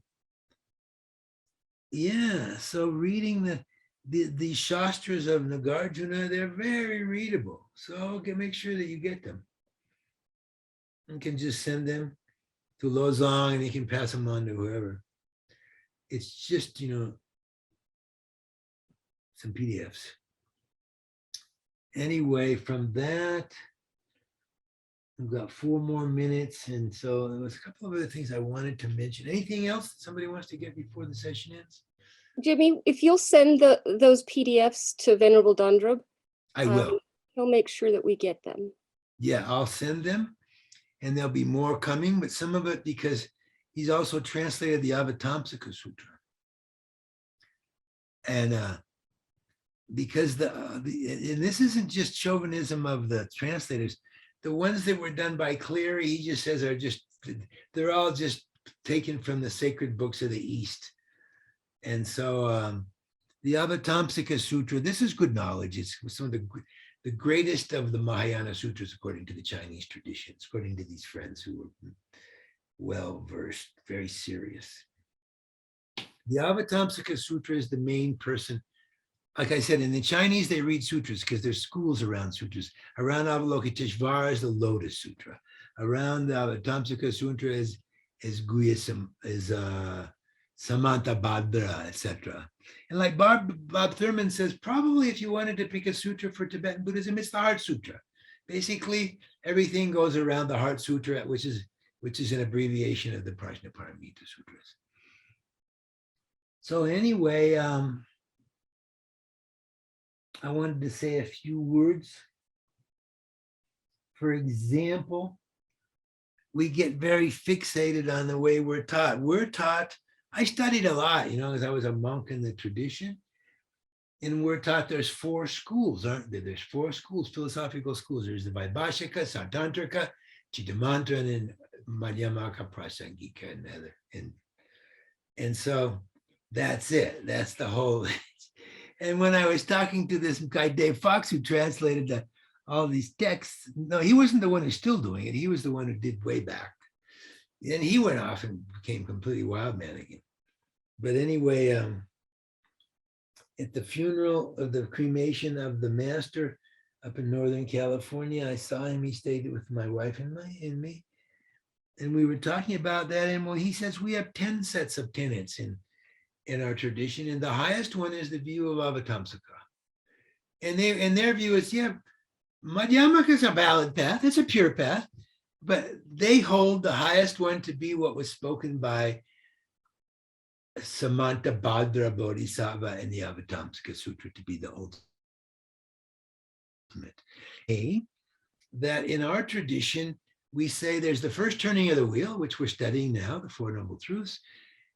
yeah, so reading the Shastras of Nagarjuna, they're very readable. So make sure that you get them. You can just send them to Lozong and you can pass them on to whoever. It's just, you know, some PDFs. Anyway, from that, we've got 4 more minutes. And so there was a couple of other things I wanted to mention. Anything else that somebody wants to get before the session ends? Jimmy, if you'll send those PDFs to Venerable Dundrup, I will. He'll make sure that we get them. Yeah, I'll send them. And there'll be more coming, but some of it because he's also translated the Avatamsaka Sutra. And because and this isn't just chauvinism of the translators. The ones that were done by Cleary, he just says they're all just taken from the sacred books of the East. And so the Avatamsaka Sutra, this is good knowledge. It's some of the greatest of the Mahayana sutras, according to the Chinese traditions, according to these friends who were well-versed, very serious. The Avatamsaka Sutra is the main person. Like I said, in the Chinese, they read sutras because there's schools around sutras. Around Avalokiteshvara is the Lotus Sutra. Around the Avatamsaka Sutra is Guyasam, is Samantabhadra, etc. And like Bob Thurman says, probably if you wanted to pick a sutra for Tibetan Buddhism, it's the Heart Sutra. Basically, everything goes around the Heart Sutra, which is an abbreviation of the Prajnaparamita Sutras. So anyway, I wanted to say a few words. For example, we get very fixated on the way we're taught. I studied a lot, because I was a monk in the tradition. And we're taught there's 4 schools, aren't there? There's 4 schools, philosophical schools. There's the Vaibhashika, Sautantrika, Chittamantra, and then Madhyamaka, Prasangika, and so that's it. That's the whole. And when I was talking to this guy, Dave Fox, who translated all these texts, no, he wasn't the one who's still doing it. He was the one who did way back. And he went off and became completely wild man again. But anyway, at the funeral of the cremation of the master up in Northern California, I saw him. He stayed with my wife and me. And we were talking about that. And well, he says we have 10 sets of tenets in our tradition. And the highest one is the view of Avatamsaka. And their view is, Madhyamaka is a valid path. It's a pure path. But they hold the highest one to be what was spoken by Samantabhadra Bodhisattva in the Avatamsaka Sutra to be the ultimate. That in our tradition, we say there's the first turning of the wheel, which we're studying now, the Four Noble Truths.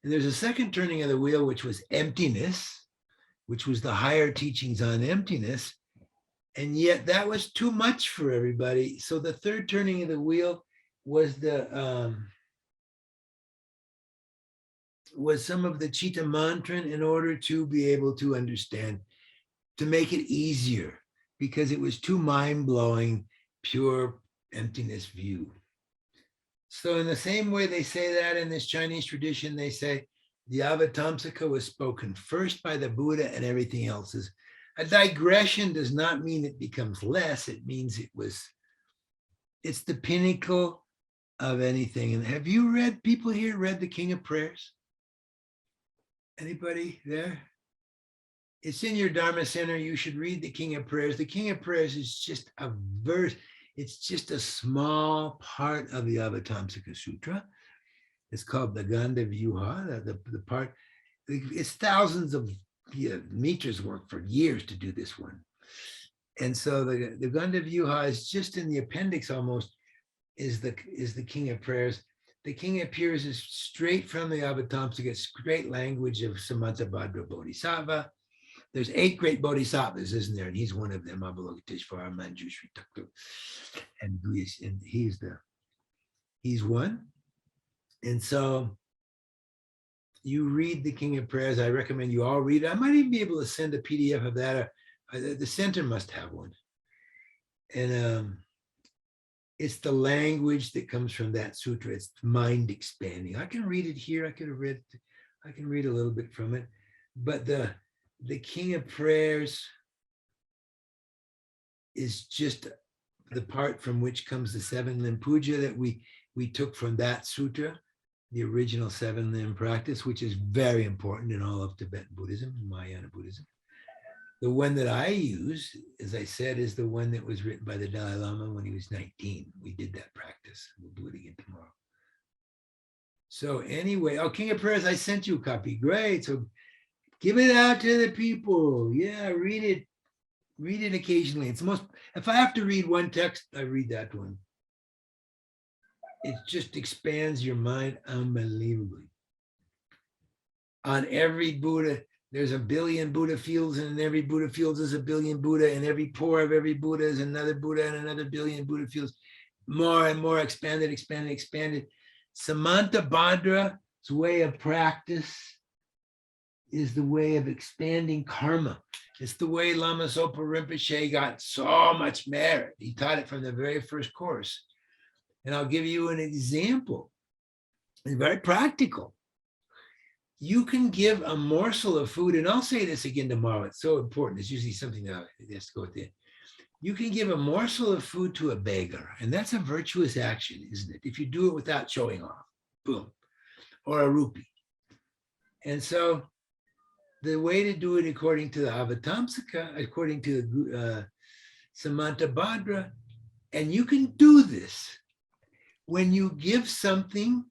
And there's a second turning of the wheel, which was emptiness, which was the higher teachings on emptiness. And yet that was too much for everybody. So the third turning of the wheel was was some of the Chitta Mantra in order to be able to understand, to make it easier, because it was too mind-blowing, pure emptiness view. So in the same way they say that in this Chinese tradition, they say the Avatamsaka was spoken first by the Buddha and everything else is. A digression does not mean it becomes less. It means it's the pinnacle of anything. And have you people here read The King of Prayers? Anybody there? It's in your Dharma Center. You should read The King of Prayers. The King of Prayers is just a verse. It's just a small part of the Avatamsaka Sutra. It's called the Ganda Vyuha, the part. It's thousands of meters work for years to do this one. And so the Ganda Vyuha is just in the appendix almost, is the King of Prayers. The King of Prayers is straight from the Avatamsaka. It's great language of Samantabhadra Bodhisattva. There's 8 great bodhisattvas, isn't there? And he's one of them, Avalokiteshvara, Manjushri, Taktu, and Guyas, and he's one. And so you read the King of Prayers. I recommend you all read it. I might even be able to send a PDF of that. The center must have one. And it's the language that comes from that sutra. It's mind expanding. I can read it here. I can read a little bit from it. But the King of Prayers is just the part from which comes the 7 limb puja that we took from that sutra, the original 7 limb practice, which is very important in all of Tibetan Buddhism and Mahayana Buddhism. The one that I use, as I said, is the one that was written by the Dalai Lama when he was 19. We did that practice. We'll do it again tomorrow. So anyway, King of Prayers, I sent you a copy. Great. So give it out to the people. Yeah, read it. Read it occasionally. If I have to read one text, I read that one. It just expands your mind unbelievably. On every Buddha, There's a billion Buddha fields, and in every Buddha field is a billion Buddha, and every pore of every Buddha is another Buddha and another billion Buddha fields. More and more expanded, expanded, expanded. Samantabhadra's way of practice is the way of expanding karma. It's the way Lama Zopa Rinpoche got so much merit. He taught it from the very first course. And I'll give you an example. It's very practical. You can give a morsel of food, and I'll say this again tomorrow. It's so important. It's usually something that has to go with it. You can give a morsel of food to a beggar, and that's a virtuous action, isn't it? If you do it without showing off, boom, or a rupee. And so the way to do it according to the Avatamsaka, according to the Samantabhadra, and you can do this. When you give something,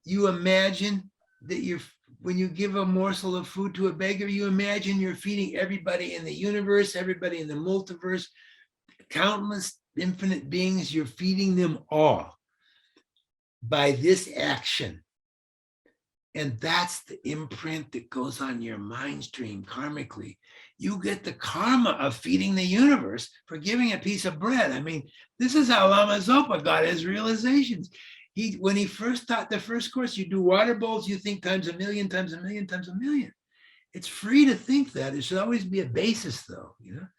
you imagine that when you give a morsel of food to a beggar, you imagine you're feeding everybody in the universe, everybody in the multiverse, countless infinite beings, you're feeding them all by this action. And that's the imprint that goes on your mind stream karmically. You get the karma of feeding the universe for giving a piece of bread. I mean, this is how Lama Zopa got his realizations. When he first taught the first course, you do water bowls, you think times a million, times a million, times a million. It's free to think that. It should always be a basis though, you know?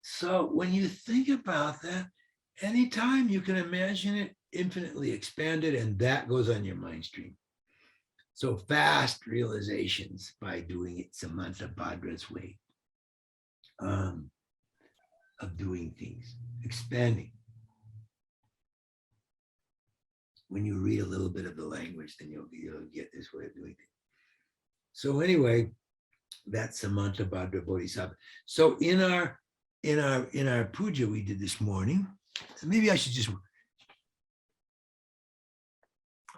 So when you think about that, anytime you can imagine it infinitely expanded, and that goes on your mind stream. So fast realizations by doing it Samantabhadra's way of doing things, expanding. When you read a little bit of the language, then you'll get this way of doing things. So anyway, that's Samantabhadra Bodhisattva. So in our puja we did this morning, maybe I should just,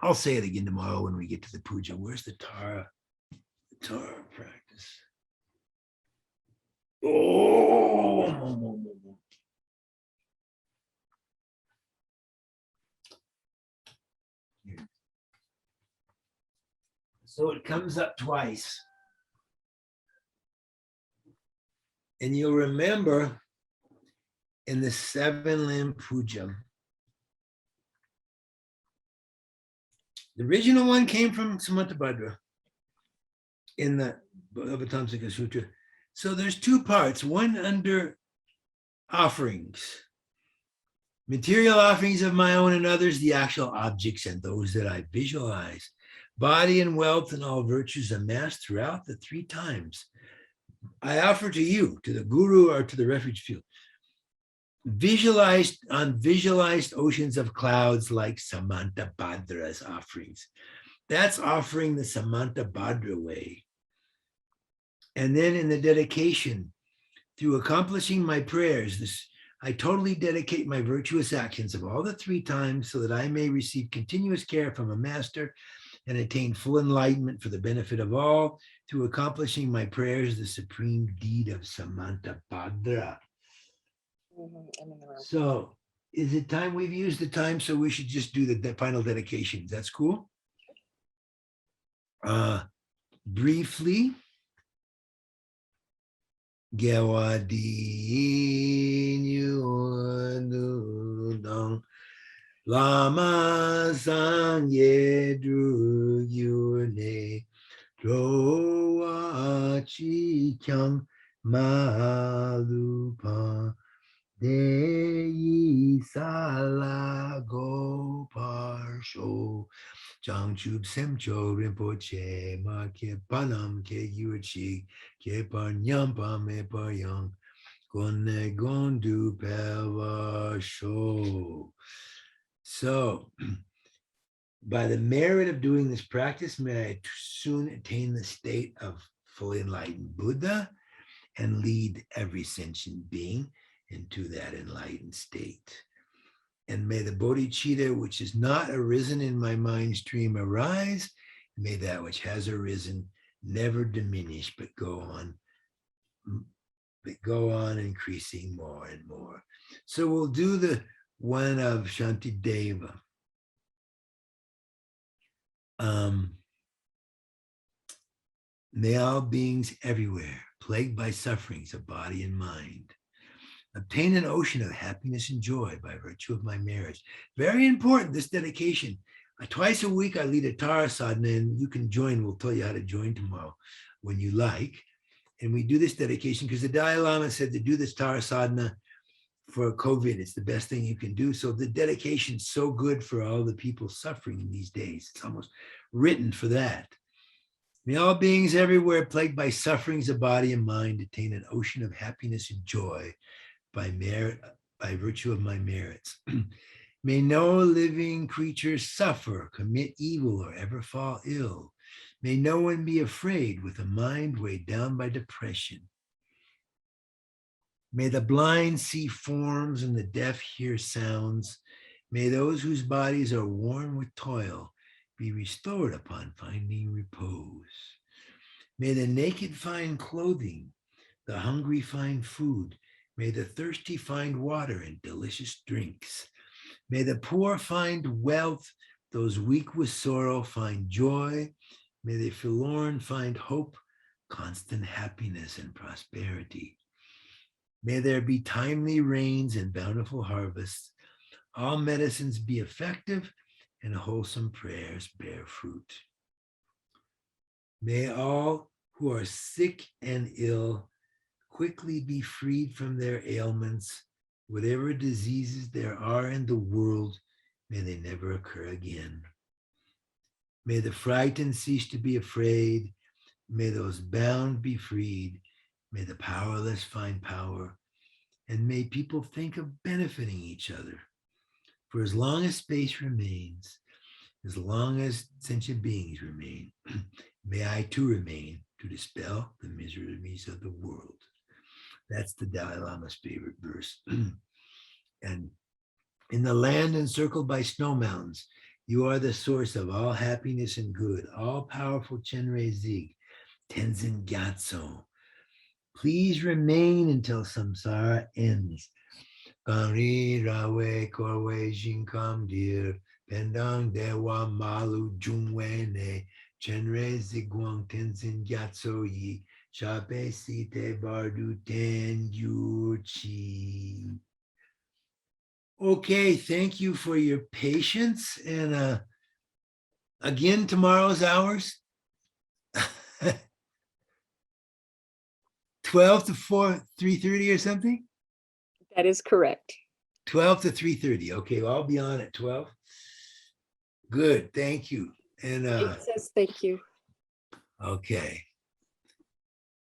I'll say it again tomorrow when we get to the puja. Where's the Tara practice? Oh, so it comes up twice. And you'll remember in the 7 limb puja, the original one came from Samantabhadra in the Avatamsaka Sutra. So there's 2 parts, one under offerings, material offerings of my own and others, the actual objects and those that I visualize, body and wealth and all virtues amassed throughout the 3 times. I offer to you, to the guru or to the refuge field, visualized oceans of clouds like Samantabhadra's offerings. That's offering the Samantabhadra way. And then in the dedication, through accomplishing my prayers, I totally dedicate my virtuous actions of all the 3 times so that I may receive continuous care from a master and attain full enlightenment for the benefit of all, through accomplishing my prayers, the supreme deed of Samantabhadra. So is it time? We've used the time, so we should just do the final dedications. That's cool. Briefly, Lama Sangye Drugyune Drowa Chi Kyang Malupa Deyi Sala Go Parsho Changchub Semcho Rinpoche Ma Ke Panam Ke Yuchi Ke Panyampa Me Payang Gone Gondu Peva Sho. So, by the merit of doing this practice, may I soon attain the state of fully enlightened Buddha and lead every sentient being into that enlightened state. And may the bodhicitta which has not arisen in my mind stream arise. May that which has arisen never diminish, but go on increasing more and more. So we'll do the one of Shantideva. May all beings everywhere, plagued by sufferings of body and mind, obtain an ocean of happiness and joy by virtue of my marriage. Very important, this dedication. Twice a week, I lead a Tara sadhana, and you can join. We'll tell you how to join tomorrow when you like. And we do this dedication because the Dalai Lama said to do this Tara sadhana for COVID. It's the best thing you can do. So the dedication is so good for all the people suffering in these days. It's almost written for that. May all beings everywhere plagued by sufferings of body and mind attain an ocean of happiness and joy by virtue of my merits. May no living creature suffer, commit evil, or ever fall ill. May no one be afraid with a mind weighed down by depression. May the blind see forms and the deaf hear sounds. May those whose bodies are worn with toil be restored upon finding repose. May the naked find clothing, the hungry find food. May the thirsty find water and delicious drinks. May the poor find wealth, those weak with sorrow find joy. May the forlorn find hope, constant happiness and prosperity. May there be timely rains and bountiful harvests. All medicines be effective and wholesome prayers bear fruit. May all who are sick and ill quickly be freed from their ailments. Whatever diseases there are in the world, may they never occur again. May the frightened cease to be afraid. May those bound be freed. May the powerless find power. And may people think of benefiting each other. For as long as space remains, as long as sentient beings remain, may I too remain to dispel the miseries of the world. That's the Dalai Lama's favorite verse. And in the land encircled by snow mountains, you are the source of all happiness and good, all powerful Chenrezig, Zig, Tenzin Gyatso. Please remain until samsara ends. Gari rawe korwe jinkam dir, pendang dewa malu jungwene, Chenrezig Guang Tenzin Gyatso yi, Shape site bardu ten yuchi. Okay, thank you for your patience. And again, tomorrow's hours, 12 to 3:30 or something? That is correct. 12 to 3:30. Okay, well, I'll be on at 12. Good, thank you. And It says thank you. okay.